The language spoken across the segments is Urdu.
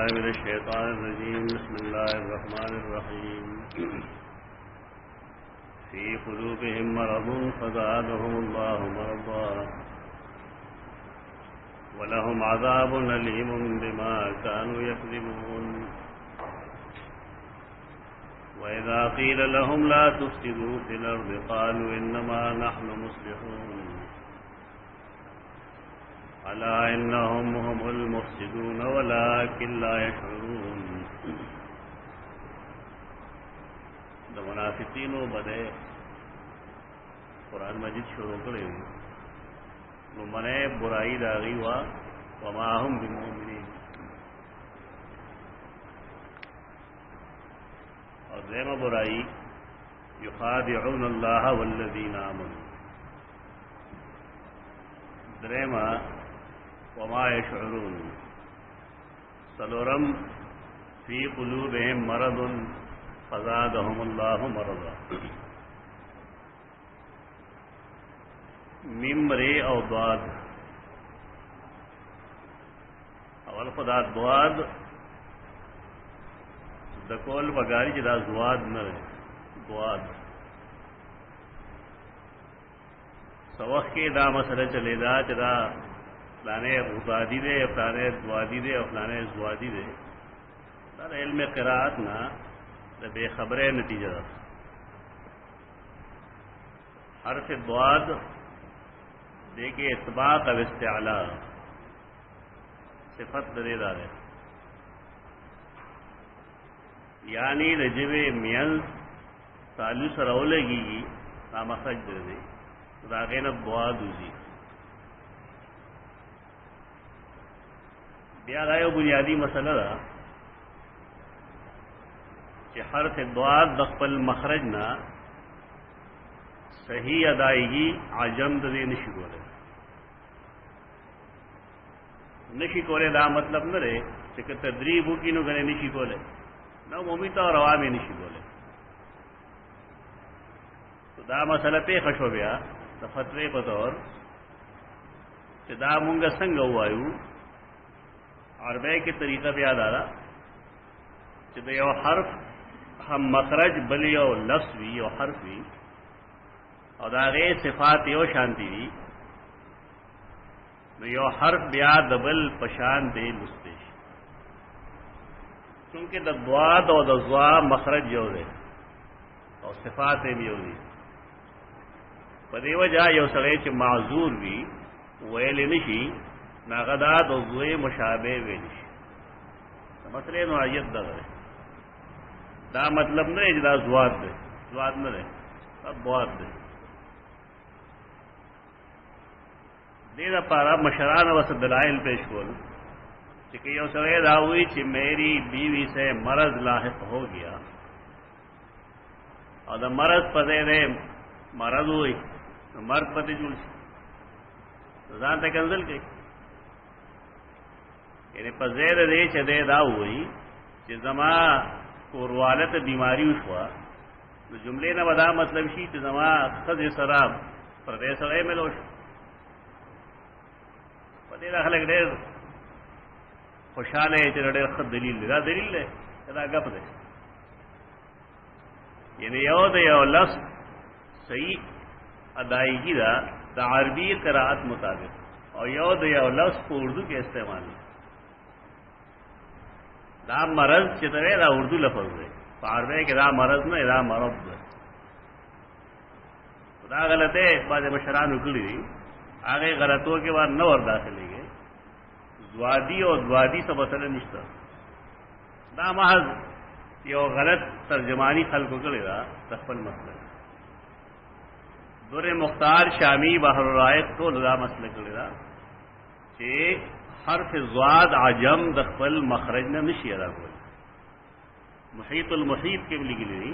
بالله من الشيطان الرجيم. بسم الله الرحمن الرحيم. في قلوبهم مرض فزادهم الله مرضا ولهم عذاب أليم بما كانوا يكذبون. وإذا قيل لهم لا تفسدوا في الأرض قالوا إنما نحن مصلحون ألا إنهم هم المفسدون ولكن لا يشعرون. دا منافقین و بدے قرآن مجید شروع کرے نو منے برائی داغی وا وما هم بمؤمنین. اور دیم برائی یخادعون اللہ والذین آمنوا. دریم وما يشعرون. سلورم فی قلوبهم مرض فزادهم اللہ مرضا. ممرے او ضاد. اول خدا ضاد دکول بگاری جدا زواد نہ ضاد سوخ کے دا مسئلہ چلے دا جدا فلانے غزادی دے فلانے زوادی دے اور فلانے زوادی دے. دا علم قراءت نہ بے خبر نتیجہ دا. حرف ضاد دے کے اطباق او استعلا صفت دے دا ہے، یعنی رجب میل تعلق سرولے گی نامخرج دے دے راغین ضاد ہوئی. بیا غایو بنیادی مسئلہ دا کہ حرف ضاد دخل مخرج نہ صحیح ادائیگی عجم دے نشی بولے. نشی کولے دا مطلب نہ رہے کہ تدریب ہو کی نو گنے نشی کولے نہ مومیتا اور عوامی نشی بولے. تو دا مسئلہ پہ خشو بیا دا فتوے بطور کہ دا مونگا سنگ ہوایو عربے کے طریقہ پہ یاد آ رہا کہ دا یو حرف ہم مخرج بلی یو لفظ بھی یو حرف بھی اور دا غیر صفات یو شانتی بھی یو حرف بیا دبل پشان دے مستش کیونکہ دا ضاد اور دا ضا مخرج یو دے اور صفات بھی یو دی. پدی وجہ یو سڑے چ معذور بھی ویل نشی ناغداد اور ضوئے مشابہ ویل نشی. مسئلے نوعیت دا غرے دا مطلب نہ اجدا زواد دے زواد نہ دے اب ضاد دے. دے دا پارا مشران وسط دلائل پیش کول کہ یو سوے دا ہوئی کہ میری بیوی سے مرض لاحق ہو گیا اور دا مرض پدے دے مرض ہوئی مرد پتے جڑ زان تے کنزل گئی یعنی پزید دے چدے دا ہوئی کہ زما کوروالت بیماری ہوا تو جملے نہ بدا مطلب شی کہ زما خز سراب پردیس رہے ملوش پتے دا خلق دیر خوشحال ہے چڑے خط دلیل دے دا دلیل دے دا گپ دے. یعنی یو دے یو لفظ صحیح ادائیگی دا عربی قراءت مطابق اور یو دے یو لفظ کو اردو کے استعمال دا مرض چترے دا اردو لفظ دے عربی کے دا مرض نہ دا مرض دے. دا غلط ہے بعض مشران اکڑی آگے غلطوں کے بعد نہ اور داخلے گئے زوادی اور زوادی سب اصل نشتہ دا محض یو غلط ترجمانی خلق کرے گا تخفل مسئلہ. دور مختار شامی بحر الرائق تو لدا مسئلہ کرے گا کہ حرف ضاد عجم دخل مخرج نہ نشی ادا کو. محیط المحیط کے بھی لگی لی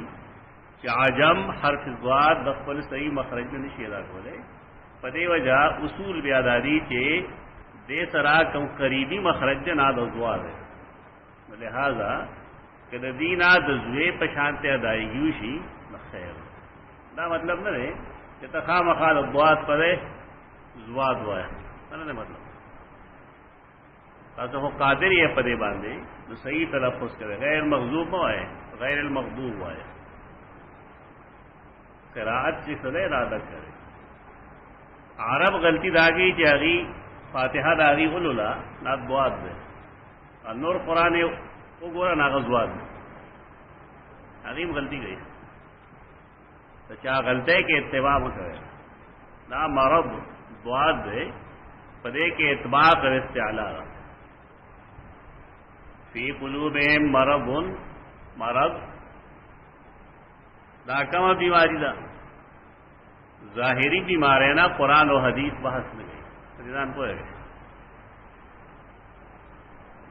کہ عجم حرف ضاد دخل صحیح مخرج نہ نشی ادا کو لے. پدے وجہ اصول بیاداری کے دے سرا کم قریبی مخرج نہ دزوا ہے. لہذا کہ دینا دزوے پشانتے ادائیگی شی خیر دا مطلب نہ ہے کہ تخا مخال ضواد پڑے زواد ہوا ہے نہ مطلب تاسو قادر یې په دې باندې نو صحیح تلفظ کړئ، غیر مغضوب مو ہے، غیر المغضوب ہے. قرات چې سره اراده کړي. عرب غلطی داږي چې هغه فاتحه داږي ولولا نه بواد ده. نور قران وګوره نه غزواد هغه غلطی گئی. تو چا غلطی کې اتباع وکړي. نا مرض بواد ده پدې کې اتباع کر استعلا فی قلوبهم مرض دا کومه بیماری ده؟ ظاہری بیمار ہے نا، قرآن و حدیث بحث میں گئی سریدان کو ہے.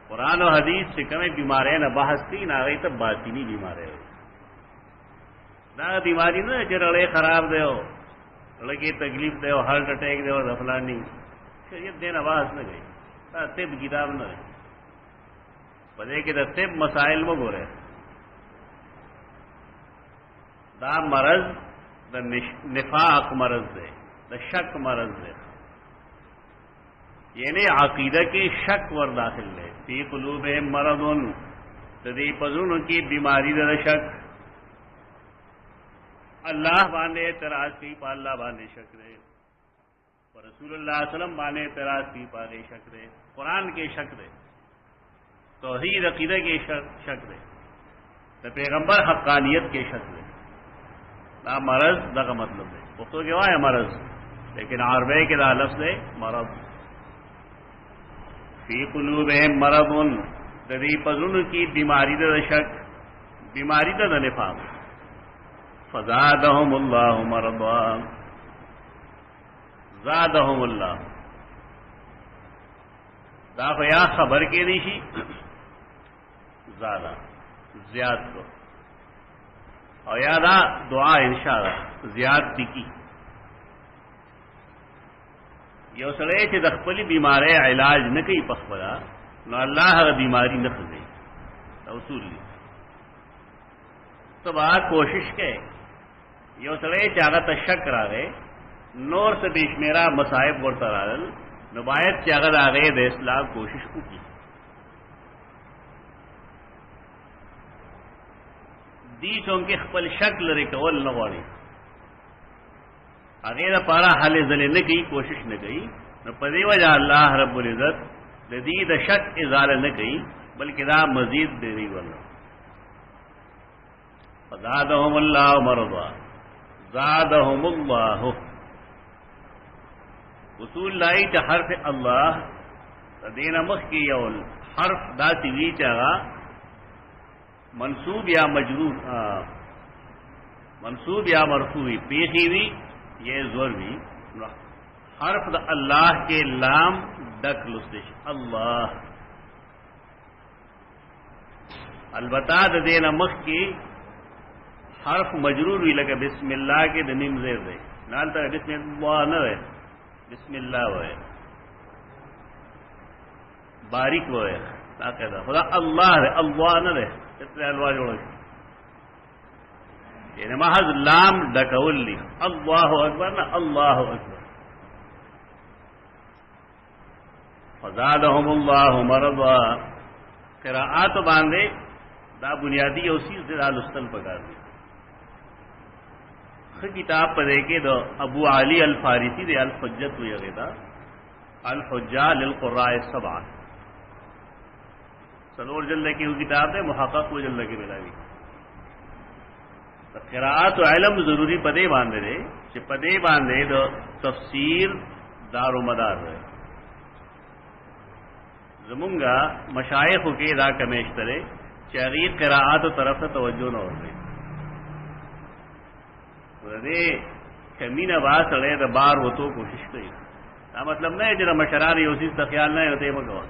قرآن و حدیث سے کم بیمار ہے نا بحث کی نہ گئی تب باطنی بیمار ہے. نہ بیماری نہ رڑے خراب دے ہو، رڑے کی تکلیف دے ہو، ہارٹ اٹیک دے ہو، دفلانی شریعت دینا بحث نہ گئی. طب کتاب نہ پدے کہ طب مسائل میں گو رہے دا مرض دا نفاق مرض دے، دا شک مرض دے. یعنی عقیدہ کی شک ور داخل دے. فی قلوبہم مرض تدی پزون کی بیماری دا شک. اللہ باندے اعتراض کی پا اللہ باندے شک دے، رسول اللہ علیہ وسلم باندے اعتراض کی پا دے شک دے، قرآن کے شک دے، توحید عقیدہ کے شک دے، دا پیغمبر حقانیت کے شک دے. دا مرض دا کا مطلب ہے. پختو کے وہاں ہے مرض، لیکن عربی کے دا لفظ ہے مرض. فی قلوبہم مرض تدی پزون کی بیماری دا شک، بیماری دا نفاق. فزادہم اللہ مرضا، زادہم اللہ دا یا خبر کے نیشی زیادہ زیاد کو، اور یادا دعا انشاءاللہ زیادتی کی. یو سڑے چې د خپل بیماری علاج نه کوي پخپلا نو الله هغه بیماری نه خزي. اصول دی تو بات کوشش کې یو سړی چې هغه ته شک راغی نور څه بشمیرا مصائب ورته راغل نو باید چې هغه د هغې د اصلاح کوشش وکړي. دی چونکې خپل شک لري کول نه غواړي، هغې دپاره هلې ځلې نه کوي، کوشش نه کوي. نو په دې وجه الله رب العزت د دې د شک ازاله نه کوي، بلکې دا مزید دی والله. فزادهم الله مرضا زادهم الله. اصول لائی چې حرف الله دین مخ کی یو حرف داسې وی چې هغه منصوب یا مجرور منصوب یا مرفوع پیخی وی یہ زور وی. حرف دا اللہ کے لام ڈک لستش اللہ. البتہ دا دینا مخ کی حرف مجرور وی لگا بسم اللہ کے دنیم زیر دے نالتا بسم اللہ نہ ہے، بسم اللہ وہ ہے باریک وہ ہے تاقیدہ خدا اللہ ہے اللہ نہ رہے اتنے الوا جوڑا یعنی محض لام ڈکول لی اللہ اکبر نہ اللہ اکبر. فزادهم اللہ مرضا. قراءات باندھے دا بنیادی اسی سے دا لستل پکار دی. کتاب پڑھے کے دو ابو علی الفارسی دے الحجت ہوئی غیدہ الحجہ للقراء السبع سلور جلد کی وہ کتاب ہے محقق وہ جلد کی ملاوی. قراءات و علم ضروری پدے باندھے دے کہ پدے باندھے دو تفسیر دار و مدار ہے. زمونگا مشایخ کے دا کمیشترے چاہیے قراءات و طرف سے توجہ نہ ہو گئی. کمینہ باز سڑے دا بار ہو تو کوشش کری. دا مطلب نہیں جرا مشران یہ اسی کا خیال نہیں ہوتے مگوا.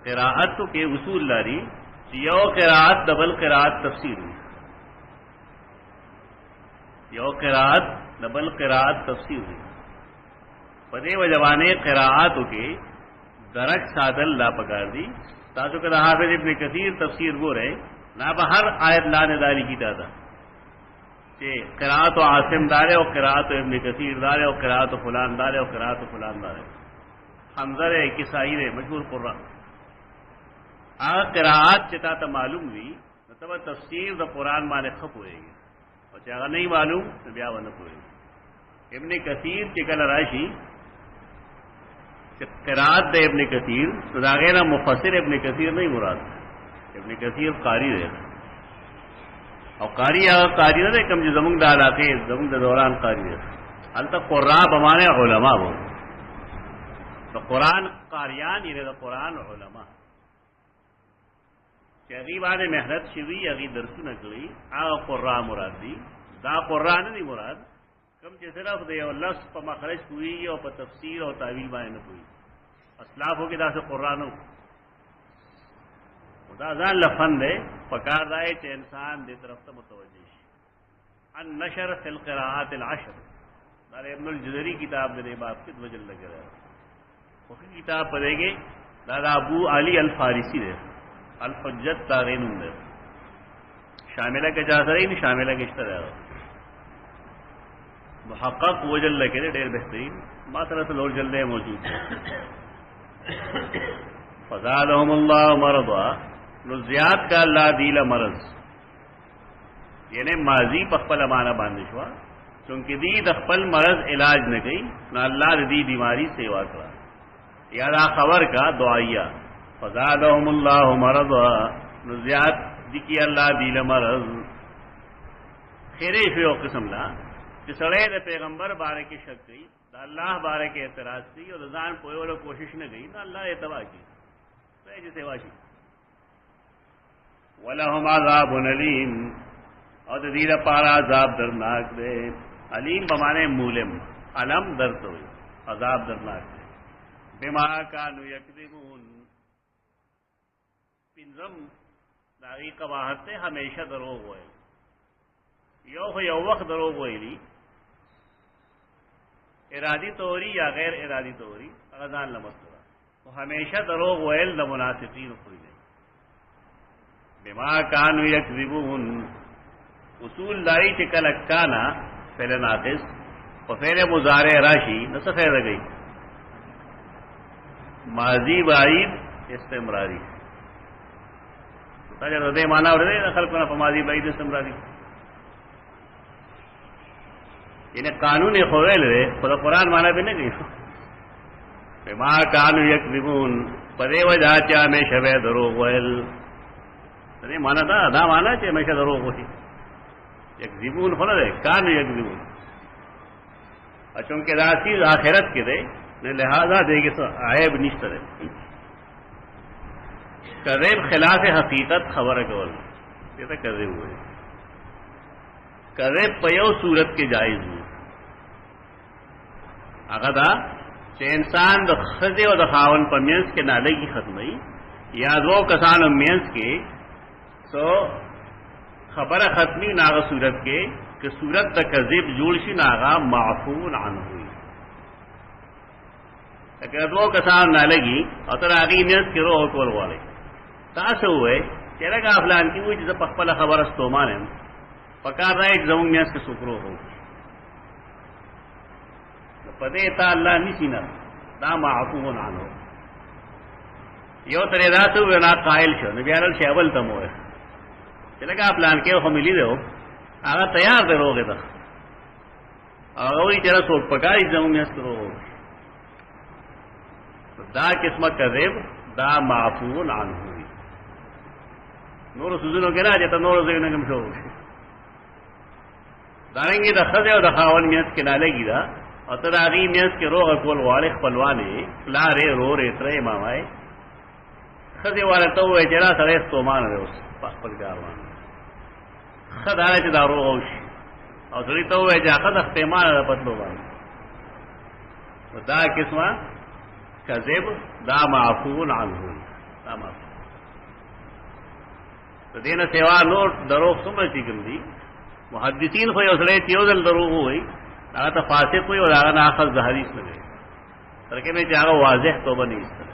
قراءت تو کے اصول لاری یو قراءت ڈبل قراءت تفسیر ہوئی، یو قراءت ڈبل قراءت تفسیر ہوئی. پدے و جوانے قراءت کے درک سادل لا پکار دی. تاسو کہ حافظ ابن کثیر تفسیر وہ رہے نہ بہر آیت لا نداری کی دادا کہ قراءت و عاصم دارے اور قراءت ابن کثیر دارے اور قراءت و فلان دارے اور قراءت و فلان دارے. حمزہ ہے کسائی ہے مشہور قرآن قراءات چتا تا معلوم ہوئی مطلب تفسیر دا قرآن مانے خپ ہوئے گی اور چاہا نہیں معلوم تو بیا ونہ ہوئے گی ابن کثیر چکل راشی قراءت دے ابن کثیر تو داغینا مفسر ابن کثیر نہیں مراد ابن کثیر قاری دے اور قاری اگر قاری نہ دے کم جو زمانگ دا علاقے زمانگ دا دوران قاری دے حال تک قرآن بمانے علماء ہو تو قرآن قاریان یعنی دا قرآن علماء کہ اغیب آنے محنت شوی اغیب درسو نکلی آغا قرآن مراد دی دا قرآن نہیں مراد کم چه صرف دے اور لفظ پا مخرج ہوئی اور پا تفسیر اور تعویل بانے نہ ہوئی اسلاف ہو کے دا سے قرآن ہو دا ذان لفن دے پکار دائے چه انسان دے طرف تا متوجہ ان نشر فی القراءات العشر دار ابن الجزری کتاب دے باب کت وجل لگ رہا ہے وہی کتاب پڑھے گے دادا ابو علی الفارسی دے الحجت تاغین دے شاملہ کے جاسرین شاملہ کے اشترا محقق وجل لگ رہے ڈیر بہترین ماترہ لور جلدے موجود فزادہم اللہ مرضا نزیات کا اللہ دیل مرض یعنی ماضی پخپل مانا باندشوا چونکہ دی دخپل مرض علاج نہ گئی نہ اللہ دی بیماری سیوا کرا یادا خبر کا دعائیہ فزادہم اللہ مرضا نزیات دی کی اللہ دیل مرض خیرے فیو قسم لا کہ سڑے دا پیغمبر بارے کی شک گئی دا اللہ بارے کے اعتراض کی اور رضان پوئے والا کوشش نہ گئی نہ اللہ اعتبا کی تو ایجی سیوا کی وَلَهُمْ عَذَابٌ عَلِيمٌ اور دید پارا عذاب درناک دے علیم بمانے مولم علم درد ہوئی عذاب درناک دے بما کانوا یکذبون پنزم داغی قباحت سے ہمیشہ دروغ ہوئے یو وقت دروغ ہوئی لی ارادی توری یا غیر ارادی توری اغزان لمستورا وہ ہمیشہ دروغ ہوئے لمناسقین خوئی دے بما کانوا یکذبون اصول داری چکل اکانا فعل ناقص و فعل مضارع راشی نصف ہے گئی ماضی بعید استمراری تاجر ردے مانا ردے خلق کو نہ ماضی بعید استمراری یعنی قانون خویل رے خدا قرآن مانا بھی نہیں گئی بما کانوا یکذبون پدے وجہ چا میں شبہ دروغ ویل نہیں مانا تھا ادا مانا چاہے ہمیشہ دروغ ہوئی یکذبون خلا دے کانوا یکذبون چونکہ راسی آخرت کے دے لہذا دے گی عیب نشتر ہے کذب خلاف حقیقت خبر کول یہ تو کذب ہوئے کذب پیو صورت کے جائز ہوئے اگدا کہ انسان د خزے و دخاون پر مینس کے نالے کی ختمی یا دو کسان مینس کے سو خبر ختمی ناغ صورت کے کہ صورت دا کذب جوڑشی ناغا معفون عنہ ہوئی لیکن دو کسان نہ لگی اور تر آگی مینس کے روح کول والے تاسو ہوئے کہ لگا افلان کی ہوئی جیسا پخپل خبر استومان ہے پکار رہا ہے زمون مینس کے سکرو ہو پدے تا اللہ نسینا دا معفون عنہ یو ترے ذات ہوئے نا قائل شو نبی علیہ شیبل تم ہوئے کہ لگا افلان کے ہو ملی دے ہو آگا تیار دے روگے دا آگا وہی تیرا سوک پکاری زمون مینس کے روح ہو دا قسمت کذب دا معفون عنہ ہوئی نور سوزنوں کے نا جتا نور زیونہ کم شو ہوئی دارنگی دا خزے و دا خاون مینس کے نالے گی دا اور تر آگی مینس کے روغ کول والے خپلوانے لارے رو رے ترے مامائے خزے والے تو ہوئے جرا سرے استومان رہے اس پخپل کاروان خد آرے چی دا روغ ہوشی اور سری تو ہوئے جا خد اختیمان دا پتلو بانی دا قسمہ کذب دا معفون عنہ دا معفون تو دینا سیوا نور دروغ سمر چکم دی محدثین خوئی اسلے تیوزل دروغ ہوئی آگا تا فاسق ہوئی اور آگا ناخذ دا حدیث لگے ترکے میں چاہا واضح توبہ نہیں اس طرح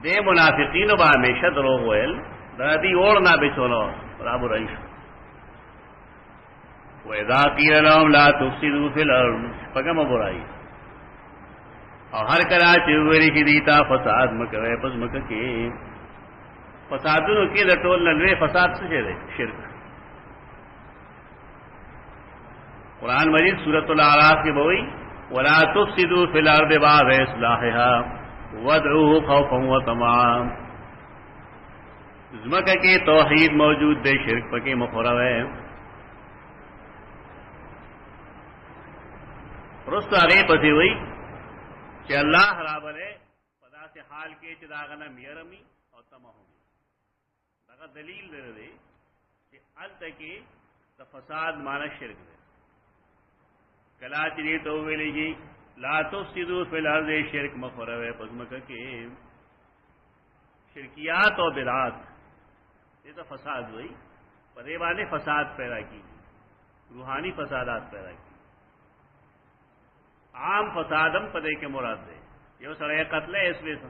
دے منافقین با ہمیشہ دروغ ہوئل دا دی اوڑنا بچونا راب رئیش وَإِذَا قِيلَ لَهُمْ لَا تُفْسِدُوا فِي الْأَرْضِ فَكَمَ بُرَائِ اور ہر کلا چوری کی دیتا فساد مکوے پس مکہ کے فسادونو کې د ټول نلوی فساد څه دی؟ شرک. قرآن مجید سورۃ الاعراف کې وایي ولا تفسدوا فی الارض بعد اصلاحها وادعوه خوفا وطمعا. زمکہ کې توحید موجود دی، شرک پکې مخوروي. رست هغه پسې وایي چې الله رابله پدا سے حال کې چې دا غنه میرمی او تمهم. دا دلیل دی چې الته کې د فساد معنی شرک دی. کلا چې ته ویلېږي لا تفسدوا فی الارض، شرک مخوروي پس مکه کې شرکیات او بدعات یہ تو فساد ہوئی. پدے والے فساد پیدا کی، روحانی فسادات پیدا کی. عام فسادم پدے کے مراد دے یہ سڑے قتل ہے، اس میں سے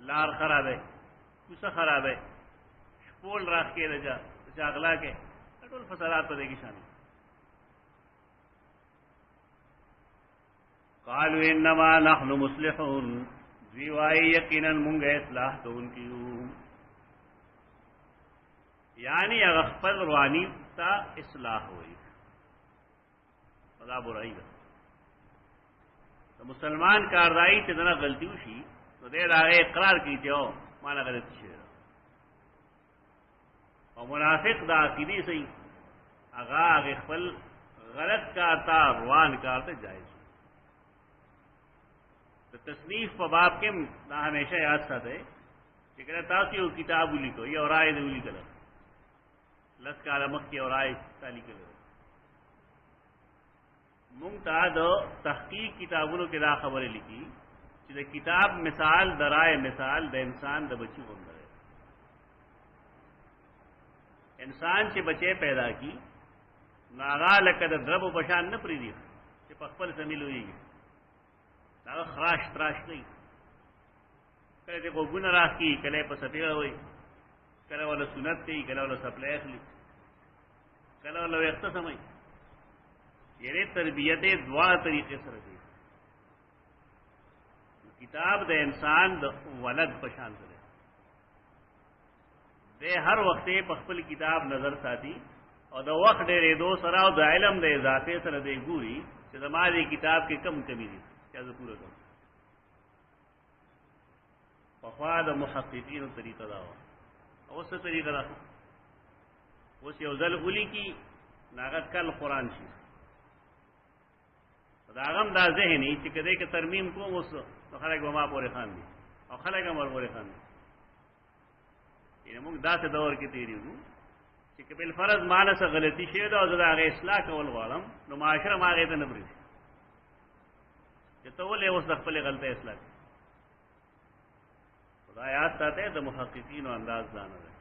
لار خراب ہے، کسا خراب ہے، شپول راکھ کے رجا اگلا کے اٹول فسادات پدے کی شانی. قالوا انما نحن مصلحون، دیوائی یقیناً منگ اصلاح تو ان کی یعنی اغفل روانی تا اصلاح ہوئی خدا برائی دا. تو مسلمان کاردائی چتنا غلطی ہوشی تو دیر آگے اقرار کی تھے مانا غلطی شیر. اور منافق دا عقیدی سی اغا اغفل غلط کارتا روان کارتا جائز. تو تصنیف پا باب کے نا ہمیشہ یاد ساتھ ہے کہ کہتا تاسی وہ کتاب اولی کو یہ اور آئے دے اولی کلر لس کالا مخ کی اور آئے تالی کلر مونگتا دو تحقیق کتابونو کے دا خبر لکی کہ دا کتاب مثال درائے مثال دا انسان دا بچی ہوندر ہے. انسان چے بچے پیدا کی ناغا لکا دا درب و پشان نپری دی چے پخپل سمیل ہوئی گی ناغا خراش تراش نہیں. کلے تے کو گن راہ کی کلے پا سپیغ ہوئی کلے والا سنت تی کلے والا سپلے اخلی کلے والا ویخت سمئی. یہ تربیت دعا طریقے سے رہی. کتاب دے انسان دا ولد پشان سے دے ہر وقت پخپل کتاب نظر ساتھی اور دا وقت دے رے دو سرا دا علم دے اضافے سر دے گوری کہ ہماری کتاب کے کم کمی دی کیا پورا کم وفاد محققین طریقہ دا ہوا اس سے طریقہ دا اس یوزل غلی کی ناغت کل قرآن شی داغم دا ذہنی چې کدی که ترمیم کوم اوس نو خلک به ما پورې خان دي او خلک هم ورپورې خان دي. یعنې موږ داسې دور کې تېرېږو چې که بالفرض ما نه څه غلطي شوې ده او زه د هغې اصلاح کول غواړم نو معاشره ما هغې ته نه پرېږدي چې ته ولې اوس د خپلې غلطۍ اصلاح کړې. خدا یاد ساته د محققینو انداز دا نه دی.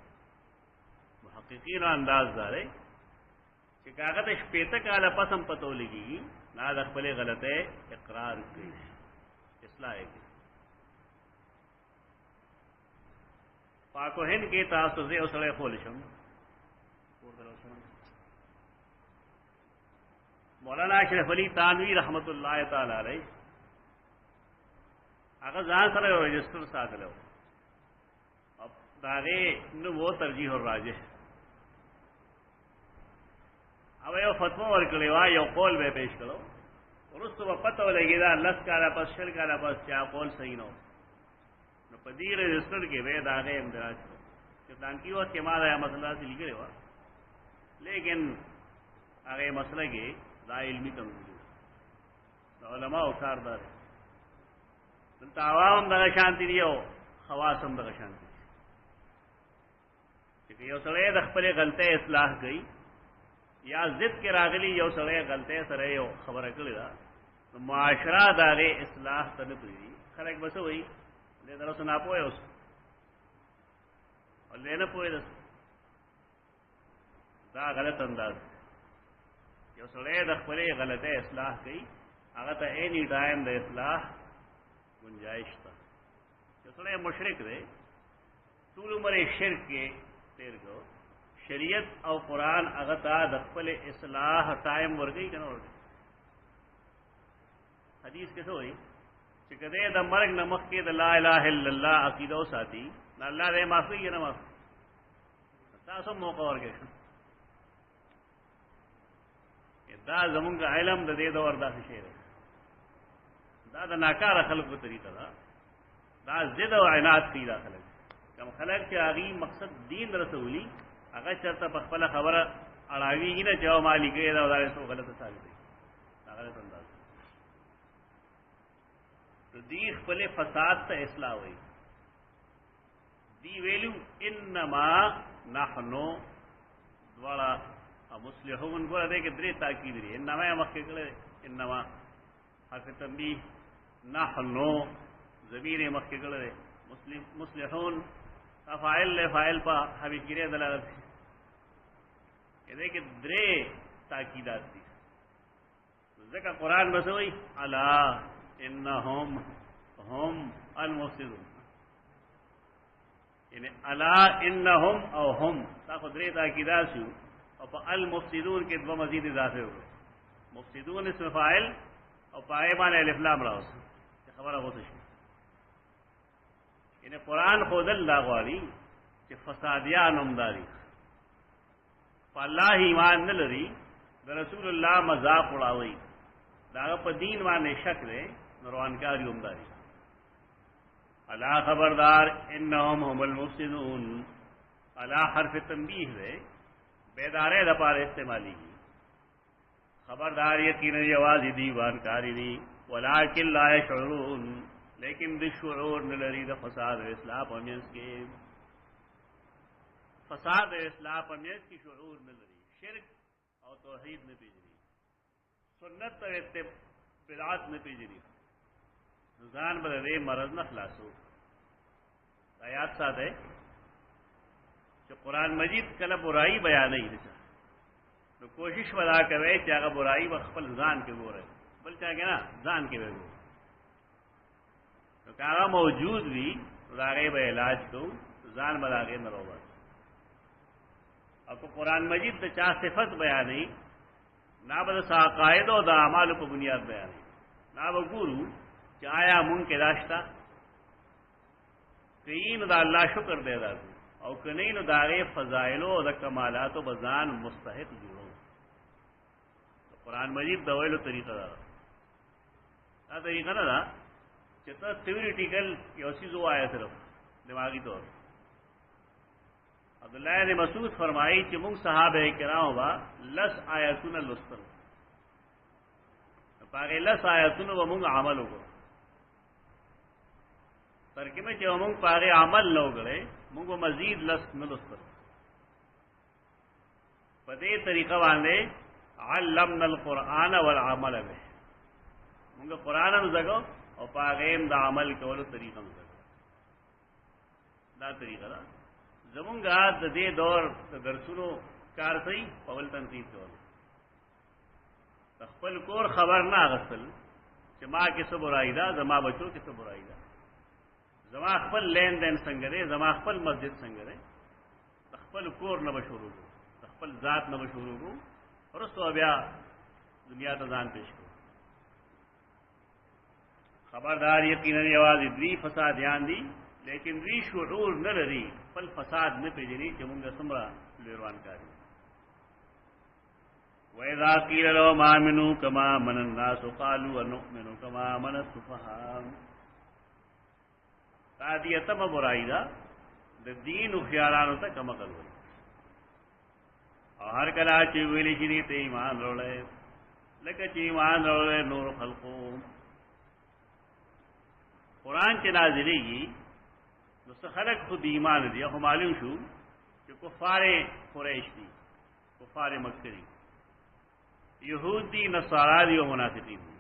محققینو انداز دا دی چې که هغه ته شپېته کاله پس هم پته ولګېږي نہ خپل غلط ہے اقرار کی اصلاح کی. پاک و ہند کے تاثر اسڑے خولشم مولانا اشرف علی تانوی رحمت اللہ تعالی علیہ اگر جہاں سر رجسٹر ساتھ لو اب داغے وہ ترجیح اور راجح اب یو فتوا ورکړی وا یو قول به پیش کړو ورستو په پته ولګی دا لس کاله پس شل کاله پس چا قول صحیح نو نو په دې رجسٹر کې به دا غي اندراج چې پلان کی وخت کې ما دا مسله سلی کړی و لیکن هغه مسله کې دا علمي کمزوري دا علماء او کاردار دلته عوام دغه شانتی دی او خواص هم دغه شانتی چې یو سړی د خپل غلطۍ اصلاح کوي یا ضد کے راغلی یو سڑے غلطے سرے یو خبر کړی دا معاشرہ داغه اصلاح تنه پری خلک بس وای له درس نه پوهه اوس او له نه پوهه دا غلط انداز. یو سړی د خپل غلطه اصلاح کوي هغه ته اینی ټایم د اصلاح گنجائش تا. یو سړی مشرک دی ټول عمر شرک کې تیر کو شریعت او قرآن اغتا د خپل اصلاح ٹائم ورگئی کنه ورگئی حدیث کې څه وایي چې کده د مرګ نه مخکې د لا اله الا الله عقیده او ساتي نه الله دې معافي نه معاف تاسو موقع ورکړئ. دا زمونږ علم د دې دور داسې شی دی، دا د ناکاره خلکو طریقه ده، دا ضد او عناد کوي دا خلک. کوم خلک چې هغې مقصد دین رسولي هغه چېرته په خپله خبره اړاوېږي نه چې او ما لیکلې ده او دا څو غلطه ثابت دی، دا غلط انداز دی. دی خپل فساد ته اصلاح وایي. دی ویلو انما نحنو دواړه مصلحون ګوره دی کې درې تاکید لري. انما یې مخکې کړی انما حرف تنبیه، نحنو ضمیر یې مخکې کړی دی، مصلحون فاعل فاعل په حوی کېدی دلالت کوي. دی کې درې تاکیدات دي. ځکه قرآن به څه وایي الا انهم هم المفسدون، یعنی الا انهم او هم دا خو درې تاکیدات شو او په المفسدون کې دوه مزید اضافه وکړو. مفسدون اسم فاعل او پای باندې الف لام راوست چې خبره وته شي. یعنی قرآن خود الله غواړي چې فسادیان هم داري په الله ایمان نه لري، د رسول الله مذاق اڑاوي، دا په دین باندې شک دی، روانکاری هم داري. الا خبردار انهم هم المفسدون، الا حرف تنبیه دی، بیدارے د پاره استعمالی کی. خبردار یقینا آواز دیوان کاری دی، ولکن لا یشعرون، لیکن د شعور نه لري د فساد او اصلاح په منځ کې. فساد او اصلاح په منځ کې شعور نه لري، شرک او توحید نه پیژني، سنت او بدعت نه پیژني، ځان به دې مرض نه خلاصو. آیات ساده چې قرآن مجید کله برائی بیانوي نو کوشش ودا کوي چې هغه برائی به خپل ځان کې ګوري، بل چا کې نه، ځان کې وګوري. نو که هغه موجود وي نو د هغې به علاج کوو، ځان به د هغې نه راوباسو. او که قرآن مجید د چا صفت بیانوي نا به د عقایدو او د اعمالو په بنیاد بیانوي، نا به ګورو چې آیا مونږ کې دا شته، که یې نو د الله شکر دی ادا کړو، او که نه نو د هغې فضایلو او د کمالاتو به ځان مستحق جوړو. قرآن مجید د ویلو طریقه دا دا طریقه نه ده چې ته تھیوریټیکل یو څیز ووایه صرف دماغي طور. عبداللہ بن مسعود فرمائی چې موږ صحابه کرام با 10 آیاتونه لوستل، په هغې 10 آیاتونو به موږ عمل وکړو. ترکیبه چې موږ په هغې عمل نه وکړی موږ به مزید 10 نه لوستل. په دې طریقه باندې علمنا القرآن والعمل به، موږ قرآن هم زده او په هغې هم د عمل کولو طریقه هم زده. دا طریقه ده زمونږ د دې دور د درسونو کار صحیح په ول تنقید کول، د خپل کور خبر نه اخیستل چې ما کې څه برائی ده، زما بچو کې څه برائی ده، زما خپل لین دین څنګه دی، زما خپل مسجد څنګه دی. د خپل کور نه به شروع کړو، د خپل ذات نه به شروع کړو، وروسته بیا دنیا ته ځان پیش کړو. خبردار یقینا یوازې دوی فسادیان دي، لیکن دوی شعور نه لري، خپل فساد نه پیژني چې موږ څومره لوی روانکاري. وَإِذَا قِيلَ لَهُمْ آمِنُوا كَمَا آمَنَ النَّاسُ قَالُوا وَنُؤْمِنُ كَمَا آمَنَ السُّفَهَاءُ. دا دیتمه برائی ده د دین او خیالانو ته کم عقل وي. او هر کله چې ویلې شي ته ایمان وروړې، لکه چې ایمان وروړې نور خلقو. قرآن چې نازلېږي نو څه خلک خود ایمان دي، خو معلوم شو چې کفار قریش دي، کفار مکه دي، یهود دي، نصارا دي او منافقین دي.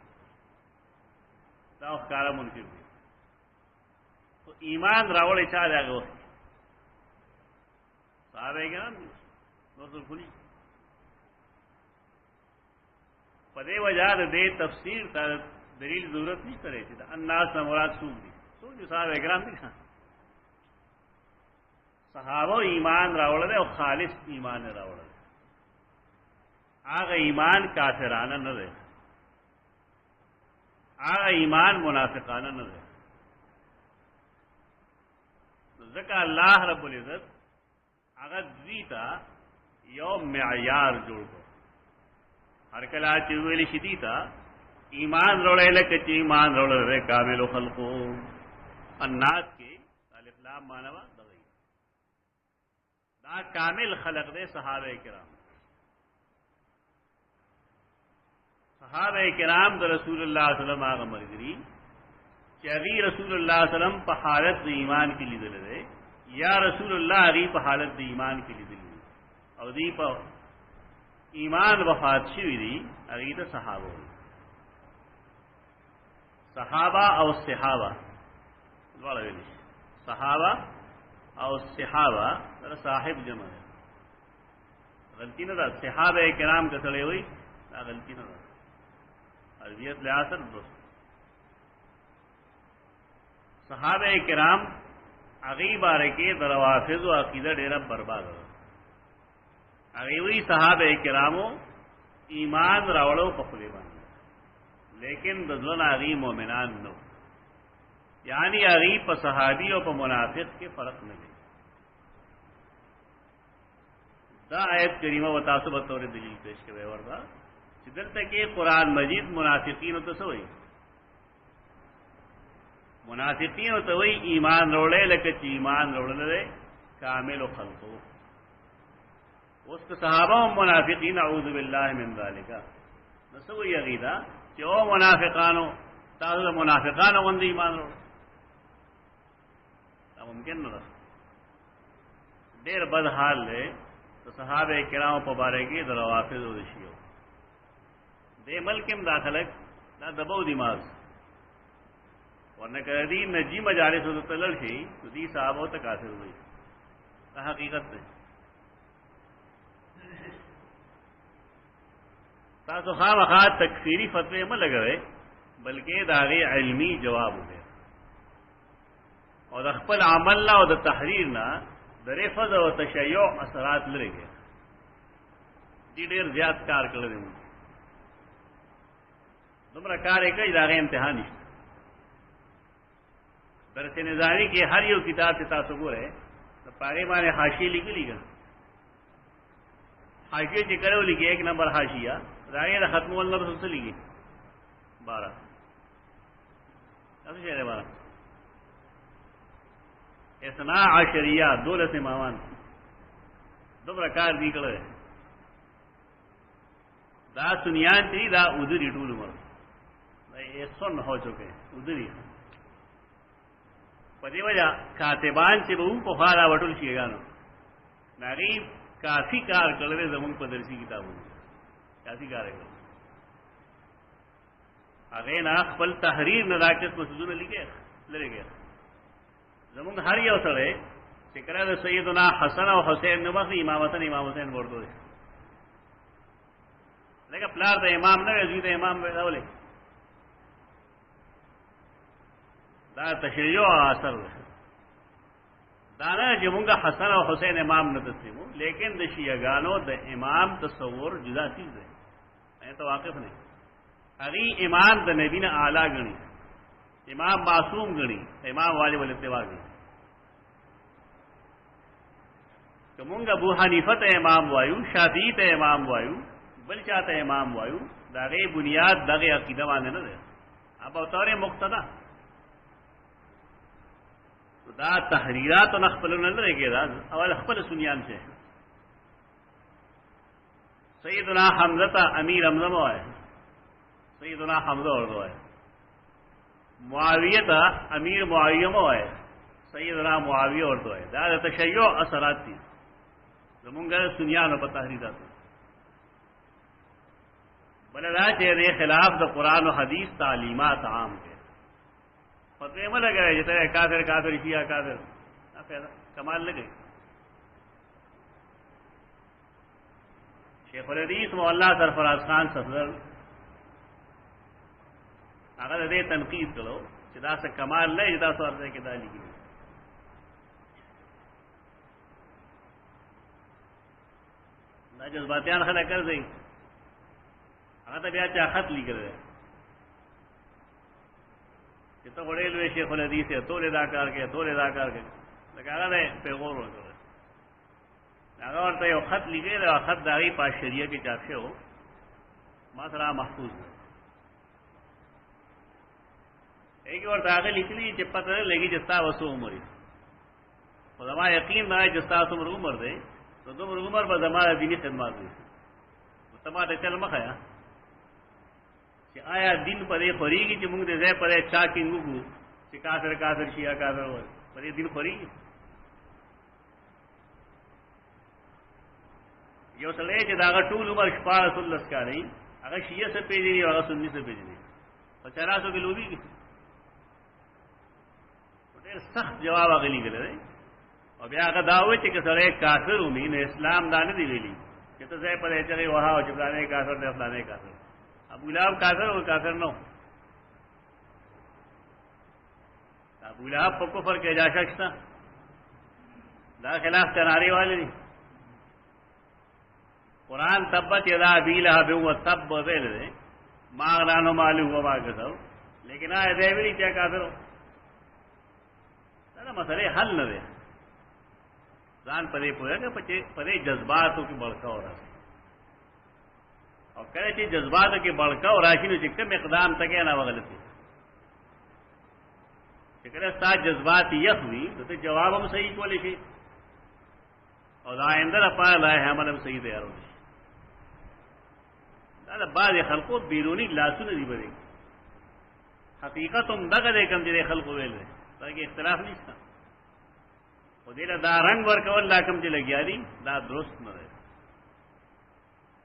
دا ښکاره منکر دي. خو ایمان راوړی چا دی هغه وخت صحابه کرام دي، نور څوک نه. په دې وجه د دې تفسیر ته دلیل ضرورت نشته چې د الناس نه مراد څوک دي. څوک چې صحابه کرام دي، صحابه ایمان راوړل او خالص ایمان راوړل. هغه ایمان کافرانه نه دی، آغا ایمان منافقانہ نہ دے. ذکر اللہ رب العزت اگر دیتا یو معیار جوڑ کو ہر کلا چویلی شدیتا ایمان روڑے لکچ ایمان روڑے کامل خلقو الناس کی الف لام مانوا دغی دا کامل خلق دے صحابہ کرام. صحابہ کرام دا رسول اللہ صلی اللہ علیہ وسلم آغا مرگری چاہی رسول اللہ صلی اللہ علیہ وسلم پا حالت دا ایمان کی لیدل دے یا رسول اللہ اغی پا حالت دا ایمان کی لیدل دے او دی پا ایمان وفات شوی دی اغی دا صحابہ ہوئی. صحابہ او صحابہ دوڑا ویلی صحابہ او صحابہ در صاحب جمع ہے غلطی نہ دا. صحابہ کرام کسڑے ہوئی دا غلطی نہ دا عربیت لحاظ درست. صحابہ کرام اغی بارے دروافظ و عقیدہ ڈیرا برباد ہو اغی وی صحابہ کرامو ایمان راوڑو پخلے بان لیکن دزلن اغی مومنان نو یعنی اغی پا صحابی و پا منافق کے فرق ملے. دا آیت کریمہ و تاسو بطور دلیل پیش کے وردا چدر تک قرآن مجید منافقین و تسوئی منافقین و توئی ایمان روڑے لکچ ایمان روڑے کامل و خلقو. اس کے صحابہ و منافقین اعوذ باللہ من ذالکا نسوئی عقیدہ کہ او منافقانو تاسو منافقانو وند ایمان روڑے ممکن نہ دیر بد حال لے تو صحابہ کرام پا بارے کی دروافظ و دشیو دے ملکم داخلک دا دبو دماغ ورنہ کہ دی نجی مجالس و تلل شی تو دی صحابہ تک کافر ہوئی تا حقیقت دے. تاسو خواہ خواہ تکفیری فتوے میں لگوے بلکہ داغی علمی جواب ہو گیا اور اخپل عمل نہ اور تحریر نہ درفظ و تشیع اثرات لے گئے جی ڈیر زیاد کار کر دیں تمہارا کار ایک ادارے امتحان نہیں درس نظاری کے ہر یو کتاب سے تاثر ہے تو پاگے مانے حاشی لکھ لی گا حاشی سے کرو لکھے ایک نمبر حاشیہ راگے ختم والنہ سے لکھے 12 کیسے شہر ہے 12 اثنا عشریہ دولت امامان دو رکار دی کڑے دا سنیان چی دا ادری ٹول مر یہ سن ہو چکے ادری پدی وجہ کاتبان چی بہو پخارا وٹول شیگانو ناغیب کافی کار کردے زمان پا درسی کتابوں کافی کار ہے اگے نا خپل تحریر نراکت مسجدون لکھے لرے گیا زمان ہر یو سڑے چکرہ دا سیدنا حسن و حسین نمخی امامتن امام حسین بردو دے لیکن پلار دا امام نوے ازوی دا امام بیداولے دا تشریع اثر دانا جمونگا حسن و حسین امام نہ تسلیمو لیکن دا شیعگانو دا امام تصور جدا چیز ہے میں تو واقف نہیں اگی امام دا نبی نے اعلیٰ گنی امام معصوم گنی امام واجب الاتباع گنی کہ مونگا ابو حنیفت امام وایو شافعیت امام وایو بل چاہتا امام وایو دا غی بنیاد دا غی عقیدہ مانے نہ دے اب بطور مقتدہ دا تحریرات و نخبل نہ رہے گا اول اخبل سنیان سے سیدنا حمزہ امیر حمزہ ہے سیدنا حمزہ اردو ہے معاویہ امیر معاویہ ہے سیدنا معاویہ اردو ہے دا تشیع اثرات تھی زمونگا سنیان و تحریرات بلدا چہرے خلاف دا قرآن و حدیث تعلیمات عام کے فتوے میں لگا ہے جیسے کافر کافر شیعہ کافر کمال لگے. شیخ الحدیث مولانا سرفراز خان صفدر اگر دے تنقید کرو جدا سے کمال لے جدا سو عرضے کے دالی کی نہ جذباتیان خلا کر دیں اگر تو بیا چاہ خط لی کر رہے ته وړې لوی شیخ الحدیث ټول دا کار کوي ټول دا کار کوي لکه هغه نه پیغور ورکړي هغه ورته یو خط لیکلی او خط د هغې په شریعه کې چاپ شوی و ما سره محفوظ دی ایک ورته هغه لیکلي چې پته نه لګي چې ستا به څو عمر وي خو زما یقین دا چې ستا څومره عمر دی نو دومره عمر به زما د دیني خدمات وي نو ته ما ته چل مه ښیه چې آیا دین په دې خورېږي چې موږ د ځای په ځای چا ټینګ وکړو چې کافر کافر شي یا کافر وایي په دې دین خورېږي یو سړی چې د هغه ټول عمر 14 کاله وي هغه شیعه څه پېژني او هغه سني څه پېژني په 400 کې لوبېږي ډېر سخت جواب هغه لیکلی دی او بیا هغه دا وایي چې که سړی کافر ومي نو اسلام دا نه دی ویلي چې ته ځای په ځای چغې وهه او چې فلانی کافر دی فلانی کافر ابو لهب کافر او کافر نه ابو لهب په کفر کې جا شک شته دا خلاف تناری والے دي قرآن تبت یدا ابی لہب وتب ویل دی ما اغنی عنہ مالہ وما کسب لیکن آئے دے بھی کیا کافر ہو دا مسئلے حل نہ دے ځان پدې پوهه کې پدې جذباتو کې بڑکا ہو رہا اور کله چې جذباتو کې بڑکا ہو راشي نو چې کوم اقدام تکې نه وغلطي چې کله ستا جذبات یخوي نو ته جواب هم صحیح کولی شي او دا آئنده لپاره لایحه عمل هم صحیح تیار وشي دا د بعضې خلقو بیروني لاسونه دي بده حقیقت هم دغه دی کوم چې د خلقو ویل دی دا کې اختلاف نشته خو دې له دا رنګ ورکول لا کوم چې لګیا دي دا درست نه دی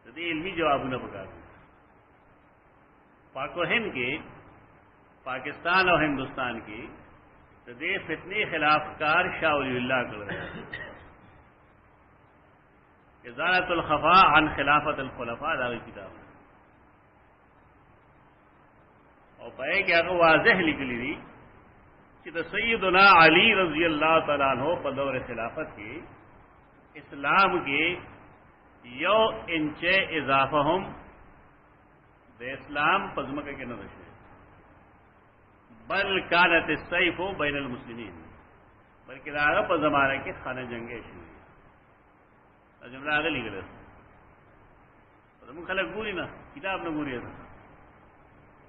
د دې علمي جوابونه پکار دي پاک و هند کې پاکستان او هندوستان کې د دې فتنې خلاف کار شاه ولی الله کړی ازالت الخفاء عن خلافت الخلفاء دا کتاب او پای کې هغه واضح لیکلی دي چې د سیدنا علی رضی الله تعالی عنہ په دور خلافت کې اسلام کې یو انچ اضافه هم د اسلام پزمکه کې نه شوی بل كانت السيف بین المسلمین بلکې دا هغه په زمانه کې خانه جنگي شوی جمله هغه لیکل دا موږ خلک ګوري نه کتاب نه ګوري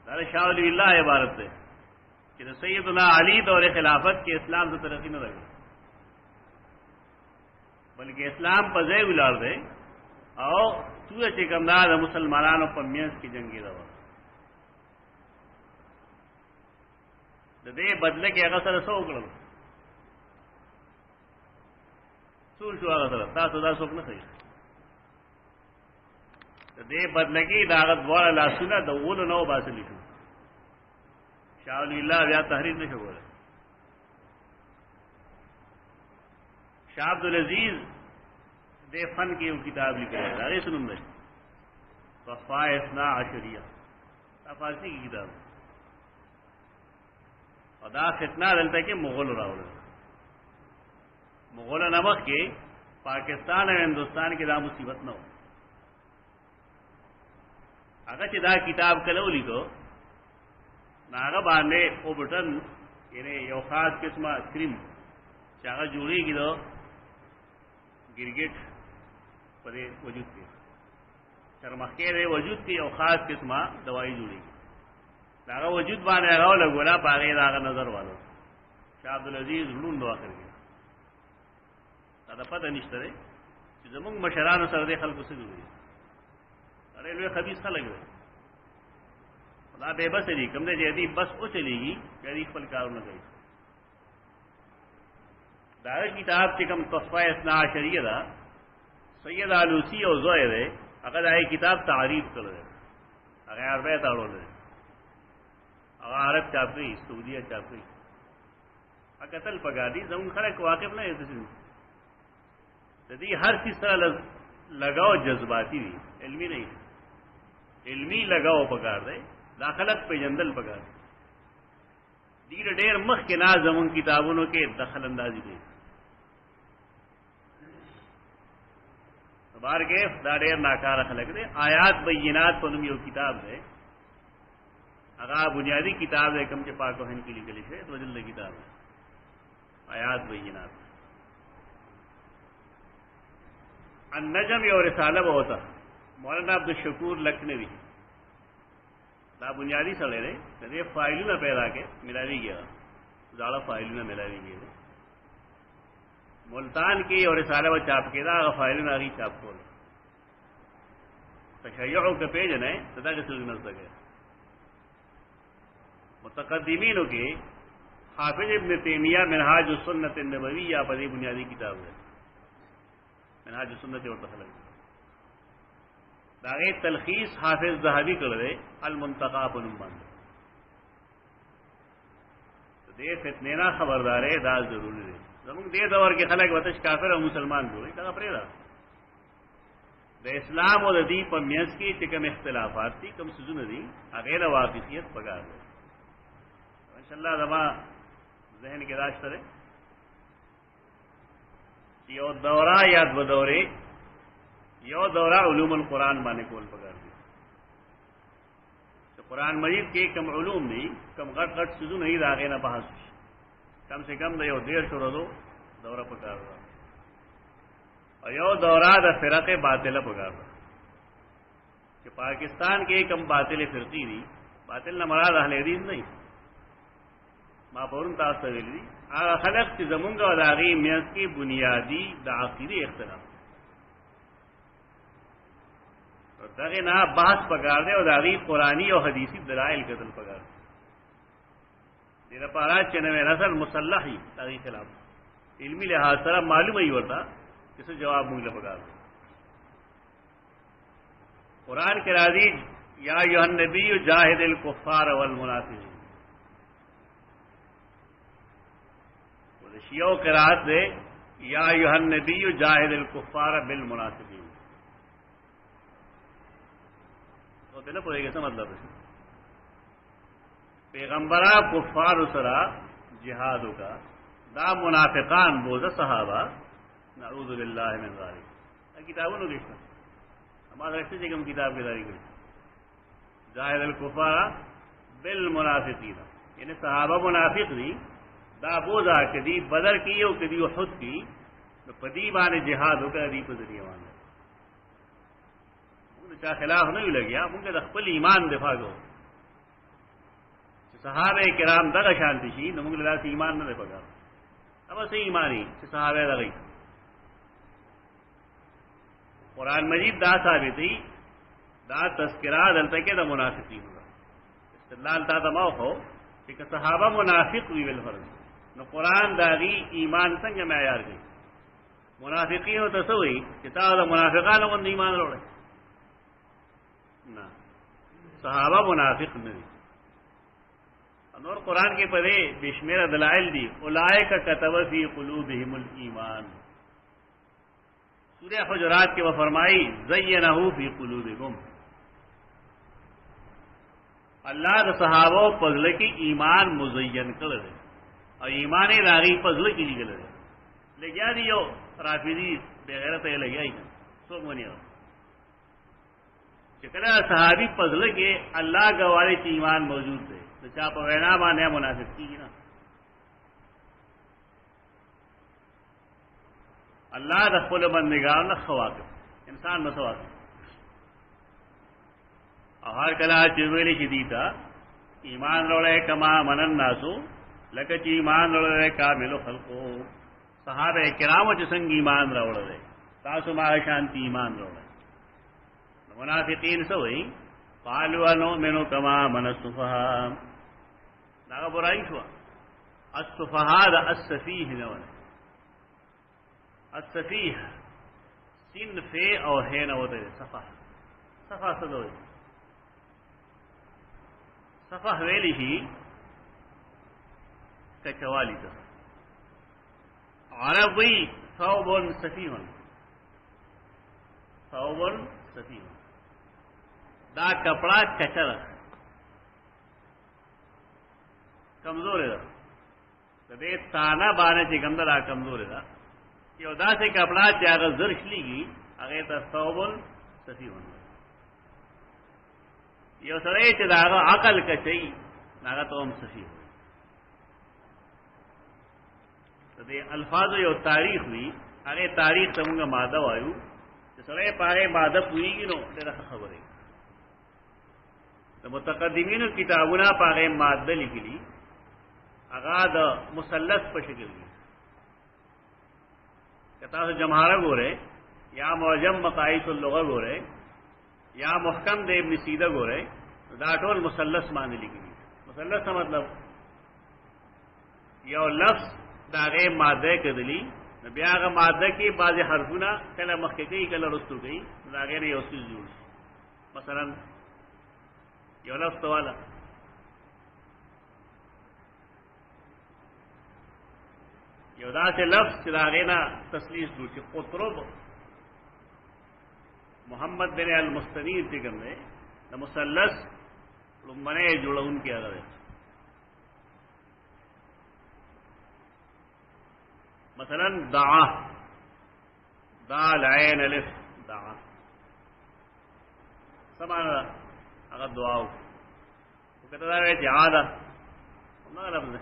دا شاه ولی الله عبارت ده چې د سیدنا علی دور خلافت کې اسلام ته ترقی نه راغی بلکې اسلام په ځای ولاړ دی او څو چې کوم دا د مسلمانانو په میانس کې جنگي دا د دې بدله کې هغه سره څه وکړل ټول شو هغه سره تاسو دا څوک نه کوي د دې بدله کې دا هغه دواړه لاسونه د اولو نو باسل شو شاه ولی الله بیا تحریر نشو کولی شاه عبدالعزیز دې فن کې یو کتاب لیکلی دا هغې څه نوم دی صفا اثنا عشریه دا فارسي کې کتاب او دا فتنه دلته کې مغول راوړل مغول نمخ کې پاکستان او هندوستان کې دا مصیبت نه و هغه چې دا کتاب کله ولیکو هغه باندې او بټن یعنی یو خاص قسمه کریم چې هغه جوړیږي دو ګرګټ په وجود کې شرمخکې د وجود کې یو خاص قسمه دوايي جوړیږي هغه وجود باندې هغه لګولا پاغې هغه نظر والو شاه عبدالعزیز لون دوا کړی دا پته نشته دی چې زمونږ مشرانو سره د خلکو څه جوړي اړې لوی خبيث خلک دی دا به بس دی کوم دې دې بس او چلیږي چې خپل کارونه کوي دا کتاب چې کوم تصفیه اثنا عشریه دا سید علوسی او زوی دی هغه دا کتاب تعریف کړل هغه عربی ته اړول دی هغه عرب چاپی سعودیه چاپی هغه تل پګادي زموږ خلک واقف نه یې د دې هر څه سره لگاو جذباتی وي علمی نه علمی لگاو پکار دی داخلت په جندل پکار ډیر ډیر مخ کې نازمون کتابونو کې دخل اندازي کوي بار کې دا ډیر ناکاره خلک دي آیات بینات په نوم یو کتاب دی اگر بنیادی کتاب ہے کم کے پاک وہن کی لکھ لکھے تو جلد کتاب ہے آیات بینات النجم اور رسالہ ہوتا مولانا عبد الشکور لکھنوی دا بنیادی سڑے رہے کدے فائلوں نہ پیدا کے ملاوی گیا زیادہ فائلوں نہ ملاوی گیا ملتان کی اور رسالہ و چاپ کے دا فائلوں نہ چاپ کھول تشیعوں کے پیج نے سدا کے سلسلے نہ سکے متقدمینوں کے حافظ ابن تیمیہ منہاج السنت النبویہ پر بنیادی کتاب ہے منہاج السنت اور تخلق داغے تلخیص حافظ ذہبی کر دے المنتقى بنمان تو دے فتنے نہ خبردار ہے دا ضروری ہے زمون دے دور کے خلق وتش کافر اور مسلمان جوڑے دا پرے دا اسلام اور دی پر میز کی کم اختلافات تھی کم سزن دی غیر واقفیت پگار دے انشاءاللہ دما ذہن کے داشت رہے یو دورہ یا دو دورے یو دورہ علوم القرآن بانے کول پگار دی تو قرآن مجید کے کم علوم نہیں کم غٹ غٹ سزن نہیں داغے نہ بحث کم سے کم دا یو دیر چھوڑا دو دورہ پکار دا اور یو دورہ دا فرق باطلہ پکار دا کہ پاکستان کے کم باطل فرقی دی باطل نہ مراد اہل حدیث نہیں ما پورن تاسو ویلی هغه خلق چې زمونږ او داغي میانس کې بنیادی د عقیده اختلاف او دغه نه بحث پکار دی او داغي قرآنی او حدیثی دلائل قتل پکار دی لپاره چې نو نسل مصلحي داغي خلاف علمی لحاظ سره معلومه ای ورته کیسه جواب مونږ له پکار قرآن کې راځي یا ایها النبی جاهد الکفار والمنافقین شیعو قرات دے یا ایھا النبی جاہد الکفار بالمنافقین تو دل پڑے گا مطلب ہے پیغمبرہ کفار سرا جہاد کا دا منافقان بوز صحابہ نعوذ باللہ من ذالک کتابوں نے دیکھا ہمارا رشتے سے کم کتاب کے داری کری جاہد الکفار بالمنافقین یعنی صحابہ منافق نہیں دا بوزا کدی بدر کی او کدی احد کی تو پدی بانے جہاد ہو کر دی په ذریعہ باندې موږ چا خلاف نه لګیا موږ د خپل ایمان دفاع کوو صحابه کرام دغه شانتی شي نو موږ له ایمان نه پکا اب سه ایمانی چې صحابه دغه قرآن مجید دا ثابتي دا تذکرہ دلته کې د منافقین استدلال تا دماغ هو چې صحابه منافق وی ول فرض نو قرآن داغي ایمان څنګه معیار دی منافقین او تسوی چې تا د منافقانو باندې ایمان وروړي نه صحابه منافق نه دي انور قرآن کے پڑھے بشمیر دلائل دی اولئک کتب فی قلوبہم الایمان سورہ حجرات کے وہ فرمائی زینہ فی قلوبکم اللہ د صحابہ فضل کی ایمان مزین کر دے اور ایمان راغی فضل کی نکل دے لے گیا دیو رافضی بغیرت لگیا ہی سو منی چکنا صحابی فضل کے اللہ گوارے کی ایمان موجود تھے تو چاپ وینا مانے منافق کی نا اللہ رفل بندگان خواقف انسان مسواقف ہر کلا چویلی کی دیتا ایمان روڑے کما منن ناسو لکه چې ایمان روڑے کامل خلقو صحابه کرام چې څنګه ایمان روڑے تاسو ما شانتی ایمان روڑے منافقین سوئی قالوا نؤمن كما من السفهاء دا برائی شو السفهاء دا السفیه نو السفیه سین فی او ہے نو ته صفه صفه سدوي صفه ویلی شي کچوالی ته عربی ثوب سفیه ثوب سفیه دا کپڑا کچر کمزور ہے دے تانا بانے چی کمدر آ کمزور ہے یہ دا سے کپڑا چاہا زرش لی گی اگر تا ثوب سفیہ ہونا یو سړی چې د هغه عقل کچی هغه ته هم صحیح د دې الفاظو یو تاریخ وي هغه تاریخ ته موږ ماده وایو چې سړی په هغه ماده پوهېږي نو ډېره خبره د متقدمینو کتابونه په هغه ماده لیکلي هغه د مثلث په شکل دي که تاسو جمهاره ګورئ یا معجم مقایس اللغه ګورئ یا محکم د ابن سیده ګورئ دا ټول مثلث باندې لیکلي مثلث څه مطلب یو لفظ دا هغه ماده کدلی بیا هغه ماده کې بعضی حرفونه کله مخکې کوي کله وروسته کوي دا غیر یو څه جوړ مثلا یو لفظ والا یو داسې لفظ چې دا هغه نه تسلیث جوړ شي قطرب محمد بن المستنیر چې کوم دی د مثلث لمنه جوړون کې هغه مثلا دعا دال عین الف دعا سمانا اگر دعا ہو وہ کہتا ہے کہ عادہ نہ لفظ ہے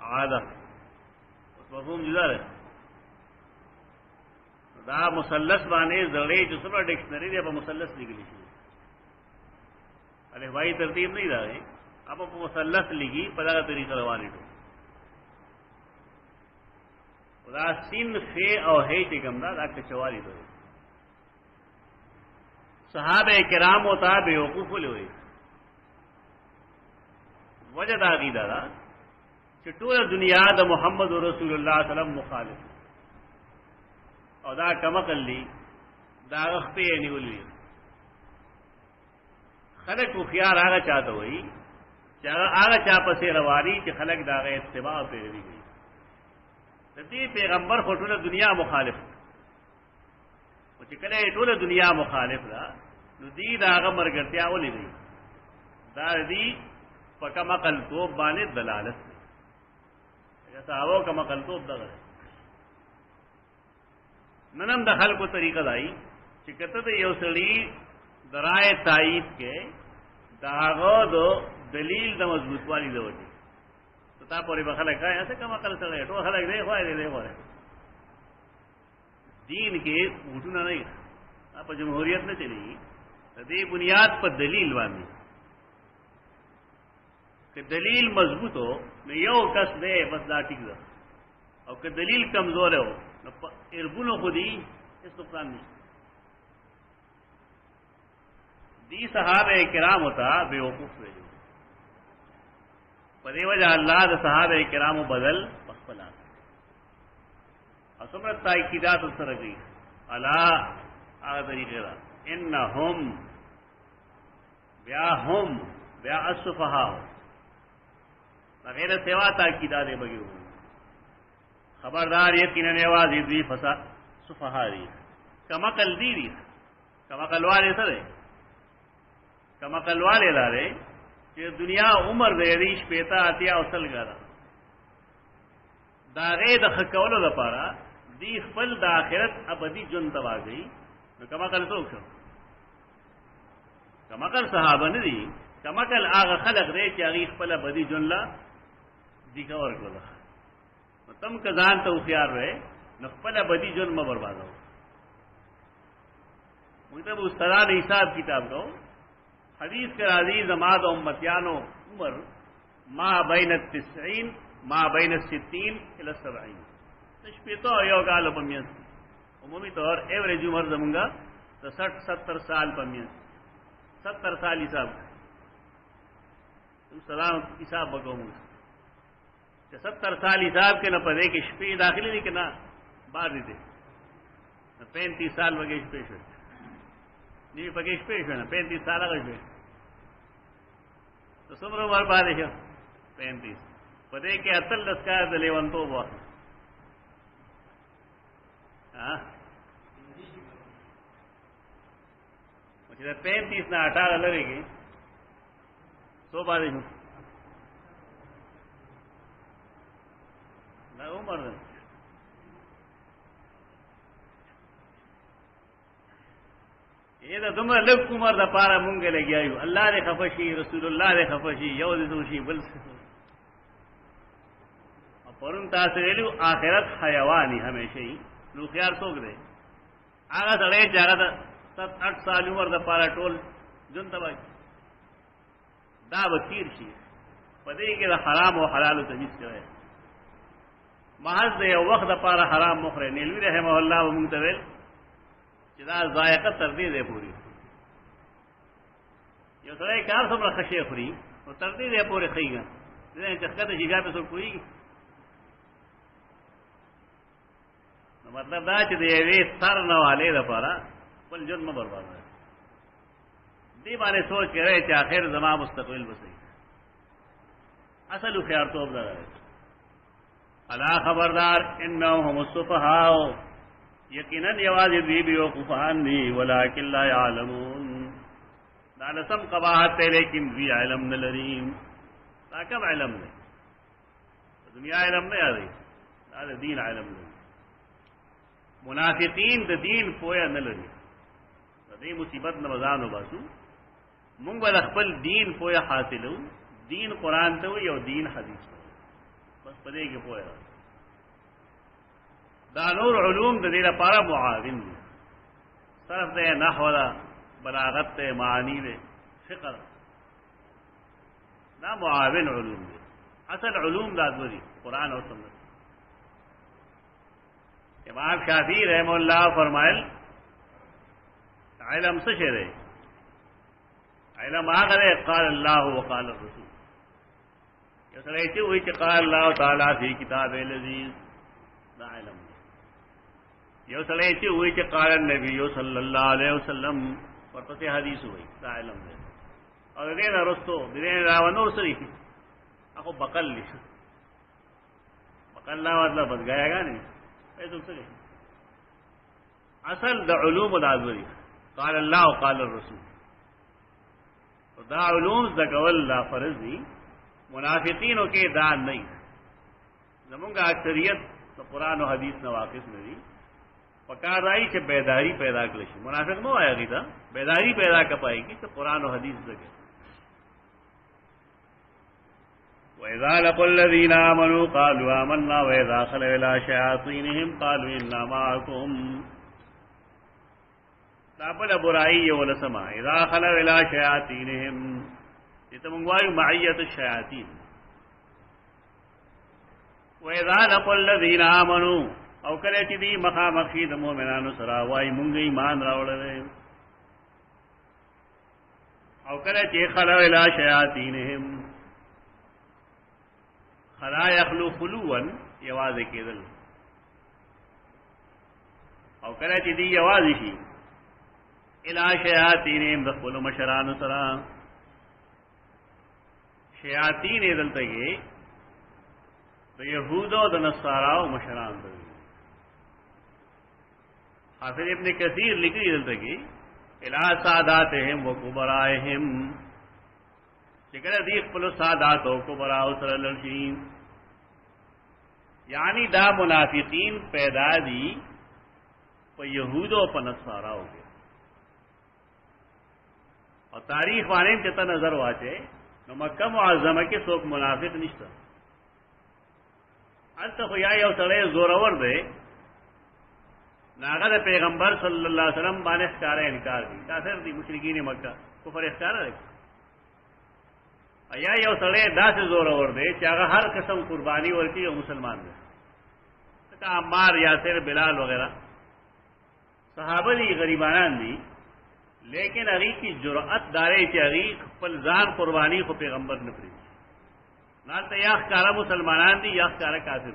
عادہ اس مفہوم جدا ہے دا مثلث باندې زړې چې څومره ډکشنری دی په مثلث لیکلی شي الفبای ترتیب نه دی اب په مثلث لګي په دا طریقه روانه دي دا سین فی او هی چې کوم دا کچوالي دی صحابه کرام او تابع وقوف لوي وجه دا عقیده دا چې ټول دنیا د محمد رسول الله صلی الله علیه وسلم مخالف او دا کمقلی دا غخپی نیولی خلق کو خیار آگا چاہتا ہوئی آگا چاہ پسی روانی چې خلق دا غی اتباع پیروی گئی دی پیغمبر خو ټول دنیا مخالف او چې کله ټول دنیا مخالف دا نو دی دا هغه مرګرتیا ولې دی دا دی په کما قلتوب باندې دلالت دی صحابو کما قلتوب دغه ننم د خلکو طریقه دای چې کته د یو سړي درای تایید کې داغو دو دلیل د مضبوطوالي دی وځي تا پوری بخلک ہے ایسے کما کل سڑے ټول خلک دی خوای دی وره دین کې وټونه نه په جمهوریت نه چلی د دې بنیاد په دلیل باندې که دلیل مضبوط ہو نو یو کس دی بس دا ټیک ده او که دلیل کمزور ہو نو اربونو خودی اس نقصان نشته دی صحابه کرام ہوتا بے وقوف ویلو پدې وجه الله د صحابه کرامو بدل پخپلا اسمرت تاکیدات سره کوي الا هغه طریقه ده انهم بیا الصفها غیر سوا تاکیدات بګیو خبردار یقینا نواز دی فسا صفها دی کما کل دی کما کل والے سره کما کل والے لاره چې دنیا عمر دې ریش پیتا اتیا اوصل غره دا غې د خکولو لپاره دی خپل د آخرت ابدی جون تواږي نو کما کل څوک شو کما کل صحابه نه دي کما کل هغه خلق دې چې هغه خپل ابدی جون لا دی کا ورکول نو تم کزان ته خيار وې نو خپل ابدی جون م بربادو موږ ته استاد حساب کتاب کو حدیث کے راضی زماد امتیانو عمر ما بین 90 ما بین 60 الى 70 تشبیتو یو کال پمیس عمومی طور ایوریج عمر زمونگا تو 60-70 سال پمیس 70 سال حساب تم سلام حساب بگو مونگا 70 سال حساب کے نہ پدے کہ شپی داخلی نہیں کہ نہ باہر دیتے 35 سال بگے شپیش ہوئے نہیں پگے شپیش ہوئے نا 35 سال اگر شپیش تو سمرو مر پاده شو 35 پدې کې اتل لسکار د لیوانتو وو ها چې 35 نه 18 لري کې سو پاده شو دا عمر ده یہ دا تمہارا لگ عمر دا پارا مونگے لگیا یو اللہ دے خفشی رسول اللہ دے خفشی یو دے سوشی بل سے اور پرون تاثر لیو آخرت حیوانی ہمیشہ ہی نو خیار سوک دے آگا سڑے جاگا دا 7-8 سال عمر دا پارا ٹول جن تبائی دا بکیر شی پدے کہ دا حرام و حلال و تمیز کرے محض دے وقت دا پارا حرام مخرے نیلوی رحمہ اللہ و منتویل دا ذائقہ تردید ہے پوری یہ سڑے کار سمرا خشے خری اور تردید ہے پورے خی گا چسکا تو جگہ پہ سب کوئی مطلب دا چ دے سر نہ والے دا پارا پل جن میں برباد ہے دی بانے سوچ کے رہے کہ آخر زمان مستقبل بسئی اصل خیار تو اب رہے الا خبردار انہم السفہاء یقیناً یواز دی بیوقفان دی ولیکن لا یعلمون دانسم قباحت تے لیکن بھی علم نلریم تاکم علم نے دنیا علم نہیں آدھی دا دین علم نہیں منافقین دا دین پویا نلری دی مصیبت نمزانو باسو مونگ با اخبر دین پویا حاصلو دین قرآن تو یا دین حدیث بس پدے کے پویا دا نور علوم دا دینا پارا معاون دی صرف دے نحو دا بلاغت دے معانی دے فقر دا معاون علوم دی اصل علوم دا دوری قرآن اور سنت امام شافعی رحمہ اللہ فرمائل علم سے شہرے علم آگا دے قال اللہ وقال الرسول یہ سر ایسی ہوئی کہ قال اللہ تعالیٰ فی کتاب العزیز دا علم یہ سر ایسی ہوئی کہ قال النبی صلی اللہ علیہ وسلم ورپس حدیث ہوئی دا علم دے اور دینا رستو دینا راونور سری اکو بقل لی بقل لا مطلب بس گیا گا نہیں ایسا سری اصل دا علوم العزوری قال اللہ وقال الرسول دا علوم دا قول لا فرض دی منافقینوں کے دان نہیں زمونگا اکثریت تو قرآن و حدیث نواقف نہیں پکار آئی کہ بیداری پیدا کلشی منافق نو آیا گی تھا بیداری پیدا کر پائے گی تو قرآن و حدیث دکے وَإِذَا لَقُوا الَّذِينَ آمَنُوا قَالُوا آمَنَّا وَإِذَا خَلَوْا إِلَىٰ شَيَاطِينِهِمْ قَالُوا إِنَّا مَعَكُمْ تابل برائی ولسما اذا خلوا الى شیاطینہم یہ تو منگوائی معیت الشیاطین واذا لقوا الذین آمنوا او کله چې دی مخامخی د مؤمنانو سره وای مونږ ایمان راوړل او کله چې خلوا الى شیاطینہم خلا یخلو خلوا یواز کېدل او کله چې دی یواز شي الى شیاطینہم دخلوا مشران سرا شیاطین دلته کې د یهودو د نصاراو مشران دي حافظ ابن کثیر لکھی دلته کې الى ساداتهم وکبرائهم چکر دی خپل سادات او کبراء سره لړشي یعنی دا منافقین پیدا دي په یهودو په نصاراو کې اور تاریخ والے میں جتنا نظر واچے نو مکہ معظمہ کے سوک منافق نشتا انتا خویا یو سڑے زورور دے ناغد پیغمبر صلی اللہ علیہ وسلم بانے اختار انکار دی کافر دی مشرکین مکہ کفر اختار رکھ یا یو سڑے دا سے زورور دے چاہا ہر قسم قربانی ورکی یو مسلمان دے تکا عمار یاسر بلال وغیرہ صحابہ دی غریبانان دی لیکن اگی کی جرأت دارے کہ اگی فلزان قربانی کو پیغمبر نے پری نال تو یا کارا مسلمانان دی یا کارا کافر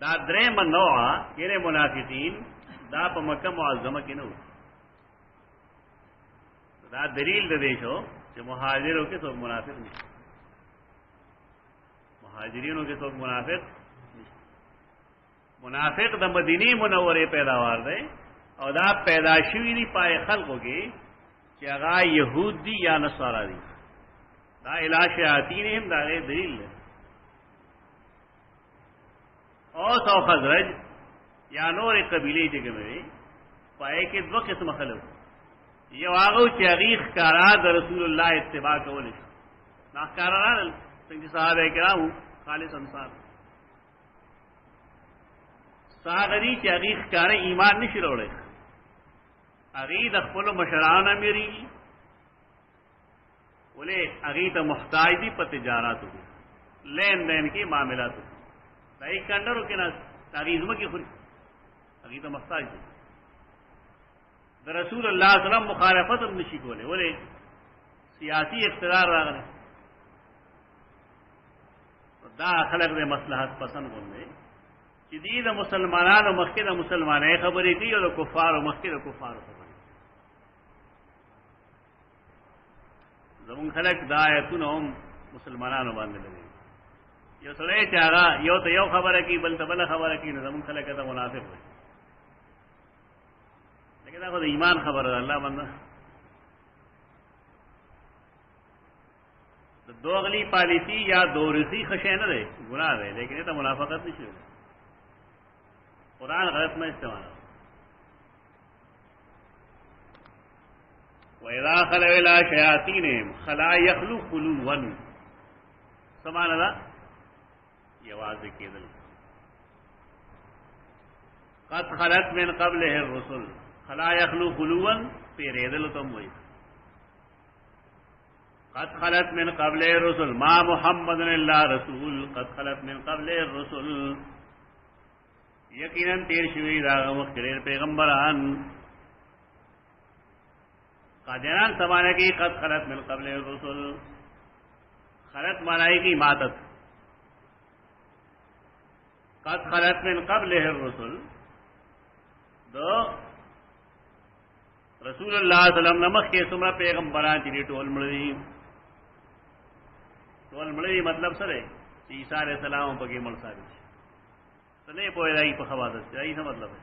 دا درے من نوعا یعنی منافقین دا پا مکہ معظمہ کی نو دا دلیل دے دیشو کہ مہاجروں کے سوک منافق نہیں مہاجرینوں کے سوک منافق نہیں منافق دا مدینی منورے پیداوار دے اور دا پیدا شوی دی پائے خلقوں کے کہ اگا یہود دی یا نصارا دی دا الہ شیاطینہم دا غیر دلیل ہے اوس او خزرج یا نور قبیلے جگہ میں پائے کې دوه قسم خلک یو هغه چې هغه ښکارا د رسول الله اتباع کول شي نه ښکارا نه څنګه صحابه کرامو خالص انصار ساغری چې هغه ښکارا ایمان نشي وروړي هغه د خپل مشرانو امری ولې هغه ته محتاج دي په تجارتو لین دین کې معاملاتو دای کندرو کې نه تاریخ کې خوري هغه ته محتاج دي د رسول الله صلی الله علیه وسلم مخالفت هم نشي کولای ولې سیاسی اقتدار راغلی دا خلق د مصلحت پسند غوندي چې دې د مسلمانانو مخکې د مسلمانانو خبرې کوي او د کفارو مخکې د کفارو خبرې زمون خلق دا آیتونه هم مسلمانانو باندې لګي یو سره چې هغه یو ته یو خبره کوي بل ته بل خبره کوي نو زمون خلق ته منافق وي لیکن دا خو د ایمان خبره ده الله باندې د دوغلی پالیسی یا دورسی خشه نه ده ګناه ده لیکن ته منافقت نشي قرآن غلط میں استعمال وَإِذَا خَلَوْا إِلَىٰ شَيَاطِينِهِمْ خَلَا يَخْلُو خُلُوًا سمانا دا یہ واضح کېدل قد خلت من قبله الرسل خلا يخلو خلوا پیریدل تم وہی قد خلت من قبله الرسل ما محمد الا رسول قد خلت من قبله الرسل یقینا تیر شوی دا مخکرین پیغمبران قادران سمانے کی قد خلت من قبل الرسل خلت معنی کی ماتت قد خلت من قبل الرسل دو رسول اللہ صلی اللہ علیہ وسلم نمخ کے سمرہ پیغمبران چلی ٹول مردی مطلب سرے عیسیٰ علیہ السلام پکی مل ثابت تو نہیں پوئے رہی پا خوادت سے ایسا مطلب ہے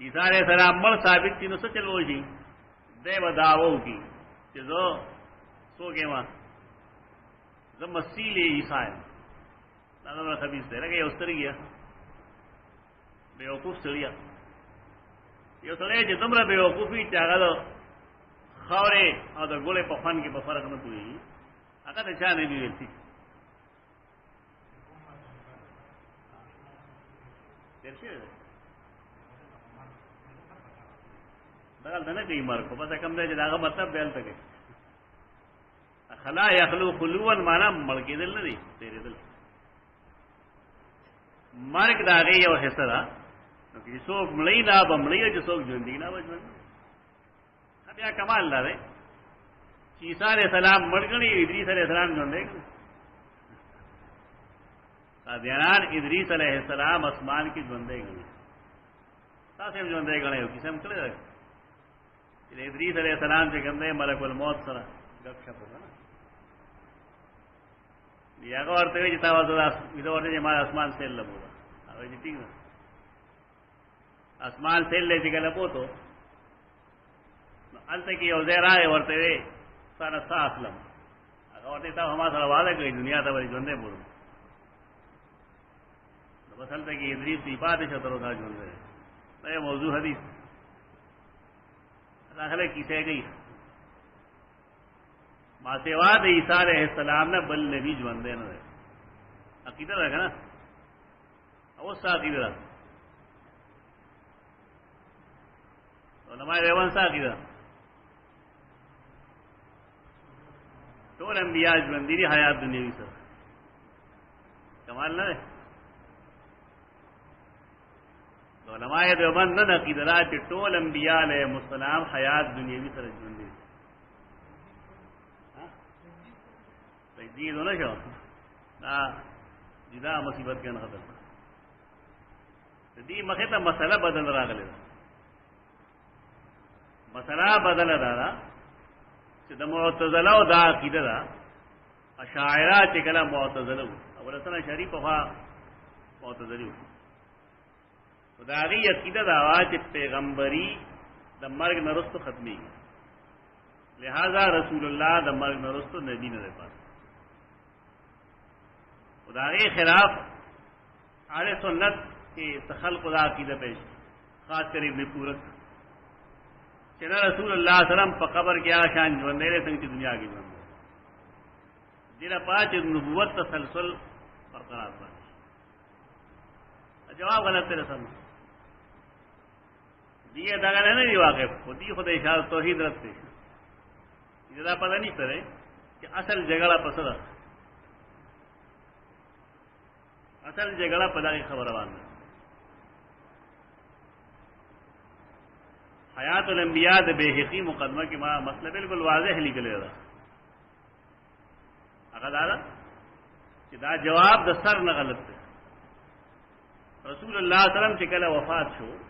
عیسیٰ علیہ السلام مل ثابت تھی نو سچل وہ جی دے بداو کی کہ زو سو کے وہاں زم مسیل عیسیٰ ہے نظر خبیث دے رہا کہ یہ اس طرح گیا بے وقوف سڑیا یہ سڑے جو تمرا بے وقوفی چاہا دو خورے اور دا گولے پفن کی بفرق نہ ہوئی اگر تو چاہ نہیں بھی تھی دغل دنه کوي مرکو پس کم دی چې داغه مطلب بیل تکي خلا یخلو خلوا معنا مړ کېدل نه دي تیرې دل مرګ داغه یو حصہ ده نو چې څوک مړی نه بمړی چې څوک ژوند دی نه وځي بیا کمال لري چې عیسی علیہ السلام مړګنی ادریس علیہ السلام ژوند دی قادیان ادریس علیہ السلام اسمان کی ژوند دی تاسو هم ژوند دی غنه یو قسم کړی ادریس علیہ السلام سے گندے ملک الموت سره گپ شپ ہوگا نا یہ اور تو جتا وا تو اور نے ہمارا آسمان سے لبوگا اور یہ ٹھیک ہے آسمان سے لے کے لبو تو انت کی اوزیرا ہے اور تے سارا اسلم اور تے ہمارا سره وعدہ کوي دنیا ته وری ژوندې بولو نو بسل ته کی ادریس صفات شترو دا ژوندې دا موضوع حدیث داخلہ کیسے گئی ما سوا د عیسیٰ علیہ السلام نے بل نبی ژوند نه ده عقیدہ ده کنه او سا عقیدہ علماء دیوان سا عقیدہ ټول انبیاء ژوند دي حیات دنیوي سره کمال نه ده علماء دیوبند نه عقیده را چې ټول انبیاء علیهم السلام حیات دنیوي سره ژوند دي ها تجدید نه شو دا جدا مصیبت کې نه خطر دې مخه ته مسله بدل راغله مسله بدل راغله چې د معتزله او د عقیده دا اشاعره چې کله معتزله او رسنه شریف په معتزله خدای عقیدہ دا چې پیغمبري د مرګ نرستو ختمي لہذا رسول الله د مرګ نرستو نبی نه پات خدای خلاف اهل سنت کې تخلق دا عقیدہ پیش خاص کر ابن پورک چنا رسول اللہ صلی اللہ علیہ وسلم په قبر کې آشان ژوندې څنګه چې دنیا کې ژوند دیره پات نبوت تسلسل برقرار پاتې جواب غلط دی رسول دیه دا نه دی واقع خودي خدای اشاره توحید رته دا پته نشته چې اصل جګړه پسه ده اصل جګړه په دغه خبره باندې حیات الانبیاء د بیهقی مقدمه کې ما مسئله بالکل واضح لیکل دی هغه دا چې دا جواب د سر نه غلط دی رسول الله صلی الله علیه وسلم چې کله وفات شو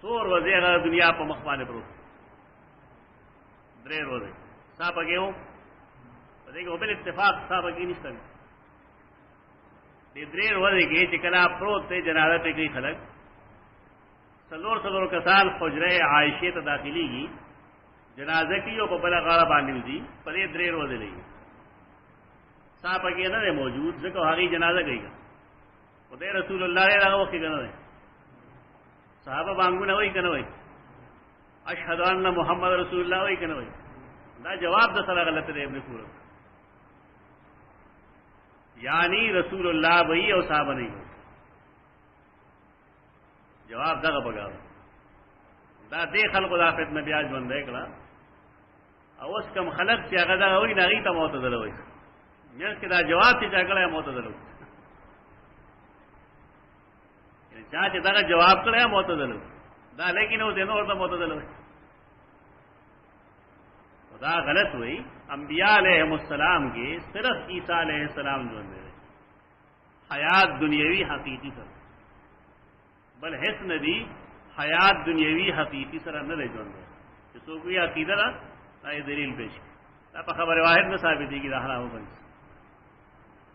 سور وزیغه دنیا په مخ باندې پروت درې ورځې صاحب هغه په دې کې په اتفاق صاحب کې نشته دې درې ورځې کې چې کله پروت ته جنازه ته کې خلک سلور کسان حجره عائشه ته داخليږي جنازه کې یو په بل غاره باندې وځي په دې درې ورځې لګي صاحب کې نه موجود ځکه هغه جنازه کوي خدای رسول الله هغه وخت کې نه صحابه باندې وای کنه وای اشهد ان محمد رسول الله وای کنه وای دا جواب د سره غلط دی ابن پورک یعنی رسول الله وای او صحابه نه جواب دغه بغاو دا دې خلکو دا فتنه بیا ژوند دی کړه او اوس کوم خلک چې هغه دا وای نه غي ته معتزله وای مې چې دا جواب چې ځکه معتزله چا چې دا جواب کړی معتزله دا لیکن او دینو ورته معتزله دا غلط وای انبیاء علیهم السلام کې صرف عیسی علیہ السلام ژوند دی حیات دنیوی حقیقی سره بل هیڅ ندی حیات دنیوی حقیقی سره نه دی ژوند چې څوک یې عقیده دا دلیل پیش دا په خبره واحد نه ثابت دي کې دا حرام وبن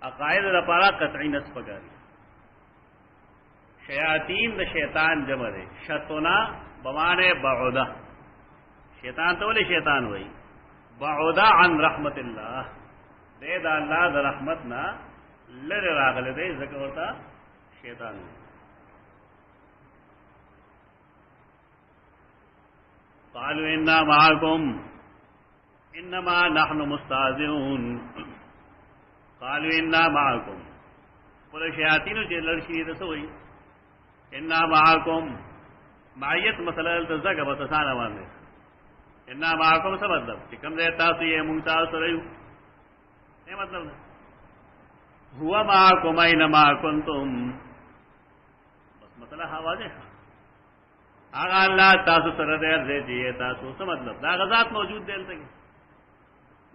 عقاید لپاره قطعی نص پکاري شیاطین د شیطان جمع ده شتنا بمانه بعوده شیطان ته ولې شیطان وای بعوده عن رحمت الله دې دا الله د رحمت نه لره راغله دې ځکه ورته شیطان قالوا انا معكم انما نحن مستهزئون قالوا انا معكم پر شیاطین چې لړشي ده سوې انا معاکم معیت مسئلہ التزاق بتسانا باندې انا معاکم څه مطلب چې کوم ځای تاسو یې مونږ تاسو سره یو څه مطلب هو معاکم اينما کنتم بس مسئلہ واضح هغه الله تاسو سره دې دې تاسو څه مطلب دا غزاد موجود دی دلته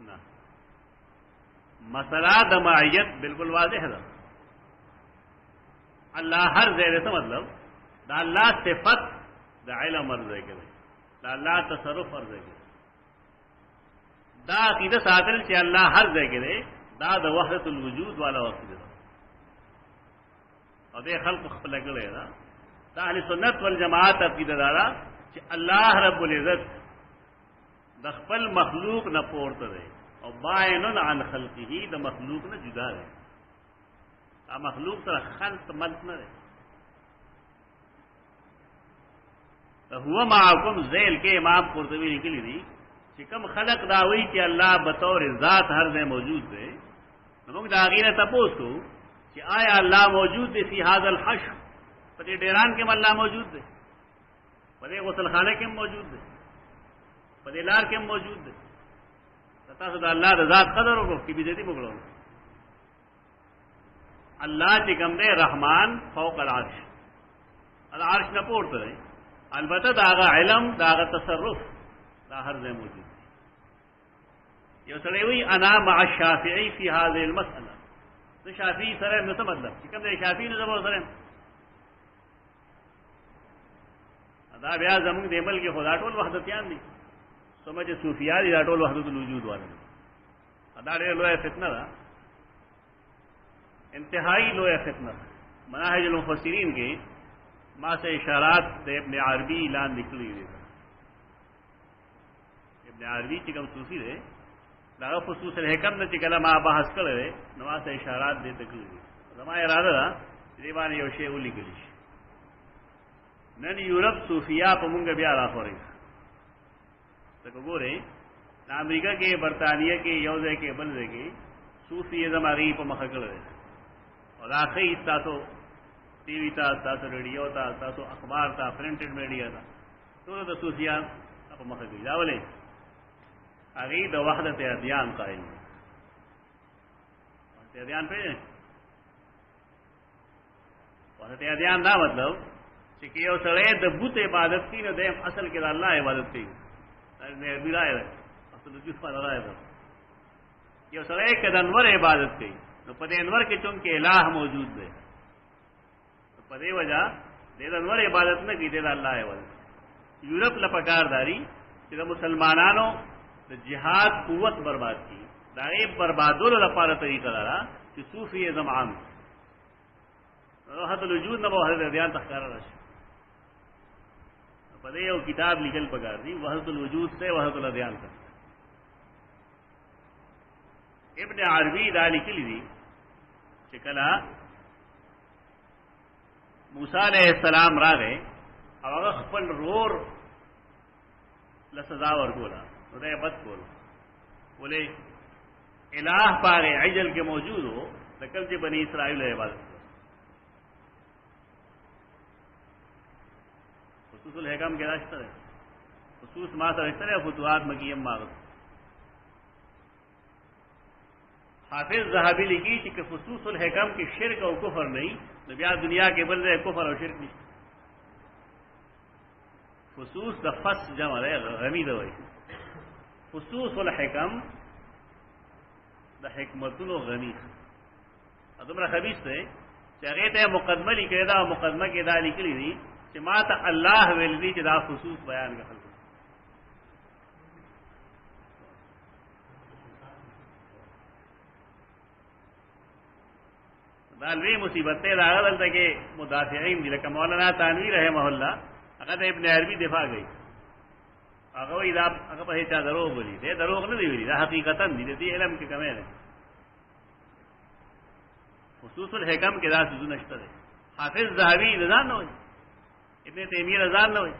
نه مسئلہ د معیت بالکل واضح ده اللہ ہر ذیل سے مطلب دا اللہ صفت دا علم ارزے کے دا اللہ تصرف ارزے کے دا عقیدہ ساتل چې اللہ ہر ذیل کے دا دا وحدت الوجود والا وقت دا اور دے خلق خپل کړي دا اهل سنت والجماعت عقیدہ دارا چې اللہ رب العزت د خپل مخلوق نه پورته دی او باین عن خلقه د مخلوق نه جدا دی مخلوق سره خلط ملت نه ده هو معكم ذیل کې امام قرطبی لیکلی دي چې کوم خلق دا وایي چې الله بطور ذات هر ځای موجود دی موږ دا غیره تاسو کو چې آیا الله موجود دی فی هذا الحشر په دې ډیران کې الله موجود دی په دې غسل خانه کې موجود دی په دې لار کې موجود دی تاسو دا الله د ذات قدر وکړو چې دې دې وګړو اللہ چې کوم دی رحمان فوق العرش العرش نه پورته دی البته داغه علم داغه تصرف دا هر ځای موجود دی یو سړی وی انا مع الشافعي في هذه المساله د شافعي سره نو څه مطلب چې کوم دی شافعي نو زموږ سره دا بیا زموږ د عمل کې خدا ټول وحدتيان دي سمجه صوفیان دي ټول وحدت الوجود والے دا ډېر لوی فتنه ده انتہائی لویا فتنہ مناہج المفسرین کے ما سے اشارات ابن عربی اعلان نکلی ہوئی ابن عربی چکم صوفی دے دا خصوص الحکم نے چکلا ما بحث کرے نما سے اشارات دے تکلی ہوئی زما ارادہ دا دیوان یو شی اولی گلیش نن یورپ صوفیا په مونږ بیا راخوري ته وګوره امریکا کې برطانیہ کې یو ځای کې بل ځای کې صوفیزم هغه په مخه کړل او دا خې تاسو ټي وي تاسو ریډیو تاسو اخبار پرنٹڈ میډیا ټول د صوفیان په مخه کې دا ولې هغه د وحدت ادیان قائل وحدت ادیان په وحدت ادیان دا مطلب چې یو سره د بت عبادت کوي نو د اصل کې د الله عبادت کوي نه بیرای اصل د جسم راځي یو سره کې د انور عبادت کوي نو په دې انور کې چون کې الہ موجود دی په دې وجہ د انور عبادت نه کوي د الله عبادت یورپ لپاره چې د مسلمانانو د جهاد قوت برباد کی دا یې بربادولو لپاره طریقه ده چې صوفیزم عام وحدت الوجود نه وحدت ادیان تخکار راشي په دې یو کتاب لیکل پکار دی وحدت الوجود سے وحدت الادیان تک ابن عربی دا لیکلی دی چې کله موسی علیہ السلام راغی او هغه خپل رور لسزا ورکولا نو دا بد کول ولې الہ پاره عجل کې موجود ہو لکه چې بنی اسرائیل عبادت خصوص الحکم کے راستہ ہے خصوص ما سرشتہ ہے فتوحات مکیم ماغذ حافظ ذہبی لکھی کہ خصوص الحکم کی شرک و کفر نہیں نبیا دنیا کے بل رہے کفر اور شرک نہیں خصوص دا فس جمع ہے غمی دوئی خصوص الحکم دا حکمتن و غمی ادمرا خبیص تھے چاہیے مقدمہ لکھے دا مقدمہ کے دا لکھ لی تھی کہ ما تا اللہ ویلدی چې دا خصوص بیان کا خلق دا لوی مصیبت ته راغل ته کې مدافعین دي لکه مولانا تانوی رحمه الله هغه د ابن عربی دفاع کوي هغه وی دا هغه په هیڅ دروغ ولي دا دروغ نه دی ویلي دا حقیقتا دي د علم کې کمی ده خصوص الحکم کې دا څه نشته ده حافظ ذهبی ځان نه وي ابن تیمیہ رضان نہ ہوئی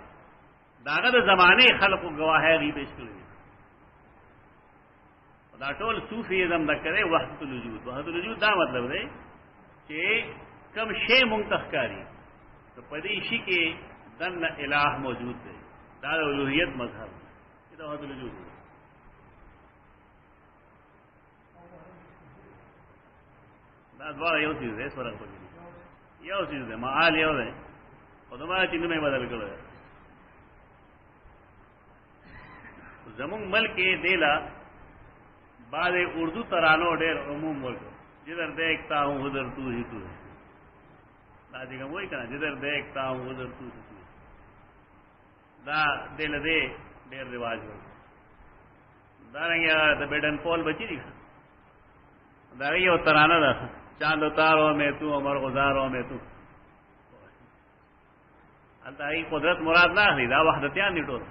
داغت زمانے خلق و گواہ غی پیش کړی دا ټول صوفیزم دا کرے وحدت الوجود وحدت الوجود دا مطلب دی چې کم شی منتخکاری تو پدې شي کې دن الہ موجود دی دا الوهیت مذهب دا وحدت الوجود دا دوه یو څه دی سره کوي یو څه دی معال یو دی او دماغ چینه میں بدل کړو زمون ملک دیلا بعد اردو ترانو ډېر عموم ورکو جدھر دیکھتا ہوں ادھر تو ہی تو ہے دا دې کومای کنه جدھر دیکھتا ہوں ادھر تو ہی تو دا دل دې ډېر رواج ورکو دا رنګه د بیډن پول بچی دي دا یو ترانه ده چاند اتارو میں تو عمر گزارو میں تو انتہائی قدرت مراد نہ اخلي دا وحدتیان دي ټول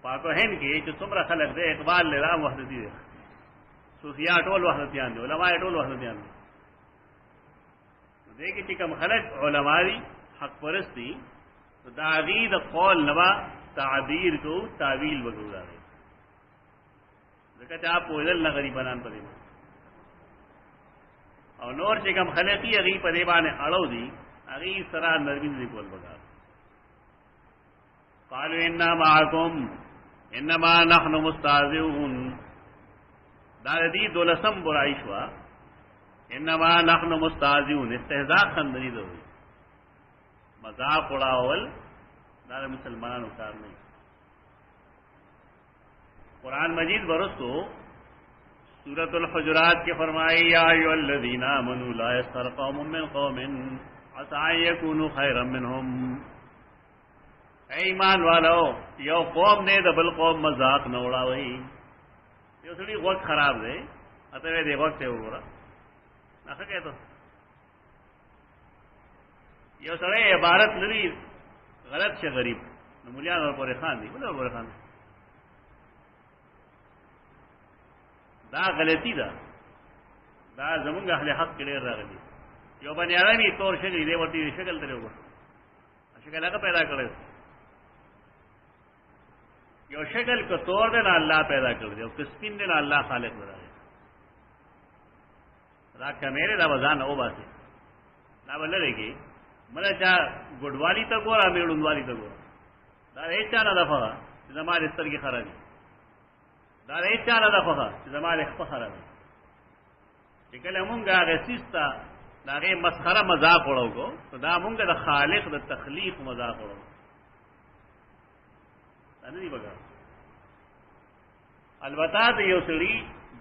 پاکو هند کې چې څومره خلک دې اقبال لرا وحدتی دي صوفیا ټول وحدتیان دي علماء ټول وحدتیان دي دې کې چې کوم خلک علماء دي حق پرستی دا غي د قول نوا تعبیر کو تعویل وګورئ ځکه چې آپ ویل نه غریبانان پدې او نور چې کوم خلک یې غي په دې باندې اړو دي اغي سرا نرمین دی کول بگا قالوا انا معكم انما نحن مستهزئون دا دې دولسم برائی شوا انما نحن مستهزئون استهزاء خندنی دوی مذاق اڑاول دا مسلمانانو کار نه قرآن مجید برستو سورۃ الحجرات کے فرمائی یا ایھا الذین آمنوا لا یسخر قوم من قوم عسى ان يكونوا خيرا منهم ایمان والو یو قوم نے د بل قوم مذاق نه وړاوي یو سړي وخت خراب دی اته دې وخت ته وګوره نه څه یو سړی عبارت لري غلط شه غریب نو مولیان اور پورې خان دي بل پورې خان دا غلطی ده دا زمونږ اهل حق کې ډېر راغلي یو باندې عربي تور شګي دی ورته شکل ته وګوره شکل هغه پیدا کړی یو شکل کو طور دے نہ اللہ پیدا کر دے او سپین دے نہ اللہ خالق بنا دے دا کمیرے دا وزان او باسے نا بلے دے گی ملا چا گڈوالی تا گورا میڑونوالی تا گورا دا ایک چانا دفعہ زمان استر کی خرابی دا ایک چانا دفعہ زمان اخفا خرابی چکل مونگا غسیستا دا غی مسخرہ مذاق اڑاو کو تو دا مونگا دا خالق دا تخلیق مذاق اڑاو نہیں بگا البتہ د یو سړي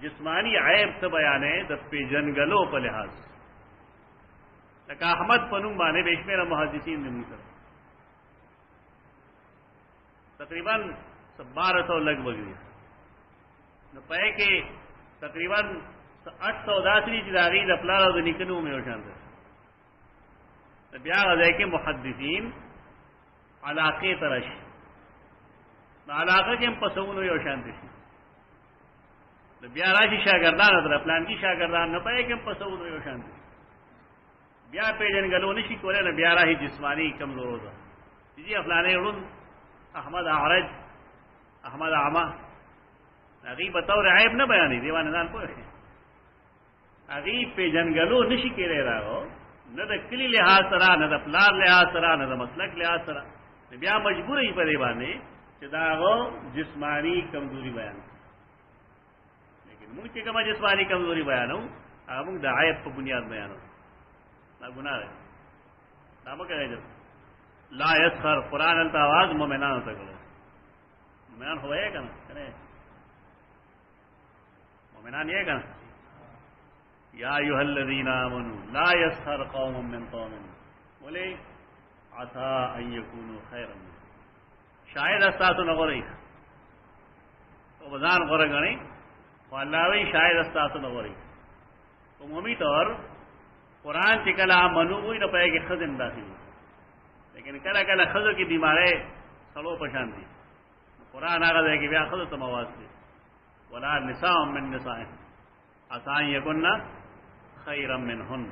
جسمانی عیب ته بیانې د پیژنګلو په لحاظ لکه احمد پنوم باندې بشمیره محدثین دي موږ تقریبا 1200 لګ بګي نو پای کې تقریبا 800 داسري چې داغي د پلار او د نیکنو مې وشان ده بیا غځای کې محدثین علاقه ترش علاقه کې هم پسونو یو شان دي بیا راشي شاګردان در پلان کې شاګردان نه پای کې هم پسونو یو شان دي بیا پیژنګلو نشي کولای نه بیا راهي جسمانی کمزور ده دي افلانې ورون احمد اعرج احمد اعما هغه په تور عیب نه بیانې دیوانه ځان پوهه هغه پیژنګلو نشي کېږي راو نه د کلی لحاظ سره نه د پلان لحاظ سره نه د مسلک لحاظ سره بیا مجبور یې په دی باندې چې دا جسمانی کمزوری بیان لیکن موږ چې کومه جسمانی کمزوری بیانو هغه موږ د عیب په بنیاد بیانو دا ګناه ده دا مو کوي لا يسخر قرآن التا آواز مومنان ته کړو مومنان هوایې کنه مومنان یې کنه یا ایها الذین آمنوا لا يسخر قوم من قوم ولي عسى ان يكونوا خيرا منهم شاید استاسو نغوری او بزان غوره غنی خو الله وی شاید استاسو نغوری عمومی طور قرآن چې کله منو وي نه پای کې خزم داخلي لیکن کله کله خزو کی بیماری سلو پشان دي قرآن هغه ځای کې بیا خزو ته مواز دي ولا نساء من نساء عسى يكن خيرا منهن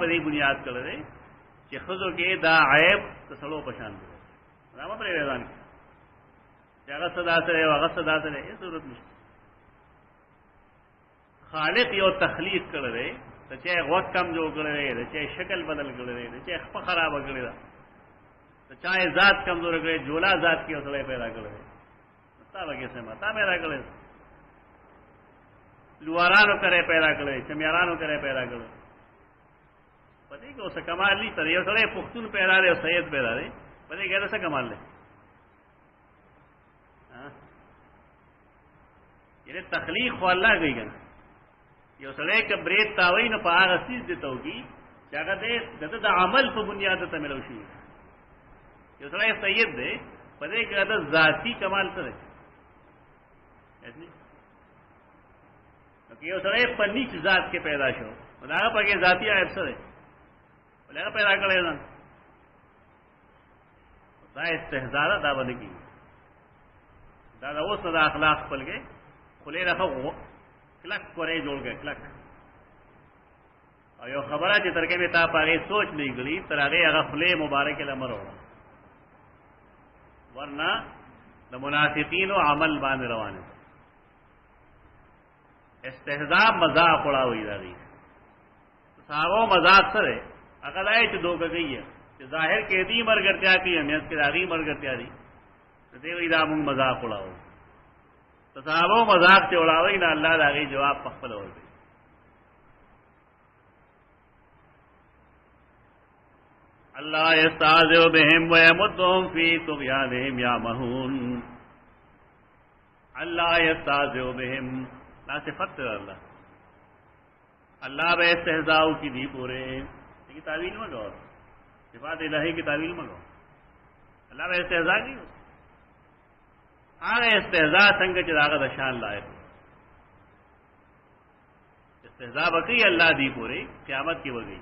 په دې بنیاد کړل چې خزو کې دا عیب تسلو پشان دي رامه پرې ویلان چې هغه صدا سره هغه صدا سره هیڅ ضرورت نشته خالق یو تخلیق کړل ته چې وخت کم جو کړل چې شکل بدل کړل چې خپ خراب کړل ته چا ذات کمزور کړل جولا ذات کې اوسړې پیدا کړل تا وګه سم تا پیدا کړل لوارانو کرے پیدا کړل چمیارانو کرے پیدا کړل پدې کې اوس کمال لی تر یو سره پختون پیدا لري او سید پیدا لري پدې کې څه کمال لري یعنی تخلیق خو الله کوي کنه یو سره کې برید تاوی نه په هغه سیس دي توګي چې هغه دې د عمل په بنیاد ته ملو شي یو سره سید دی پدې کې د ذاتی کمال سره یو سره په نیچ ذات کې پیدا شو دا په کې ذاتی عیب سره ولې پیدا کړی نه دا استهزاء دا باندې کی دا اوس د اخلاق خپلګي خلې راخو کلک کورې جوړ گئے کلک او یو خبره چې ترکه به تا پاره سوچ نه غلی تر هغه خپلې مبارک الامر وره ورنه د منافقین او عمل باندې روانه استهزاء مذاق اڑاوي داږي صحابه مذاق سره هغه دای چې دوکه کوي چې ظاهر کې دې مرګرتیا کوي میت کې داږي مرګرتیا دي دې وی دا موږ مذاق اڑاو صحابه مذاق ته اڑاوي نه الله داږي جواب خپل ورکړي الله یستعذ بهم ويمدهم في طغيانهم يعمهون الله یستعذ بهم لا صفت اللہ اللہ بے استہزاء کی بھی پورے کی تعویل میں گو صفات الہی کی تعویل میں گو اللہ بے استہزاء کی آگے استہزاء سنگ چراغ شان لائق استہزاء بقی اللہ دی پورے قیامت کی وگئی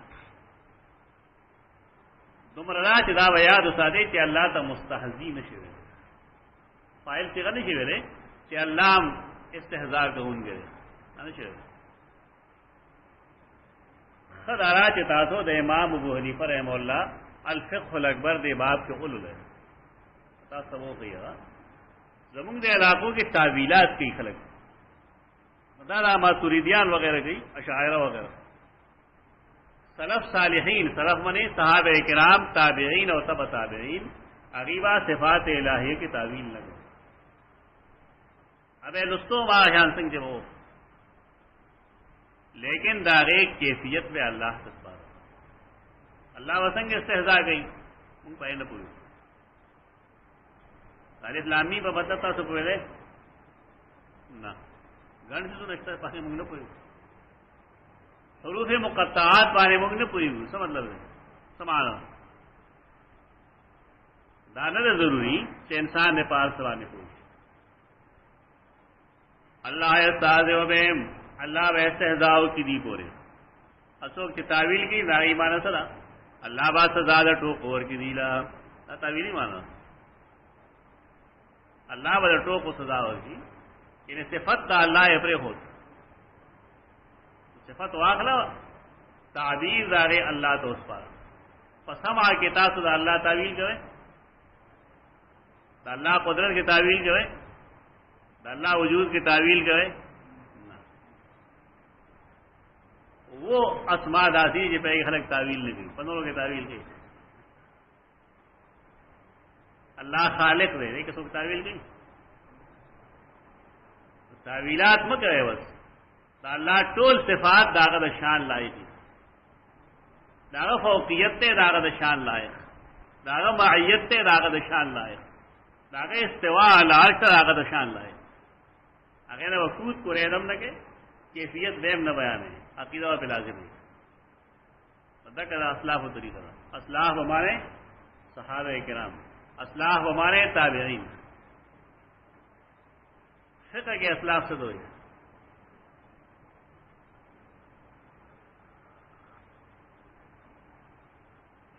دمرا چدا یاد اسادے کہ اللہ تا مستحزی نشے فائل چگا نشے ویلے کہ اللہ استهزاء کوون گره نه شه خدارا چتاسو د امام ابو حنیفہ رحمہ اللہ الفقہ الاکبر دے باب کے قلل ہے تاسو وہ کیا زمون دے علاقوں کی تعویلات کی خلق مدارا ماتوریدیان وغیرہ کی اشاعرہ وغیرہ سلف صالحین سلف منے صحابہ کرام تابعین اور تبع تابعین عقیبہ صفات الہیہ کی تعویل لگے اب لستوں ما جان سنگ جو لیکن داغے کیفیت میں اللہ تسبار اللہ وسنگ استہزاء گئی ان پہ نہ پوری الف لام میم په بدل تاسو پوهیږئ نه ګڼ څه نشته په موږ نه پوهیږو حروف مقطعات باندې موږ نه پوهیږو څه مطلب دی سمانا دا نه ضروری چې انسان نه پار سوا نه پوهیږي اللہ استهزاء بهم اللہ به استهزاء کی دی پورے اسوک کی تعویل کی ناری معنی سره اللہ با سزا د ټوک اور کی دی لا تعویلی معنی اللہ بل ٹوک کو سزا ہوگی یعنی صفت دا اللہ پر ہو صفت واخلا تعبیر دارے اللہ تو اس پر پسما کے تاسو دا اللہ تعویل کرے دا اللہ قدرت کی تعویل کرے دا اللہ وجود کی تعویل کرے وہ اسماء داسی جو پہ خلق تعویل نہیں کی پندروں کی تعویل کی اللہ خالق رہے کسوں کی تعویل کی تعویلات مت کرے بس اللہ ٹول صفات داغت شان لائق داغ فوقیت تے داغت شان لائق داغ معیت تے داغت شان لائق داغ استواء العرش داغت شان لائق اگر وقود کو ریدم نہ کہ کیفیت دیم نہ بیان ہے عقیدہ پہ لازم ہے پتہ کہ اسلاف و طریقہ اسلاف ہمارے صحابہ کرام اسلاف ہمارے تابعین فقہ کے اسلاف سے دوئی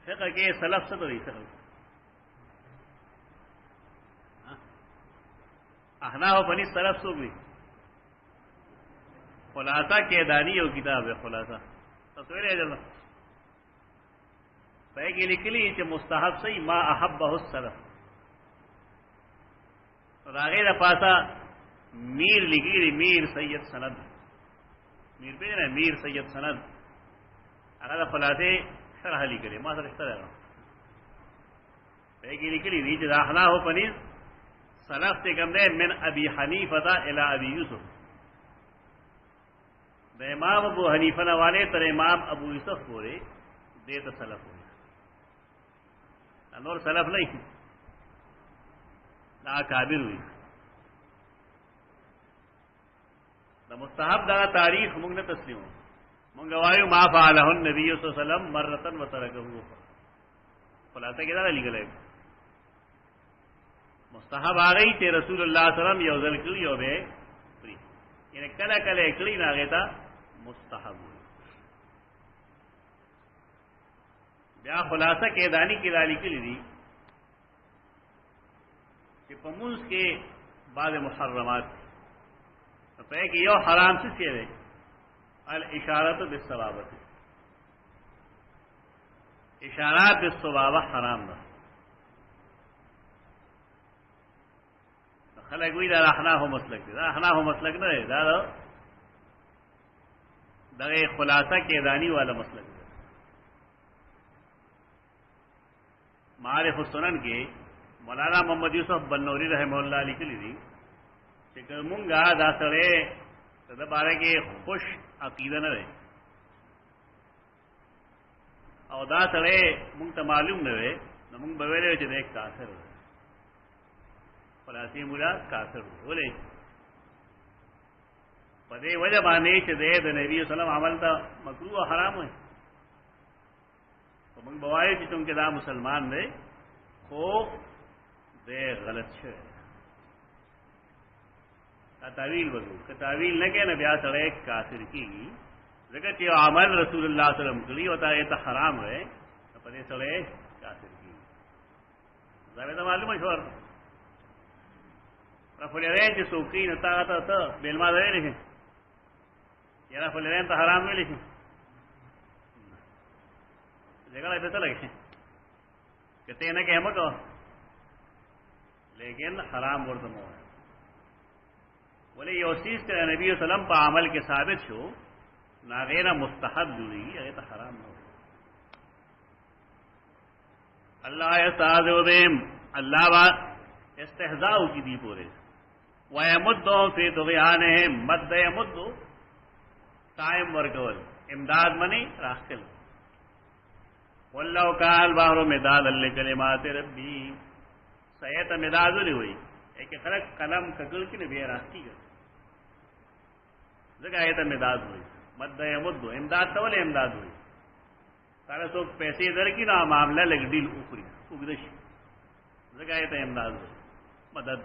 فقہ کے سلف سے دوئی احناف و بنی سلف سو بھی خلاصہ کے دانی اور کتاب ہے خلاصہ تصویر ہے جلد پہ کی لکلی چ مستحب سی ما احبہ السلف راغیر پاسا میر لکھی میر سید سند میر پہ نا میر سید سند اگر خلاصے شرح لکھے ما سر اشتر ہے پہ کی لکلی نیچ داخلہ ہو پنیز سلف سے کم دے من ابی حنیفہ الى ابی یوسف دا امام ابو حنیفہ والے تر امام ابو یوسف پورے دیتا سلف ہوئے نور سلف نہیں دا کابر ہوئی دا مستحب دا تاریخ منگ نے تسلیم ہو منگوایو ما فعلہ النبی صلی اللہ علیہ وسلم مرتن و ترکہو خلاصہ کیا علی گلے مستحب آگئی تے رسول اللہ صلی اللہ علیہ وسلم یوزل کلی یو بے یعنی کلا کلا اکلی ناگے تا مستحب ہوئی بیا خلاصہ کے دانی کی دالی کے لیے کہ پموز کے بعد محرمات پہ کہ یو حرام سے چہرے الاشارت بالصوابت اشارات بالصوابہ حرام نہ خلق وی دا احناف و مسلک دا احناف و مسلک نہ ہے دا خلاصہ کے دانی والا مسلک معارف السنن کے مولانا محمد یوسف بنوری رحمہ اللہ علیہ کے لیے کہ منگا دا سڑے دا بارے کے خوش عقیدہ نہ رہے اور دا سڑے منگ تا معلوم نہ رہے نہ منگ بویلے چلے ایک کافر ہو فلاسی مولا کافر ہو بولے پدے وجہ بانے چدے دا نبی صلی اللہ علیہ وسلم عمل تا مکروہ حرام ہے تو منگ بوائے چی چونکہ دا مسلمان دے خوب دے غلط چھے تعویل بزو کہ تعویل نہ کہ نبی سڑے کافر کی گی ذکر کہ عمل رسول اللہ صلی اللہ علیہ وسلم کلی ہوتا ہے تو حرام ہے تو پدے سڑے کافر کی ذرا تو معلوم ہے شور رفل رین چی سوکی نتا تا تا بیلما دے لکھیں یا رفل رین تا حرام میں لکھیں جگڑا پتہ لگے کہ تینا کہ مکو لیکن حرام ورتم ہو بولے یہ چیز کہ نبی وسلم پا عمل کے ثابت شو ناغیرہ مستحب جوڑی اگر تو حرام نہ ہو اللہ استہزئ بہم اللہ با استہزاء کی دی پورے وَيَمُدُّهُمْ فِي طُغْيَانِهِمْ مَدَّ يَمُدُّ قائم ورکول امداد منی راخل وَاللَّهُ كَانَ الْبَحْرُ مِدَادًا لِكَلِمَاتِ رَبِّي سیت مداد لی ہوئی ایک خلق قلم کگل کی نبی راختی گا جگہ ایت مداد ہوئی مد یمد امداد تو امداد ہوئی سارے سو پیسے در کی نا معاملہ لگ ڈیل اوپری اگدش جگہ ایت امداد ہوئی مدد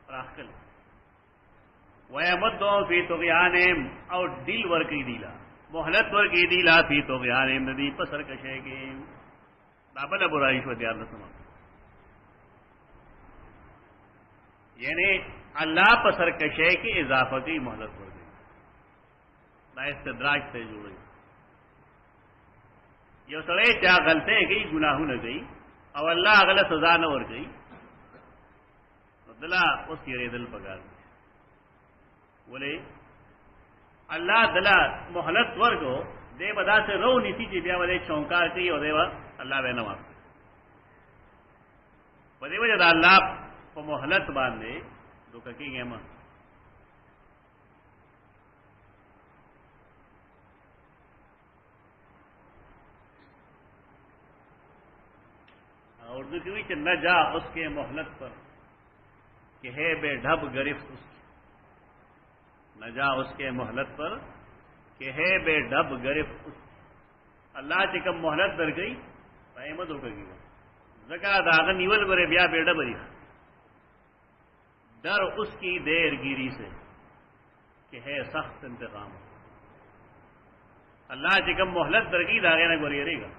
راخل وَيَمُدُّهُمْ فِي طُغْيَانِهِمْ اور ڈیل ورکی دیلا مہلت ورکی دیلا فی طغیانہم ندی پسر کشے کے دابل برائش و دیار رسمہ یعنی اللہ پسر کشے کی اضافتی مہلت ہو گئی نہ استدراج سے جڑی یہ سڑے چا غلطیں گئی گناہ نہ گئی اور اللہ اگلا سزا نہ اور گئی دلا اس کی دل پگار بولے اللہ دلا مہلت ور کو دے بدا سے رو نیتی چی بیا والے چونکار کی اور دے اللہ بے نواز بدے وجہ دا اللہ کو مہلت باندھے دو ککی گے ماں اردو کی ہوئی کہ نہ جا اس کے مہلت پر کہ ہے بے ڈھب گرفت اس کی نہ جا اس کے مہلت پر کہ ہے بے ڈھب گرفت اس کی اللہ چکم مہلت در گئی احمد ہو گئی زکا داغ نیول برے بیا بے ڈبری ڈر اس کی دیر گیری سے کہ ہے سخت انتقام اللہ چکم محلت درگی داغے نہ گوری رہے گا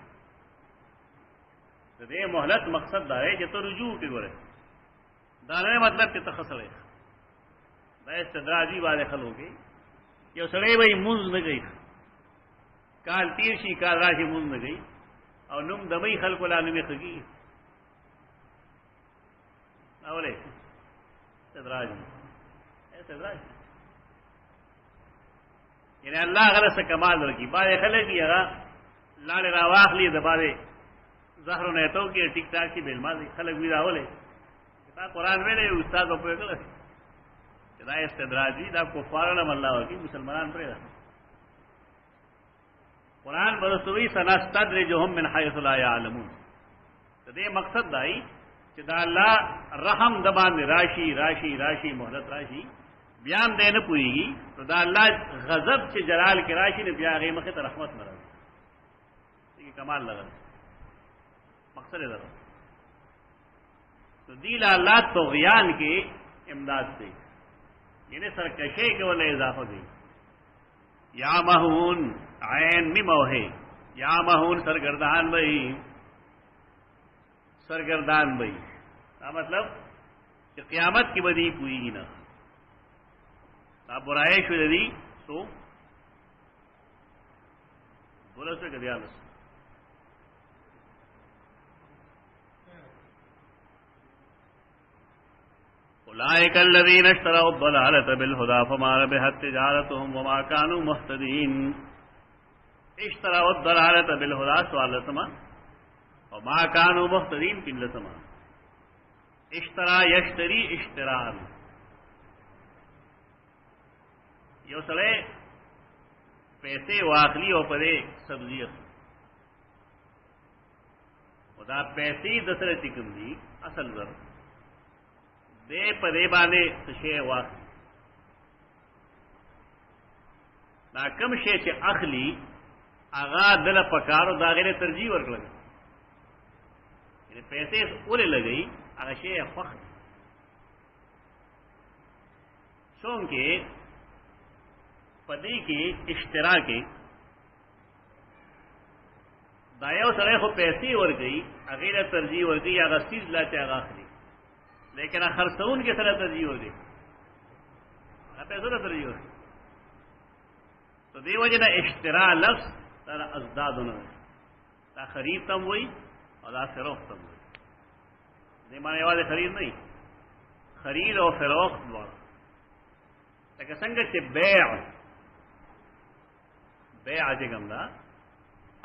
دے محلت مقصد دا ہے کہ تو رجوع کے گورے دانے مطلب کہ تخصرے دا استدراجی والے خل ہو گئی کہ سڑے بھائی منز نہ گئی کال تیرشی کال راشی منز نہ گئی اور نم دمئی خل کو لانے میں خگی اولے استدراج استدراج یعنی اللہ غلط سے کمال رکھی بارے خلے کی اگر لاڑے راواخ لیے دبارے زہر نے تو کہ ٹک ٹاک کی بیل مالی خلق بھی راولے قرآن میں نے استاد کو پوچھ کر استدراجی دا کفار نہ اللہ کی مسلمان پر قرآن برسوی سنستدرجهم من حيث لا يعلمون تو دے مقصد دائی کہ دا اللہ رحم دبان راشی راشی راشی محرت راشی بیان دے نہ پوئی گی تو دا اللہ غضب سے جلال کے راشی نے بیا غیمت کے رحمت نہ رہا کمال لگا مقصد ہے ذرا تو دیل اللہ طغیان کے امداد سے یعنی سرکشے کے والے اضافہ دی یا مہون عین میں موہے یا مہون سرگردان بھائی سرگردان بھائی کا مطلب کہ قیامت کی بدی کوئی گی نہ آپ برائے شدی سو بولا سے کبھی آلس اولئک الذین اشتروا الضلالۃ بالہدی فما ربحت تجارتهم وما كانوا مهتدین اشتروا الضلالۃ بالہدی سوال سما وما كانوا مهتدین کل سما اشترا یشتری اشتراء یو سڑے پیسے واخلی اور پدے سبزی خدا پیسے دسرے چکم دی اصل زر دے پدے بانے شے واخلی نا کم شے چے اخلی آغا دل پکارو دا غیر ترجیح ورک لگا یعنی پیسے اولے لگئی آغا شے فخر چونکہ پدی کی اشترا کے دایو سڑے کو پیسے ور گئی اغیر ترجیح ور گئی اگر چیز لاتے آگا خری لیکن خرسون کے سر ترجیح ور گئی پیسوں کا ترجیح ور گئی تو دی وجہ نا اشترا لفظ تر ازداد ہونا دا خرید تم وہی اور دا فروخت تم وہی. نہیں مانے والے خرید نہیں، خرید اور فروخت دوڑا. لیکن سنگت سے بیع چې کوم دا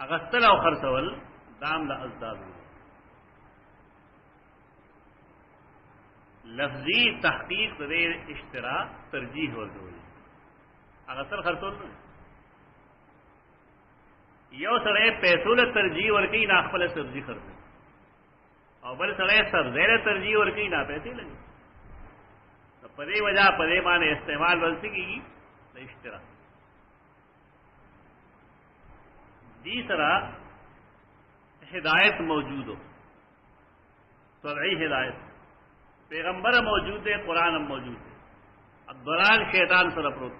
اغسطل او خرڅول دام د ازداد لفظی تحقیق دې اشترا ترجیح ورکول. اغسطل خرڅول یو سړی پیسو له ترجیح ورکوي نه خپل سبزي خرڅوي، او بل سړی سبزی له ترجیح ورکوي نه پیسې لګي. په دې وجہ په دې باندې استعمال ورسې کېږي د اشترا. دی طرح ہدایت موجود ہو، شرعی ہدایت پیغمبر موجود ہے، قرآن موجود ہے. اب دوران شیطان سره پروت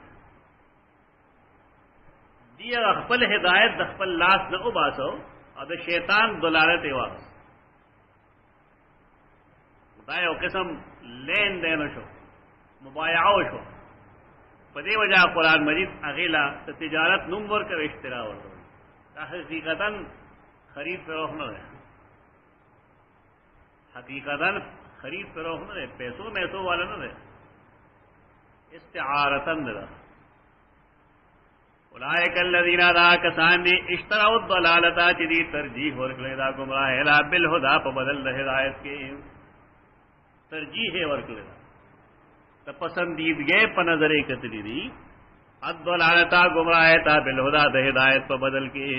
دی خپل ہدایت د خپل لاس نه وباسو او د شیطان دلالت یې واغ. دا یو قسم لین دین شو، مبایعه شو. په دې وجہ قرآن مجید اغیلا ته تجارت نوم ورکړ، اشترا ورکړ. حقیقتا خرید فروخت نہ رہے، حقیقتا خرید فروخت نہ رہے، پیسوں میسوں والا نہ رہے، استعارتن رہا. اولئک الذین دا کسان دی اشتروا الضلالۃ چې دی ترجیح ورکړي دا گمراه الی بالهدى په بدل د ہدایت کې ترجیح ورکړي ته پسندیدګي په نظر یې کتلی دي. الضلالۃ گمراہ تا بالہدى د ہدایت په بدل کې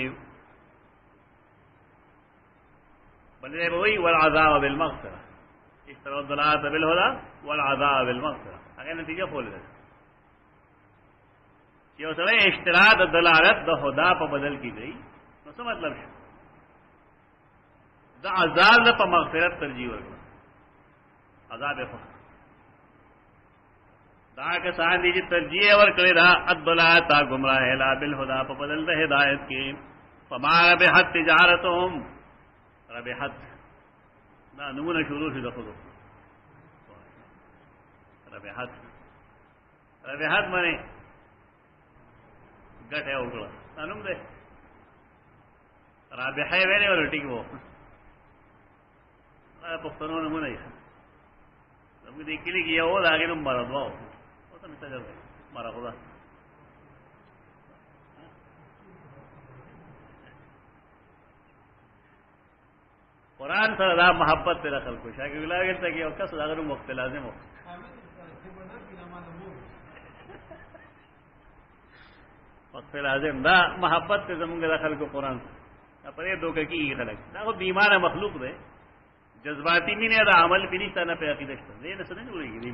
بلے وہی والعذاب بالمغفرہ. اشتروا الضلالۃ بالہدى والعذاب بالمغفرہ. اگر نتیجہ کھول دے چې اوسره اشترا د دلالت د هدى په بدل کې دی، نو څه مطلب شو؟ د عذاب په مغفرت ترجیح ورکړه. عذاب خو دا کسان دی چې ترجیح ورکړي دا الضلالۃ گمراہ الی بالهدى په بدل د ہدایت کې. فما ربحت تجارتهم، ربحت دا نمونه شروع شي د خود ربحت معنی ګټه وکړه، نوم ده رابحه ویلې ورټیک وو. پښتنو نمونه یې زموږ د کلی کې یو دا غیر مراد وو او ته مثال مراد وو. قرآن سره دا محبت پر خلکو شاګي ولاګل ته یو کس دا غو مخت لازم وو. وقت لازم دا محبت ته زمونږ د خلکو قرآن پرې دوکه کې خلک دا خو بیمانه مخلوق دی، جذباتی مینه دا عمل پې نشته، نه په عقیده شته. دې نه څه نه جوړېږي دې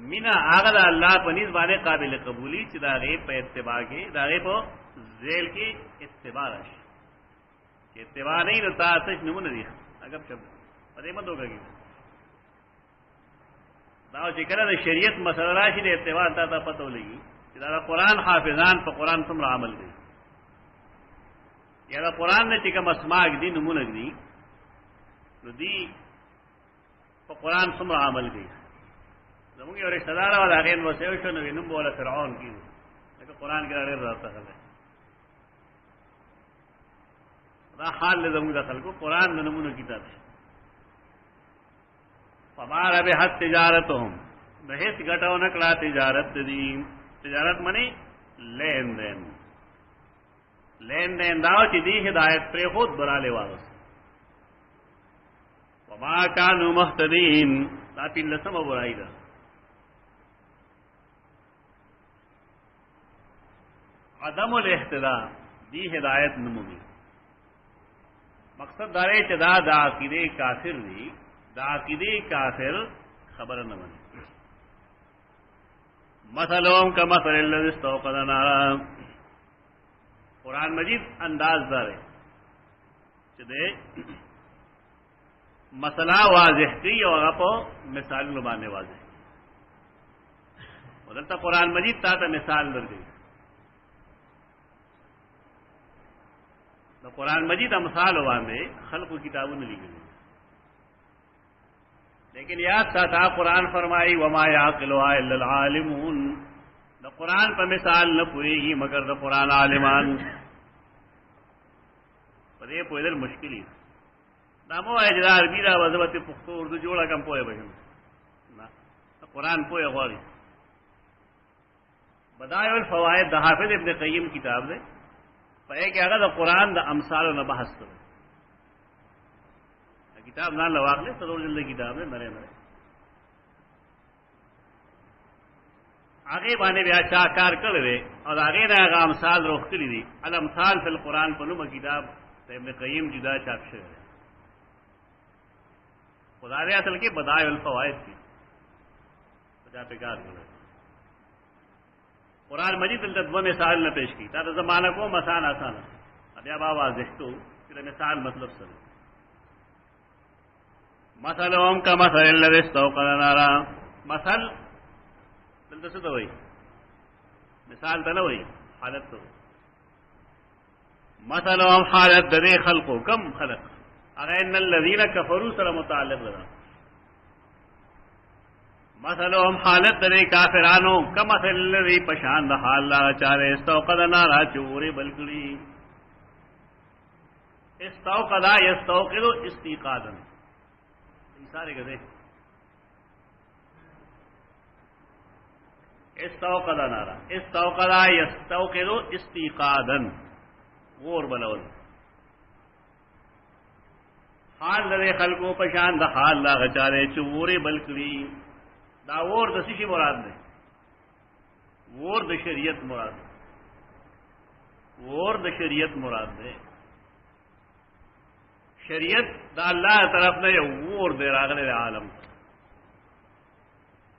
مینا هغه د الله په نسبت باندې قابل قبولی چې دا غیب په اتباع کې دا غیب په ذیل کې اتباع راشي. چې اتباع نه نو تاسو نمونه دي اگر څه پدې مته وګورئ دا چې کله د شریعت مسله راشي د اتباع ته پته ولګي چې دا قرآن حافظان په قرآن څومره عمل کوي، یا دا قرآن نه چې کوم اسماء دي نمونه دي نو دي په قرآن څومره عمل کوي. زموږ یو رشتہ دار او هغه نو سیو شو نو وینم بوله فرعون کیږي لکه قرآن کې ډېر راځي خلک دا حال له زموږ د خلکو قرآن د نمونه کتاب. فما ربحت تجارتهم، د هیڅ ګټو نه کړه تجارت دي. تجارت معنی لین دین، لین دین داو چې دی ہدایت پر خود براله واغس. وما كانوا مهتدين، دا پیل سم برای دا عدم الاهتداء دی ہدایت نمومی. مقصد دارے چې دا د عقیده کافر دی، دا عقیده کافر خبر نه مني. مثلهم كمثل الذي استوقد نارا، قرآن مجید انداز دار ہے چې دې مسئلہ واضح کی او هغه په مثال باندې واضح. ودلته قرآن مجید تا ته مثال درکړي. د قرآن مجید امثال باندې خلقو کتابونه لیکلي، لیکن یاد ساته قرآن فرمایي وما يعقلها الا العالمون. د قرآن په مثال نه پوهیږي مگر د قرآن عالمان. پدې پوهېدل مشکل دي. دا مو وایي چې دا عربي دا به زه به پښتو اردو جوړه کړم پوهه به شم. نه، قرآن پوهه غواړي. بدائع الفوائد د حافظ ابن قیم کتاب دی، په کې هغه د قرآن د امثالو نه بحث کوي. کتاب نه لواغله څلور جلد کتاب دی، نری نری هغه باندې بیا چا کار کړی دی او هغه نه هغه امثال روخ کړی دي. الامثال فی القرآن په نوم کتاب د ابن قیم جدا چاپ شوی دی. خدای اصل کې بدائع الفوائد دي، بچا په کار کړی. قرآن مجید دلته دو مثال نه پیش کی. دا زمانہ کو مسان آسان بیا با واضح تو چې مثال مطلب سره مثلهم كمثل الذي استوقد نارا. مثل دلته څه وایي؟ مثال ته نه وایي، حالت ته. مثلهم حالت د دې خلقو کم خلق هغه ان الذين كفروا سره متعلق ده. مثلهم حالت د دې کافرانو کمثل الذي پشان د حال لا چاره استوقد نارا چورې بلکړي. استوقد يستوقد استيقاظا سارے گدے. استوقد نارا استوقد يستوقد استيقاظا غور بلول. حال دے خلقوں پشان دا حال لا غچارے چورے بلکڑی. دا ور د څه مراد ده؟ ور د شریعت مراد ده. ور د شریعت مراد ده. شریعت دا الله طرف نه یو ور دی راغلی د عالم.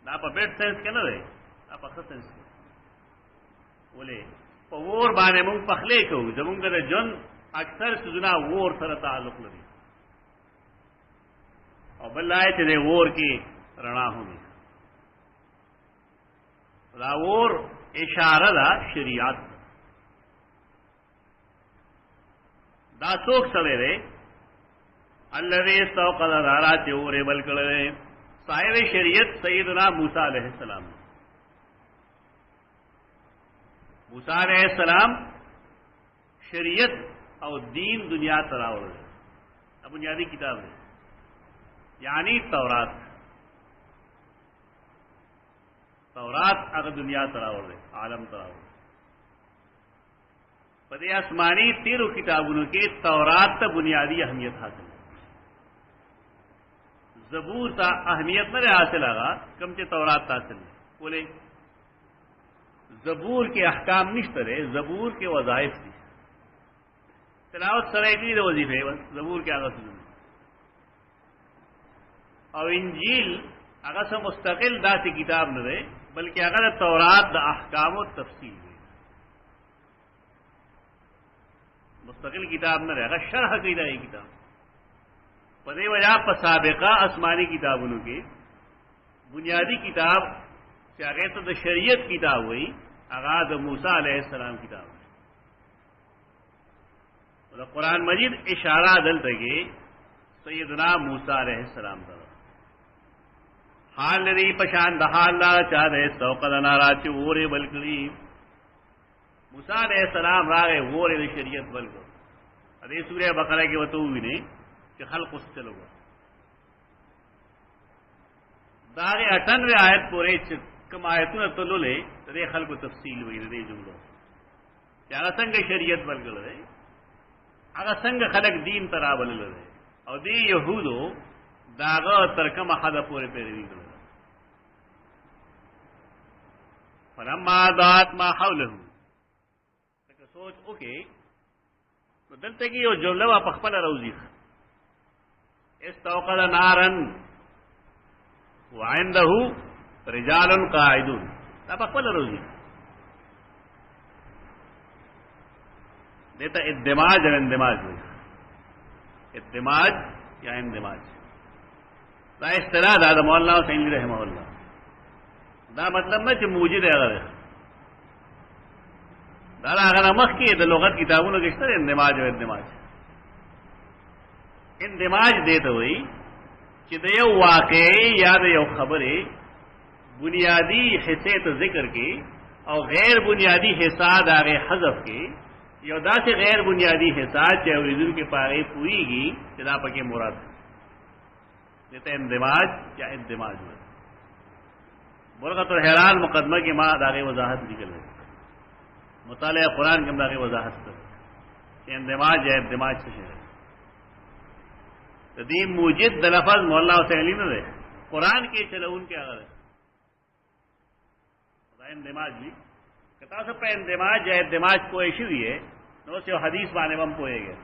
دا په بیٹ سینس کې نه دی، دا په ښه سینس کې. ولې په ور باندې موږ پخلی کوو، زمونږ د ژوند اکثر څیزونه ور سره تعلق لري. او بل لای چې د ور کې رڼا هونی. دا ور اشاره ده شریعت. دا څوک سره دی؟ الذي استوقد نارا چورے بلکڑے. صاحب شریعت سیدنا موسیٰ علیہ السلام. موسیٰ علیہ السلام شریعت او دین دنیا تراوڑ ہے. اب بنیادی کتاب ہے یعنی تورات. تورات اگر دنیا تراوڑ ہے، عالم تراوڑ. پدې آسمانی تیرو کتابونو کې تورات ته بنیادی اہمیت حاصل ہے. زبور تا اہمیت نہ حاصل آگا کم سے تورات حاصل ہے. بولے زبور کے احکام نشترے، زبور کے وظائف تھی. تلاوت سرائی دی وظیفے بس زبور کے آگا سننے. اور انجیل اگر سے مستقل دا سی کتاب نہ رہے بلکہ اگر تورات دا احکام و تفصیل ہے. مستقل کتاب نہ رہے، اگر شرح کی دا یہ کتاب. پدې وجہ په سابقہ آسمانی کتابونو کې بنیادی کتاب چې هغه ته د شریعت کتاب وایي هغه د موسی علیہ السلام کتاب دی. د قرآن مجید اشاره دلته کې سیدنا موسی علیہ السلام ته. حال لري پشان د حال لا چا دې استوقد نارا چورې بلکړي. موسی علیہ السلام راغې وره د شریعت بلکړ. دې سورہ بقرہ کې وته ویني کہ خلق اس چلو گا. داغے 98 آیت پورے کم آیتوں نے تلو لے دے خلق تفصیل ہوئی دے جملوں کہ اگر سنگ شریعت بل گل رہے، اگر سنگ خلق دین ترا بل رہے اور دی یہودو داغا ترکم حد پورے پیروی کر رہے. فلما ذات ما حوله سوچ اوکے تو دلتے کی یہ جملہ وا پخپل روزی استوقد نارا وعنده رجال قاعدون. دا پخپل روزی دیتا ادماج اور اندماج ہوئی. ادماج یا اندماج دا اصطلاح دا مولانا حسین رحمہ اللہ. دا مطلب نہ کہ موجود ہے اگر دا اگر مخ کی دا لغت کتابوں کے اشتر اندماج و اندماج. اندماج دیتا ہوئی کہ دا یو واقعی یا دا یو خبری بنیادی حصے تو ذکر کی اور غیر بنیادی حصہ داغے حذف کی یو دا سے غیر بنیادی حساس چاہے اوریدن کے پاگئی پوئی گی چدا پکے مراد جیتا اندماج یا اندماج ہوئے برغت الحیران مقدمہ کی ماں داغے وضاحت نکل گئی مطالعہ قرآن کے داغے وضاحت کر کہ اندماج یا اندماج سے ہے تدیم موجد دلفظ مولا حسین علی نے قرآن کے چلون کے اگر اندماج بھی کتا سب پہ اندماج یا اندماج کو ایشی ہوئی ہے نو سے حدیث بانے بم پوئے گئے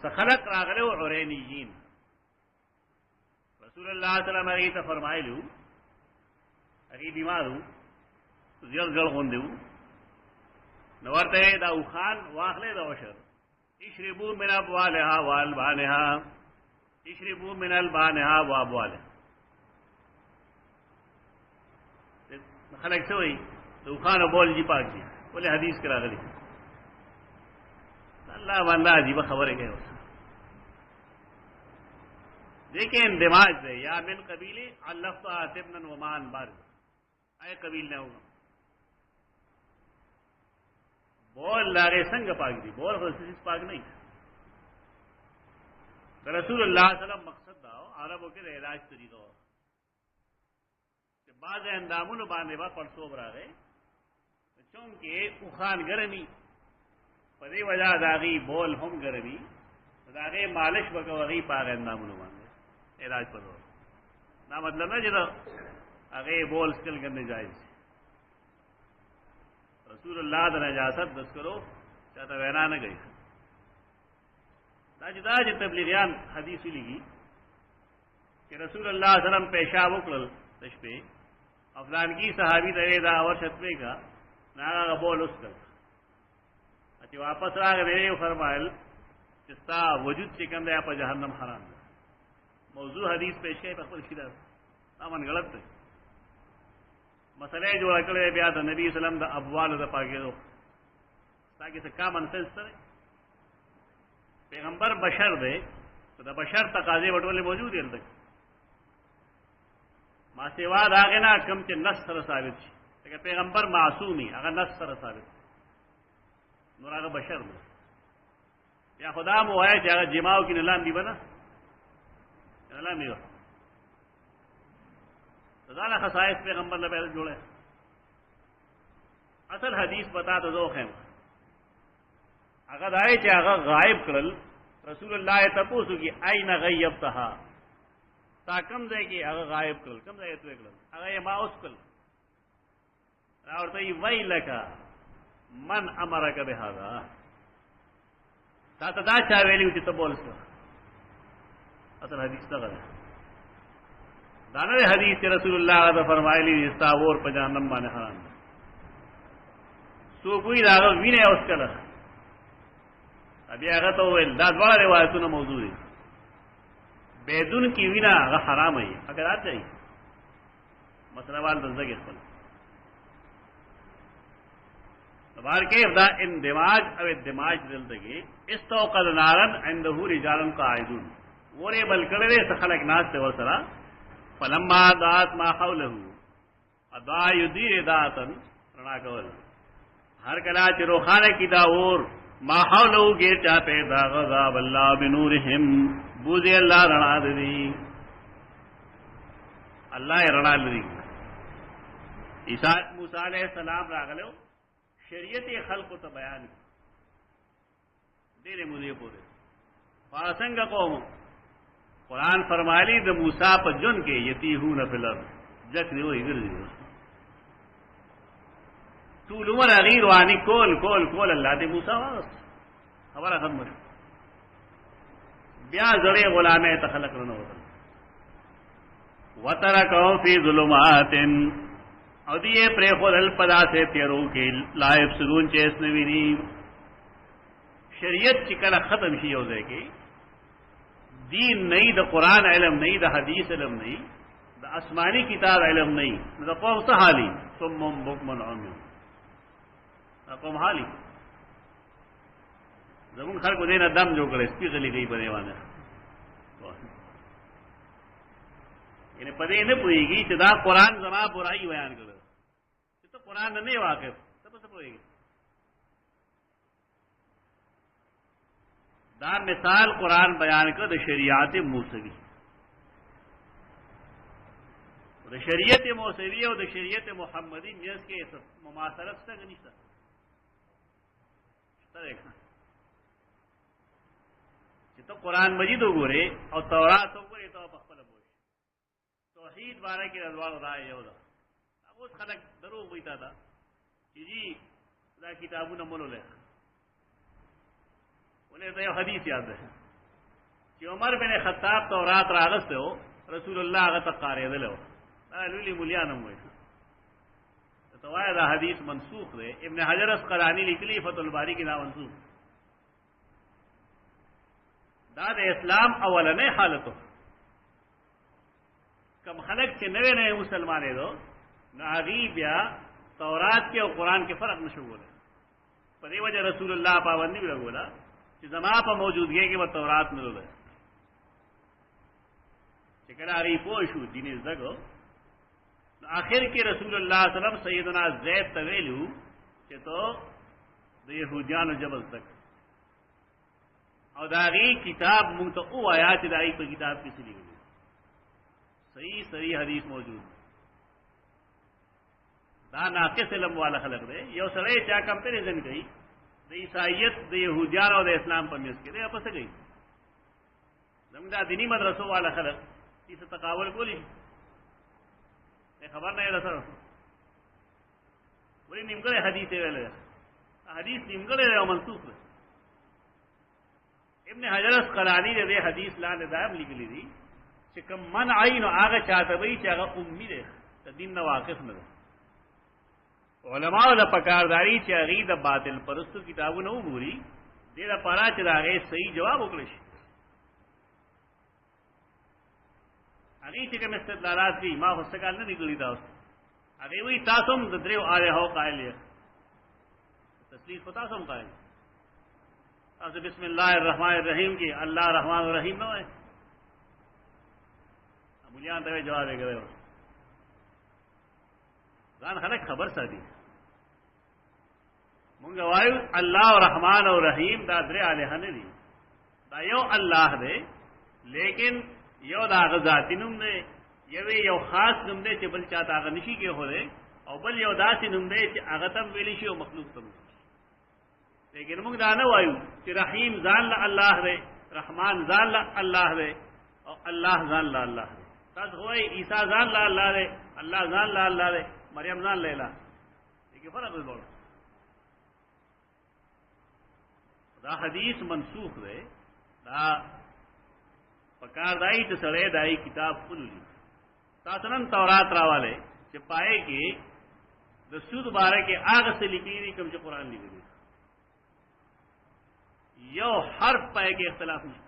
سخلق راغلے و عرینیین رسول اللہ صلی اللہ علیہ وسلم اگیتا فرمائی لو اگی بیمار ہوں زیل گل خوندے ہوں نورتے دا اوخان واخلے دا وشر اشربو من ابوالها والبانها اشربو من البانها وابوالها خلق سے ہوئی تو اوخان بول جی پاک جی بولے حدیث کرا گلی اللہ بندہ عجیب خبر ہے کہ دیکھیں اندماج سے یا من قبیلی علفت آتبنا ومان بارد اے قبیل نہ ہوگا بول لاغے سنگ پاک دی بول خصوص پاک نہیں رسول اللہ صلی اللہ علیہ وسلم مقصد داؤ عربوں کے علاج طریقہ ہو کہ بعض اندامون باندھے با پرسو برا گئے چونکہ اخان گرمی پدی وجہ داغی بول ہم گرمی داغے مالش بکوغی پاک اندامون باندھے علاج پر ہو نہ مطلب نہ جدا اگے بول سکل کرنے جائز رسول اللہ دا نجاست دس کرو چاہتا وینا نہ گئی جدا جی تبلیغیان حدیثی لگی کہ رسول اللہ صلی اللہ علیہ وسلم پیشاب اکلل تشپے افلان کی صحابی درے دا اور شتوے کا ناغا کا بول اس کر اچھی واپس راگ میرے فرمائل جستا وجود چکن دے آپ جہنم حرام دے موضوع حدیث پیش کے پر شدہ امن غلط ہے مسئلہ جو اکڑے بیا دا نبی صلی اللہ علیہ وسلم دا ابوال دا پاکی دو تاکہ سے کامن سنس کرے پیغمبر بشر دے تو دا بشر تقاضے بٹولے موجود ہے تک ما سوا داغے نا کم چے نص سر ثابت چی لیکن پیغمبر معصومی اگر نص سر ثابت نور آگا بشر دے یا خدا موائے چاہے اگر جماعو کی نلام دی بنا نلام دی بنا رضانا خصائص پیغمبر لبیل جوڑے اصل حدیث بتا تو دو خیم اگر آئے چاہے اگر غائب کرل رسول اللہ تپوسو کی این غیبتہا تا کم دے کی اگر غائب کرل کم دے تو اکرل اگر یہ ماؤس کرل اور تو یہ وی لکا من امرک بہذا تا دا چاہ ویلی ہوتی تب بول اس کا اصل حدیث تا غلط دانا حدیث کے رسول اللہ علیہ فرمائے لی استاور پہ جہنم بانے حرام سو کوئی داغا وینے اس کا لگا ابھی آگا تو داد بڑا روایتوں موضوع ہے بیدن کی وینا اگر حرام ہے اگر آت جائیے مسئلہ وال دزدگ اسپل بار کے دا اندماج او اندماج دلدگی استوقد نارن عندہو رجالن قائدون وورے بلکڑے سخلق ناس تے ورسرا فلما دات ما حوله ادا یدیر داتن رنا کول ہر کلا چ روخانه کی دا اور ما حوله گیر چاہتے دا غضب اللہ بنورہم بوزی اللہ رنا دی اللہ رنا دی عیسی موسی علیہ السلام راغلو شریعت خلق تو بیان دینے مجھے پورے فاسنگ قوم قرآن فرمالی دا موسیٰ پا جن کے یتیہون فی الارض جک دی وہی گردی طول عمر اغیر وانی کول کول کول اللہ دے موسیٰ واس خبر ختم بیا زڑے غلامے تخلق رنو وطن وترکہم فی ظلمات او دیئے پرے خود الپدا سے تیرو کے لائب سرون چیس نوینی شریعت چکل ختم شی ہو دے کے دین نہیں دا قرآن علم نہیں دا حدیث علم نہیں دا آسمانی کتاب علم نہیں دا قوم سحالی سمم بکمن عمی دا قوم حالی زمون خلق کو دینا دم جو کرے اسپی غلی گئی بنے وانا یعنی پدے نہ پوئے گی کہ دا قرآن زمان برائی بیان کرے تو قرآن نہیں واقف تب سے پوئے گی دا مثال قرآن بیان کر دا شریعت موسوی، دا شریعت موسوی اور دا شریعت محمدی نیز کے مماثلت سے نہیں دیکھنا تو قرآن مجید ہو گورے اور تورات ہو گورے تو پخپل بوش توحید بارہ کی رضوان رائے یودا وہ خلق دروغ بیتا تھا کہ جی دا کتابوں نے مولو لے انہیں تو یہ حدیث یاد ہے کہ عمر بن خطاب تورات راغست ہو رسول اللہ آغا تک قارئ دلے ہو لولی ملیانم ہوئی تو دا حدیث منسوخ دے ابن حجر اسقلانی لکلی فتح الباری کی دا منسوخ دا اسلام اولنے حالتو کم خلق کے نوے نئے مسلمانے دو ناغی بیا تورات کے اور قرآن کے فرق نشو بولے پر یہ وجہ رسول اللہ پابندی بھی لگولا کہ زمان پا موجودگی کہ وہ تورات ملو لے چکر آغی پوشو دین ازدگو آخر کی رسول اللہ صلی اللہ علیہ وسلم سیدنا زید طویلو کہ تو دا یہودیان و جبل تک اور داغی کتاب منگتا او آیات دائی پر کتاب کسی لی گئی صحیح حدیث موجود دا ناقص علم والا خلق دے یو سرے چاہ کمپیریزن گئی دا عیسائیت دا یہودیان اور دا اسلام پر میس کے دے اپس گئی زمین دا دینی مدرسوں والا خلق اس تقاول کو لی خبر نہیں رسر بڑی نمگڑے حدیث ویلے حدیث نمگڑے رہے منسوخ رہے ابن حجر اسقلانی دے حدیث لان دائم لکلی دی کہ کم من آئین آگا چاہتا بھئی چاہتا امی دے دین نا واقف نہ دے علماء دا پکارداری چاہی دا باطل پرستو کتابو نو بوری دے دا پارا چاہتا آگے صحیح جواب اکلش اگئی چکم استدلالات کی ما خستقال نہ نکلی دا اس اگئی وہی تاسم دریو آلے ہو قائل لیا تسلیس کو تاسم قائل تاسم بسم اللہ الرحمن الرحیم کی اللہ رحمان الرحیم نہ ہے ملیان دوے جواب دے گئے زان خلق خبر سا دی منگا وایو اللہ رحمان الرحیم دا درے آلے ہنے دی دا یو اللہ دے لیکن یو دا غذاتی نم دے یو خاص نم دے چی بل چاہتا آغا نشی کے ہو دے او بل یو داسی نم دے چی آغا تم ویلی شی و مخلوق تم لیکن منگ دا نوائیو چی رحیم زان لا اللہ دے رحمان زان لا اللہ دے او اللہ زان لا اللہ دے تاس ہوئی عیسیٰ زان لا اللہ دے اللہ زان لا اللہ دے مریم زان لے لا لیکن فرق دے بڑا دا حدیث منسوخ دے دا پکار دائی تو سڑے دائی کتاب کھلو لی تاسنن تورات راوالے کہ پائے کہ دا سود بارے کے آگ سے لکھی دی کم چا قرآن لکھی دی یو حرف پائے کے اختلاف نہیں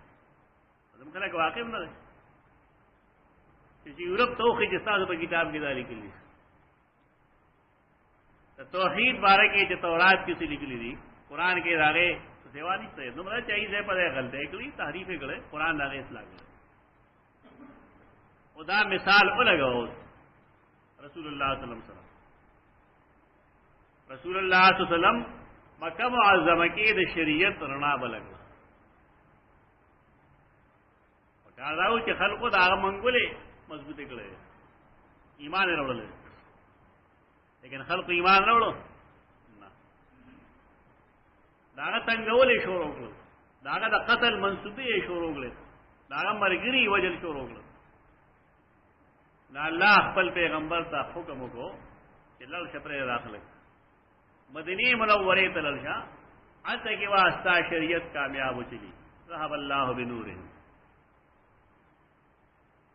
ازم کہنا کہ واقع نہ دے کسی یورپ توخی جستا سے کتاب کی دا لکھی لی توحید بارے کے جو تورات کسی لکھی دی قرآن کے داغے سیوا نہیں سہی نمرہ چاہیے سے پتہ غلط ہے کلی تحریف کرے قرآن داغے اصلاح کرے خدا مثال او لگا رسول اللہ صلی اللہ علیہ وسلم رسول اللہ صلی اللہ علیہ وسلم مکہ معظمہ کی دا شریعت رنا بلگا کہا داو کہ خلقو دا آغا منگولے مضبوطے کرے ایمان روڑ لے لیکن خلق ایمان روڑو داغا تنگولے شور ہوگلو داغا دا قتل منصوبی شور ہوگلے داغا مرگری وجل شور ہوگلو نا اللہ خپل پیغمبر تا حکم کو کہ لڑ شپرے داخل مدنی منورے تلڑشا حتی کہ واسطہ شریعت کامیاب ہو چلی رحب اللہ بنورہم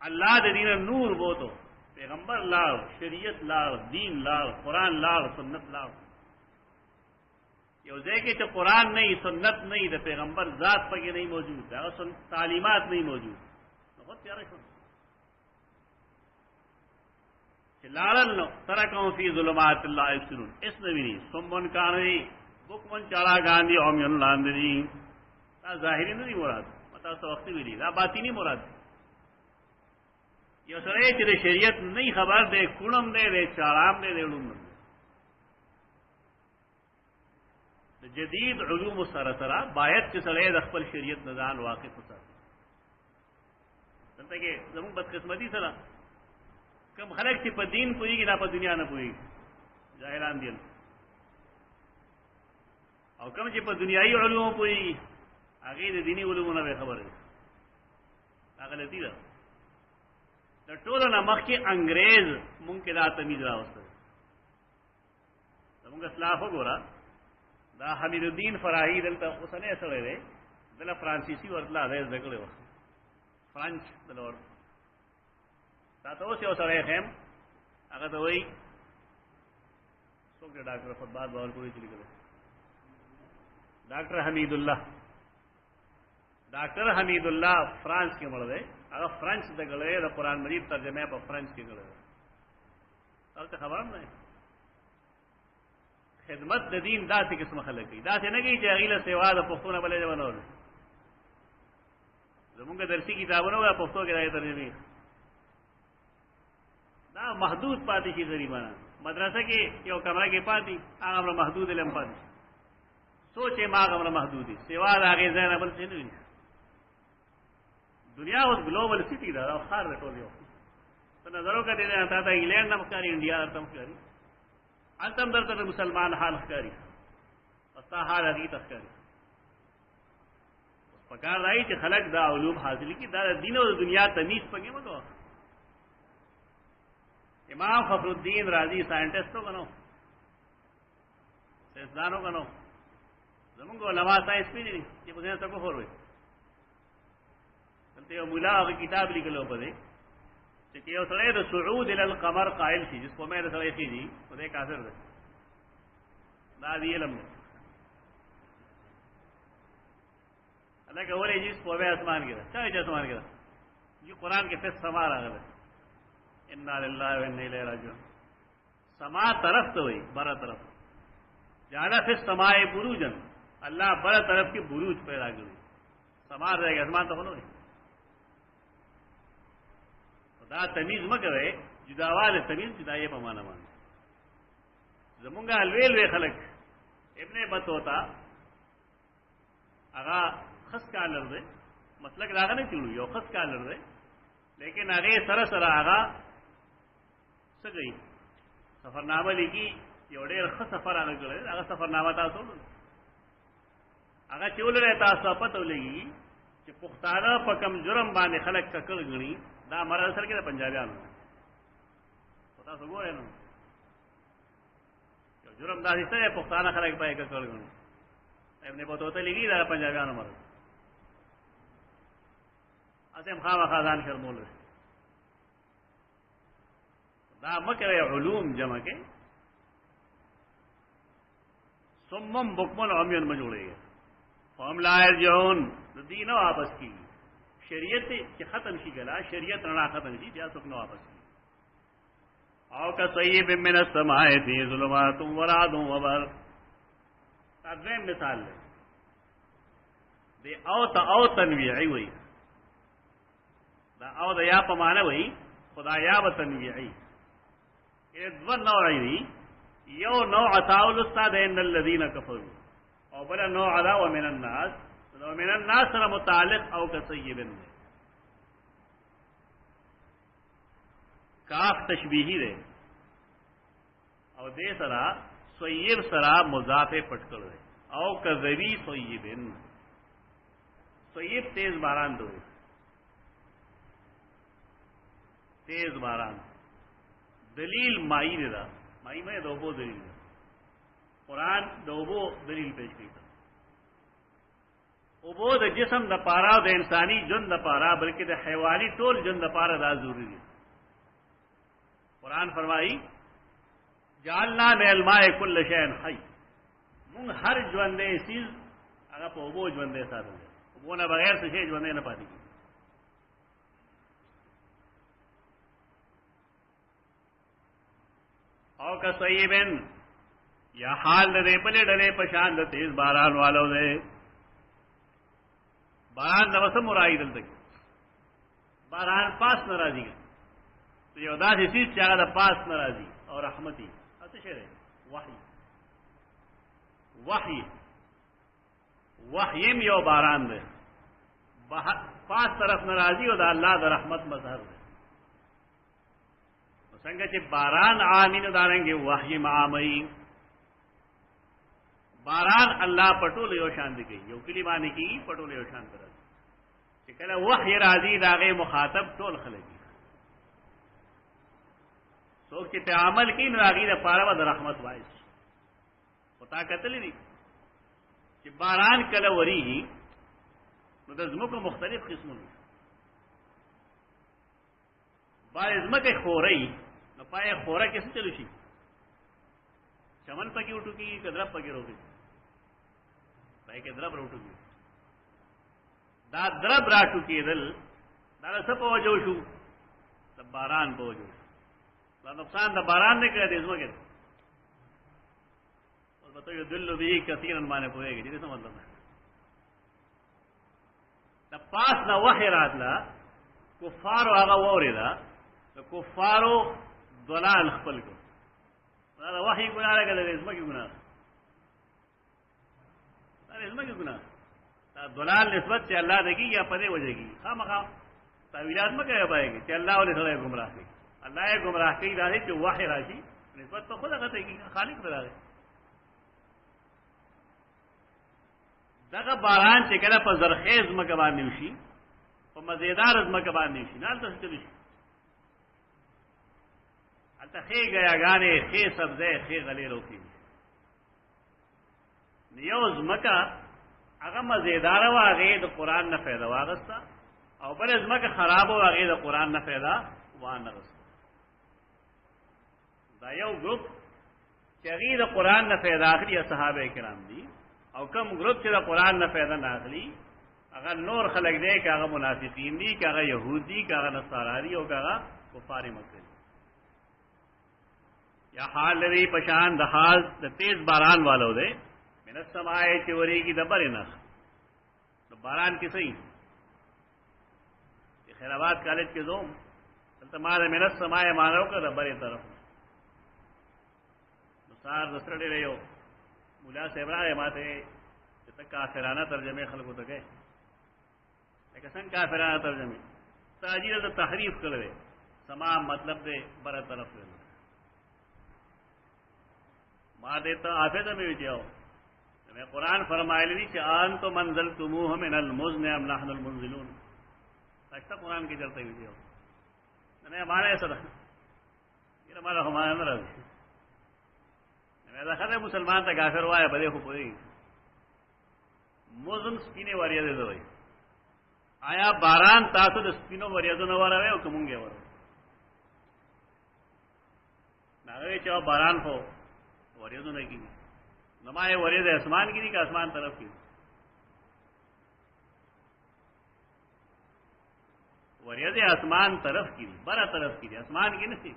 اللہ دین نور وہ تو پیغمبر لاڑ شریعت لاڑ دین لاڑ قرآن لاڑ سنت لاڑ یہ دے کہ جو قرآن نہیں سنت نہیں تو پیغمبر ذات پر یہ نہیں موجود ہے اور تعلیمات نہیں موجود بہت پیارا شروع لالن ترکوں فی ظلمات اللہ یبصرون اس نے بھی نہیں سمبن کانوی بکمن چارا گاندھی اومیون لاندنی تا ظاہری نہیں مراد متا تو وقتی بھی نہیں باتی نہیں مراد یہ سرے چرے شریعت نہیں خبر دے کونم دے چارام دے اڑم دے جدید علوم سره سره باید چې سړی د خپل شریعت نه ځان واقف وساتي. دلته کې زموږ بدقسمتي سره کوم خلک چې په دین پوهېږي دا په دنیا نه پوهېږي، جاهلان دي، او کوم چې په دنیایي علومو پوهېږي هغې د دیني علومو نه به خبر وي. دا غلطي ده. د ټولو نه مخکې انګریز مونږ کې دا تمیز راوستی. زمونږ اسلاف وګوره، دا حمید الدین فراهي دلته اوسنی سړی دی، دله فرانسیسي ورتله دی زده کړی وه، فرانچ دله ور تا ته اوس یو سړی ښیم هغه ته وایي څوک دی ډاکټر خطبات باورپورې چې لیکلی ډاکټر حمید الله، ډاکټر حمید الله فرانس کې مړ دی، هغه فرانچ زده کړی دی، د قرآن مجید ترجمه په فرانچ کې کړی دی. تاسو ته خبر هم نه خدمت د دین داسې قسم خلک کوي، داسې نه کوي چې هغې له سوا د پښتو نه بله ژبه نه ولري. زمونږ درسي کتابونه وه پښتو کې دا ترجمې دا محدود پاتې شي. غریبانه مدرسه کې یو کمره کې پاتې هغه همره محدود علم پاتې شي، سوچ یې ما هغه همره محدود دي، سوا د هغې ځای نه بل څه نه وي. دنیا اوس ګلوبل سټي ده، دا ښار دی ټول یو. ته نظر وکړې نه تا ته انګلینډ نه ښکاري، انډیا درته هم ښکاري، هلته هم درته د مسلمان حال ښکاري، ستا حال هغې ته ښکاري. اوس پکار دی چې خلک دا علوم حاصل کړي، دا د دین او د دنیا تمیز پکې مه کوه. امام فخر الدین رازی سائنٹسٹ ہوگا نو، سائنسدان ہوگا نو، زمونږ علماء سائنس پی دی چې په دې څه کفر وي. دلته یو مولا هغه کتاب لیکلو په دې چې یو سړی د صعود الى القمر قائل شي، جس په مې د سړی کېږي په دې کافر دی. دا دی علم دی. الله کولای جس په مې اسمان کې ده، چا چې اسمان کې ده یہ قرآن کې فس سما راغلی، انا للہ و انا الیہ راجعون. سما طرف تو ہوئی برا طرف، جعل فی السماء بروجن، اللہ برا طرف کی بروج پیدا کری. سما رہے گا اسمان تو ہوئی. دا تمیز مکوئے جداوال تمیز جدا یہ پمانا مان. زمونگا الویل وی خلق ابن بطوطا اگا خس کا لرزے مسلک راغا نہیں چلو یو خس کا لرزے، لیکن اگے سر سر آگا سگئی سفرنامہ لکھی یو ډیر ښه سفر هغه کړی، هغه سفرنامه تاسو هغه چې ولرئ تاسو پته ولګي چې پښتانه په کم جرم باندې خلک ککړ غني، دا مراد اصل کې د پنجابیانو تاسو ګورئ نو یو جرم داسې څه پښتانه خلک پای ککړ غني. ابن بطوطه لګي دا پنجابیانو مراد اسیم خامخا ځان شرمول دا مکر علوم جمع کے سمم بکمن عمیون میں جوڑے گئے فہم لا یرجعون دین واپس کی شریعت کی ختم شی گلا شریعت رنا ختم شی بیا سکن واپس کی. او کصیب من السماء فی ظلمات ورعد وبرق. دویم مثال لے دے او تنویعی ہوئی، دا او دا یا پمانا ہوئی خدا یا و تنویعی دو نوعی دی. یو نوع تاول استاد ان الذین کفروا، او بلا نوع دا ومن الناس، ومن الناس سره متعلق او کصیب میں کاف تشبیہی دے او دے سرا صیب سرا مضاف پٹکڑ دے او کذبی صیبن. صیب تیز باران دو، تیز باران دلیل مائی دے دا، مائی میں دوبو دلیل دا. قرآن دوبو دلیل پیش کی تھا. اوبو دا جسم دا پارا دا انسانی جن دا پارا بلکہ دا حیوانی ټول جن دا پارا دا ضروری دی. قرآن فرمائی جعلنا من الماء کل شیء حی، مونږ ہر ژوندے چیز هغه په اوبو ژوندے ساتل دي، اوبو نه بغیر څه شی ژوندے نه پاتې کیږي. او کا صیبن یا حال دے بلے ڈلے پشان د تیز باران والو دے. باران د وسم مرائی دل تک باران پاس ناراضی تو یہ ادا سے چیز چاہا دا پاس ناراضی اور رحمتی اچھا شعر ہے وحی. وحی وحیم یو باران دے پاس طرف ناراضی او دا اللہ دا رحمت مظہر دے سنگا چی باران آمین دارنگے وحیم آمین باران اللہ پٹول یو شان دی گئی یو کلی معنی کی پٹول یو شان کرد چی کلا وحی راضی داغے مخاطب ٹول خلقی سوک چی تے عمل کی نراغی دا پارا دا رحمت وائس پتا قتلی دی چی باران کلا وری ہی نو دا زمکو مختلف قسموں دی بار زمک خوری نو پائے خورا کیسے چلو شی چمن پکی اٹھو کی درب پکی رو گئی پائے کہ درب روٹو کی دا درب راٹو کی دل دا سب وجو شو دا باران پہ وجو دا نقصان دا باران نے کہا دے زمکے اور بتاؤ دل بھی کثیرن مانے پوئے گی جیسے مطلب ہے دا پاس نا وحی رات لا کفارو آغا ووری دا کفارو دلال خپل کو دا وحی گناہ لگا دا ازمہ کی گناہ دا ازمہ کی گناہ دا دلال نسبت چی اللہ دے گی یا پدے وجہ گی خواہ مخواہ تاویلات میں کہہ پائے گی چی اللہ علیہ صلی گمراہ کی اللہ گمراہ کی دا دے چی وحی راشی نسبت تو خود اگتے گی خالق بلا دے دا باران چی کلا پا زرخیز مکبان نیوشی پا مزیدار از مکبان نیوشی نال تا سچلوشی التا خی گیا گانے خی سبزے خی غلی روکی نیوز مکا اگا مزیدار و آگئی دا قرآن نا فیدا واغستا او بل از مکا خراب و آگئی دا قرآن نا فیدا وان نغستا دا یو گروپ چی اگئی دا قرآن نا فیدا آخری صحابہ کرام دی او کم گروپ چی دا قرآن نا فیدا ناخلی اگر نور خلق دے کہ اگر منافقین دی کہ اگر یہود دی کہ اگر نصارا دی او کہ اگر کفار مکہ دی یا حال لدی پشان دا حال دا تیز باران والو دے من السمائے چوری کی دا بر نخ دا باران کی صحیح یہ خیرآباد کالج کے زوم سلطہ مارا من السمائے مانو کا دا بر طرف نصار دسر دے رہے ہو مولا سیبرا ہے ماتے جتا کافرانہ ترجمے خلقو تکے لیکن سن کافرانہ ترجمے تاجیر دا تحریف کر رہے سما مطلب دے بر طرف دے ما دیتا آفیدہ میں بھی جاؤ میں قرآن فرمائے لی کہ آن تو منزلتموہ من المزن ام نحن المنزلون سکتا قرآن کی چلتے بھی جاؤ میں ہمارا ایسا رہا یہ ہمارا ہمارا نہ رہا میں دیکھا تھا مسلمان تا کافر ہوا ہے بدے خوب ہوئی مزن سپینے واریا دے دو آیا باران تاسو دا سپینو واریا دو نوارا ہے او کمونگے وارا ناغوی چاو باران ہو وریدو نہیں کی نمائے ورید اسمان کی نہیں کہ اسمان طرف کی ورید اسمان طرف کی برا طرف کی اسمان کی نہیں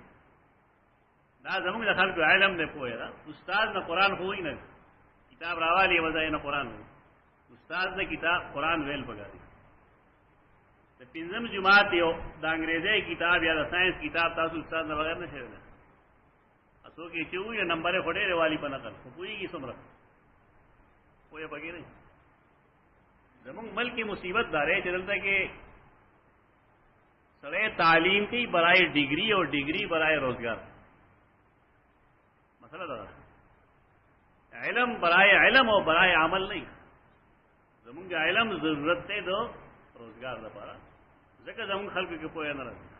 دا زمون دخل کو علم نے پویا دا استاد نے قرآن ہوئی نہ کتاب راوالی وضعی نہ قرآن ہوئی استاد نے کتاب قرآن ویل پگا دی پنجم جماعت یو دا انگریزی کتاب یا دا سائنس کتاب تاسو استاد نے بغیر نہ شیر دا سو کہ چو یہ نمبر پھڑے والی پر نقل پوئی کی سمر کوئی پکی نہیں زمون ملک کی مصیبت دارے چلتا کہ سڑے تعلیم کی برائے ڈگری اور ڈگری برائے روزگار مسئلہ دارا علم برائے علم اور برائے عمل نہیں زمون کا علم ضرورت دے دو روزگار دا پارا ذکر زمون خلق کے پویا نہ رہتا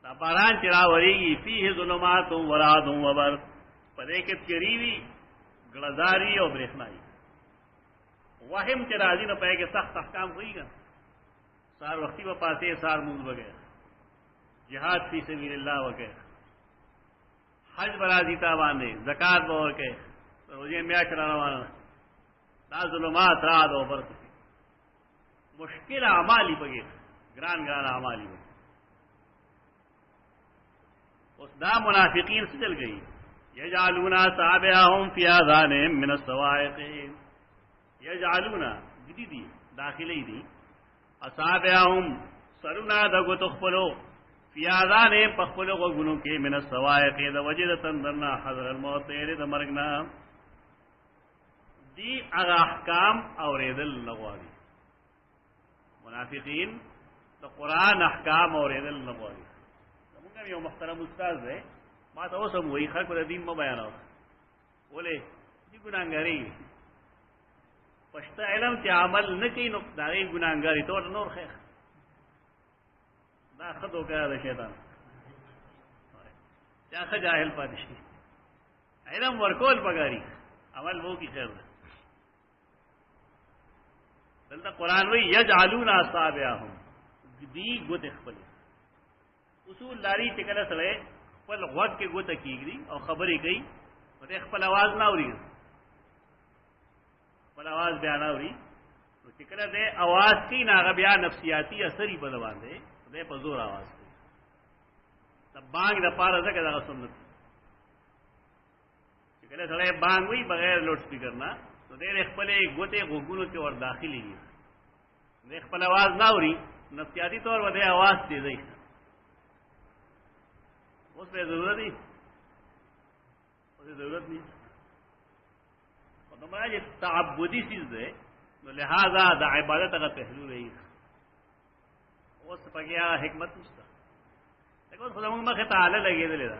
دا باران چرا وریگی فیہ ظلمات ورعد وبرق پدیکت چریوی گلزاری اور برخنائی وحم چرازی نہ پائے کہ سخت احکام ہوئی گا سار وقتی و پاسے سار موز بگیا جہاد فی سبیل اللہ وغیرہ حج برازی تاباندے زکات بور کے روزے میاں چرانا دا ظلمات رعد و برق مشکل اعمالی بگے گران گران اعمالی بگے اس دا منافقین سے چل گئی یجعلون اصابعهم فی آذانهم من الصواعق یجعلون جدی دی داخلی دی اصابعهم سرنا دغو تخپلو فی آذانهم پخپلو غنو کے من الصواعق دا وجد تندرنا حضر الموت یری دا مرگنا دی اغا احکام اوریدل نغواړي. منافقین د قرآن احکام اوریدل نغواړي. زمونږ یو محترم استاد دی، ما ته اوس هم وایي خلکو د دین مه بیانوه، ولې دي ګناهګاري پشته علم چې عمل نه کوي نو د هغې ګناهګاري ته ورته نور خیر. دا ښه دوکه د شیطان چا ښه جاهل پاتې شي. علم ورکول پکاري، عمل وو کی خیر ده. دلته قرآن وی یجعلون اصابعهم دی ګوتې خپلې. اصول لاري چې کله سړی خپل غوږ کې ګوته کېږدي او خبرې کوي نو دی خپل اواز نه اوري، خپل اواز بیا نه اوري. نو چې کله دی اواز کوي نو هغه بیا نفسیاتي اثر یې په ده باندې دی په زور اواز کوي. د بانګ دپاره ځکه دغه سنت چې کله سړی بانګ وي بغیر لوډ سپیکر نه نو دی د خپلې ګوتې غوږونو کې ور داخلېږي، دی خپل اواز نه اوري، نفسیاتي طور به دی اواز تیزوي. اوس به ضرورت دی، اوس ضرورت نہیں. اور نمبر یہ تعبدی چیز ہے نو لہذا دا عبادت اگر پہلو رہی اوس پکیا حکمت نشتا. لیکن خدا مونږ مخه تعالی لګېدلې ده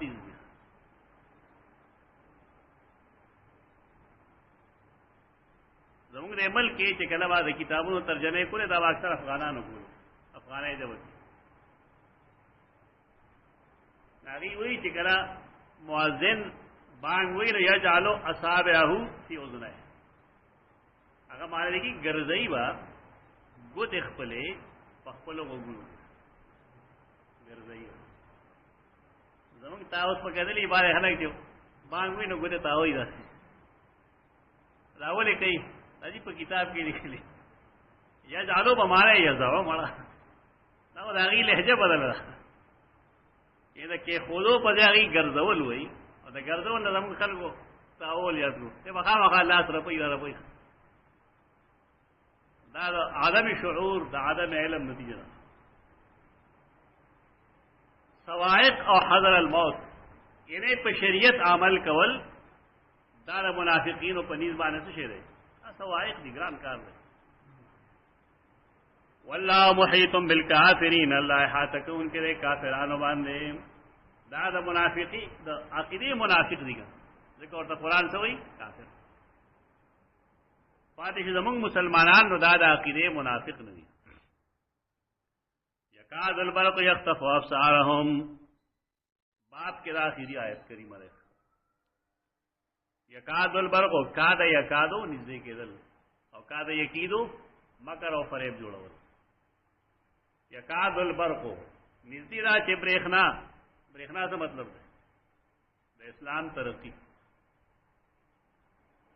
تیز دي. زمونږ د ملک کې چې کله به د کتابونو ترجمه کولې دا به اکثر افغانانو کولې، افغانۍ د وکي هغې وایي چې کله مؤذن بانګ وایي نو یجعلو اصابعه فی اذنیه، هغه معنی دی کې ګرځوي به ګوتې خپلې په خپلو غوږونو ګرځوي. زمونږ تاوس په کېدلې بارې خلک چې بانګ وایي نو ګوتې تاووي داسې دا ولې کوي؟ دا دې په کتاب کې لیکلي یجعلو به معنی یضعو مړه دا خو د هغې لهجه بدله ده. دا کې خودو په دې هغې ګرځول وایي او د ګرځول نه زموږ خلکو تاول یاد کړو دی به خامخا لاس رپوي دا رپوي. دا د عدم شعور د عدم علم نتیجه ده. سوائق او حذر الموت یعنی په شریعت عمل کول دا د منافقینو په نیز باندې څه شی دی؟ سوائق دي، ګران کار دی. واللہ محیط بالکافرین، اللہ احاطہ کوونکی دی کافرانو باندې. دا د منافقی د عقیدې منافق دی ځکه ورته قرآن څه وایي؟ کافر. پاتې چې زمونږ مسلمانان نو دا د عقیدې منافق نه دي. یکاد البرق یخطف ابصارهم باب کې دا آخري آیت کریمه ده. یکاد البرق کاد یکادو نږدې کېدل او کاد یکیدو مکر او فریب جوړول. یکاد البرق نږدې دا چې برېښنا څه مطلب ده؟ د اسلام ترقی.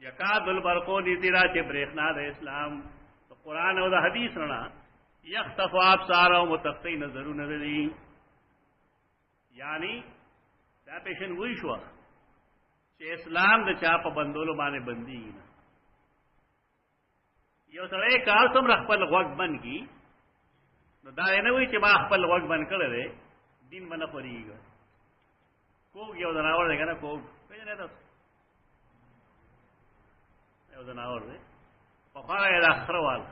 یکاد البرق نږدې دا چې برېښنا د اسلام د قرآن او د حدیث رڼا یخطف ابصارهم متقی نظرونه دي. یعنی دا پیشن وی شو چې اسلام د چا په بندولو باندې بندي نه. یو سړی کار څومره خپل غوږ بند کی نو دا نه وایي چې ما خپل غوږ بند کړی دی دین به نه خورېږي. کوږ یو ځناور دی که نه، کوږ پېژنئ تاسو؟ یو ځناور دی پخوا یې دا خره واله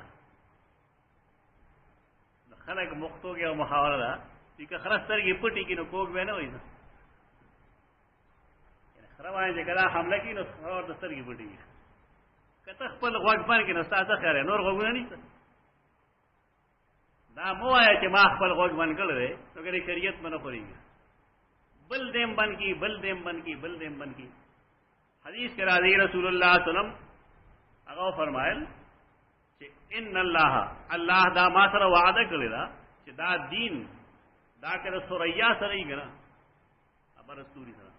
د خلک مختو کې یو محاوره ده چې که خره سترګې پټې کړي نو کوږ به نه وایي نه. خره باندې چې کله حمله کړي نو خره ورته سترګې پټې کړي. که ته خپل غوږ بند کړي نو ستا څه خیر دی؟ نور غوږونه نشته. دا مو وایه چې ما خپل غوږ بند کړی دی نو که د شریعت به نه خورېږي. بل دیم بند کی، بل دیم بند کی، بل دیم بند کی. حدیث کې راځي رسول الله صلی الله علیه وسلم هغه فرمایل چې ان الله دا ما سره وعده کړی دا چې دا دین دا که د ثریا سره یې که نه ابر ستوري سره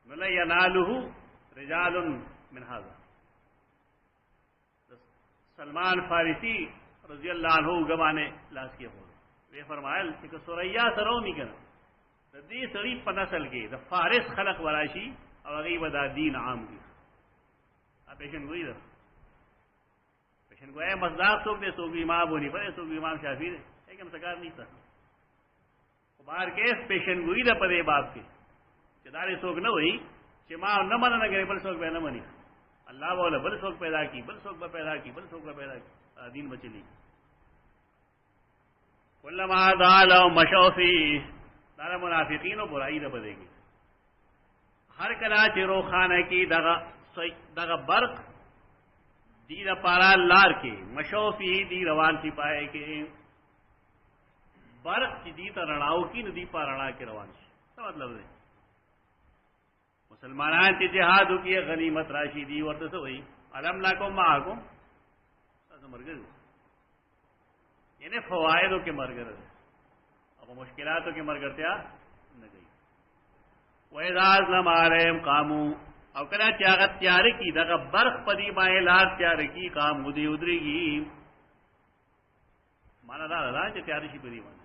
نو لا ینالہ رجال من هذا. سلمان فارسی رضی اللہ عنہ گمانے لاس کیے ہو وی فرمایل چې ثریا سره ومي که نه د دې سړي په نسل کې د فارس خلق وراشي او هغې به دا دین عام کړي. پیشنگوئی ده پیشنگوئی مصداق څوک دی؟ څوک امام ابو حنیفه دی، څوک امام شافعي دی. لیکن سکار نشته. خو بهر کیس پیشنگوئی ده په دې باب کې چې دا څوک نه وایي چې ما نه مننه کوي بل څوک به نه مني الله بوله بل څوک پیدا کی بل څوک به پیدا کی بل څوک به پیدا کی دین بچلی کلما دالو مشوفی دا منافقین او برائی ده بدے گی ہر کلا چې روخانه کی دغه برق دی دا پارا لار کې مشوفی دی روان کی پائے کې برق چې دی ته رڼاو کی ندی پارا کې روان شي څه مطلب دی مسلمانان چې جهاد وکي غنیمت راشي دی ورته څه وایي علم لکم معکم تاسو مرګ یعنی فوائدوں کے مرگر اب مشکلاتوں کے مرگرتیا نہ گئی وَإِذَا أَظْلَمَ عَلَيْهِمْ قَامُوا او کلا چاغت تیار کی دغه برق پدی باندې لار تیار کی قام ودی ودریږي معنا دا چې تیار شي پدی باندې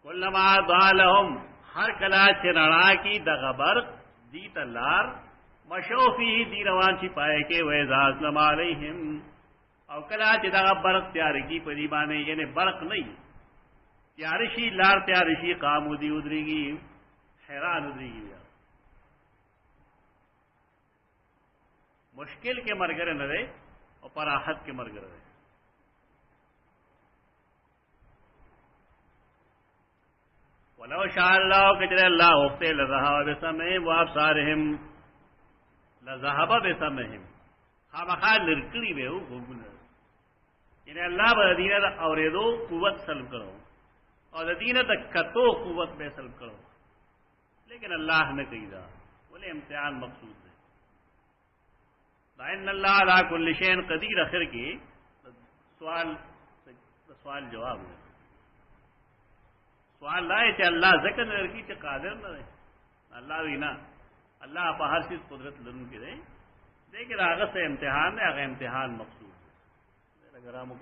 کلما ضالهم ہر کلا چرنا کی دغه برق دی تلار مشوفی دی روان شي پائے کې وَإِذَا أَظْلَمَ عَلَيْهِمْ او کلا چې دغه برق تیار کی پدی باندې یعنی برق نه تیار شي لار تیار شي قام ودی ودریږي حیران ودریږي مشکل کے مرگر نہ رہے اور پراحت کے مرگر رہے ولو شاء اللہ کہ اللہ وقتے لذهب بسمعهم وابصارهم لذهب بسمعهم خامخا لرکڑی به وګونه یعنی الله به دینه اوریدو قوت سلب کرو اور دینه د کتو قوت به سلب کرو لیکن اللہ نے کہا بولے امتحان مقصود ہے ان اللہ علی کل شیء قدیر اخر کی سوال جواب ہے سوال لائے کہ اللہ ذکر لڑکی کہ قادر نہ رہے اللہ وینا اللہ آپ ہر چیز قدرت لرن کی رہے لیکن آگے سے امتحان ہے آگے امتحان مقصود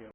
ہے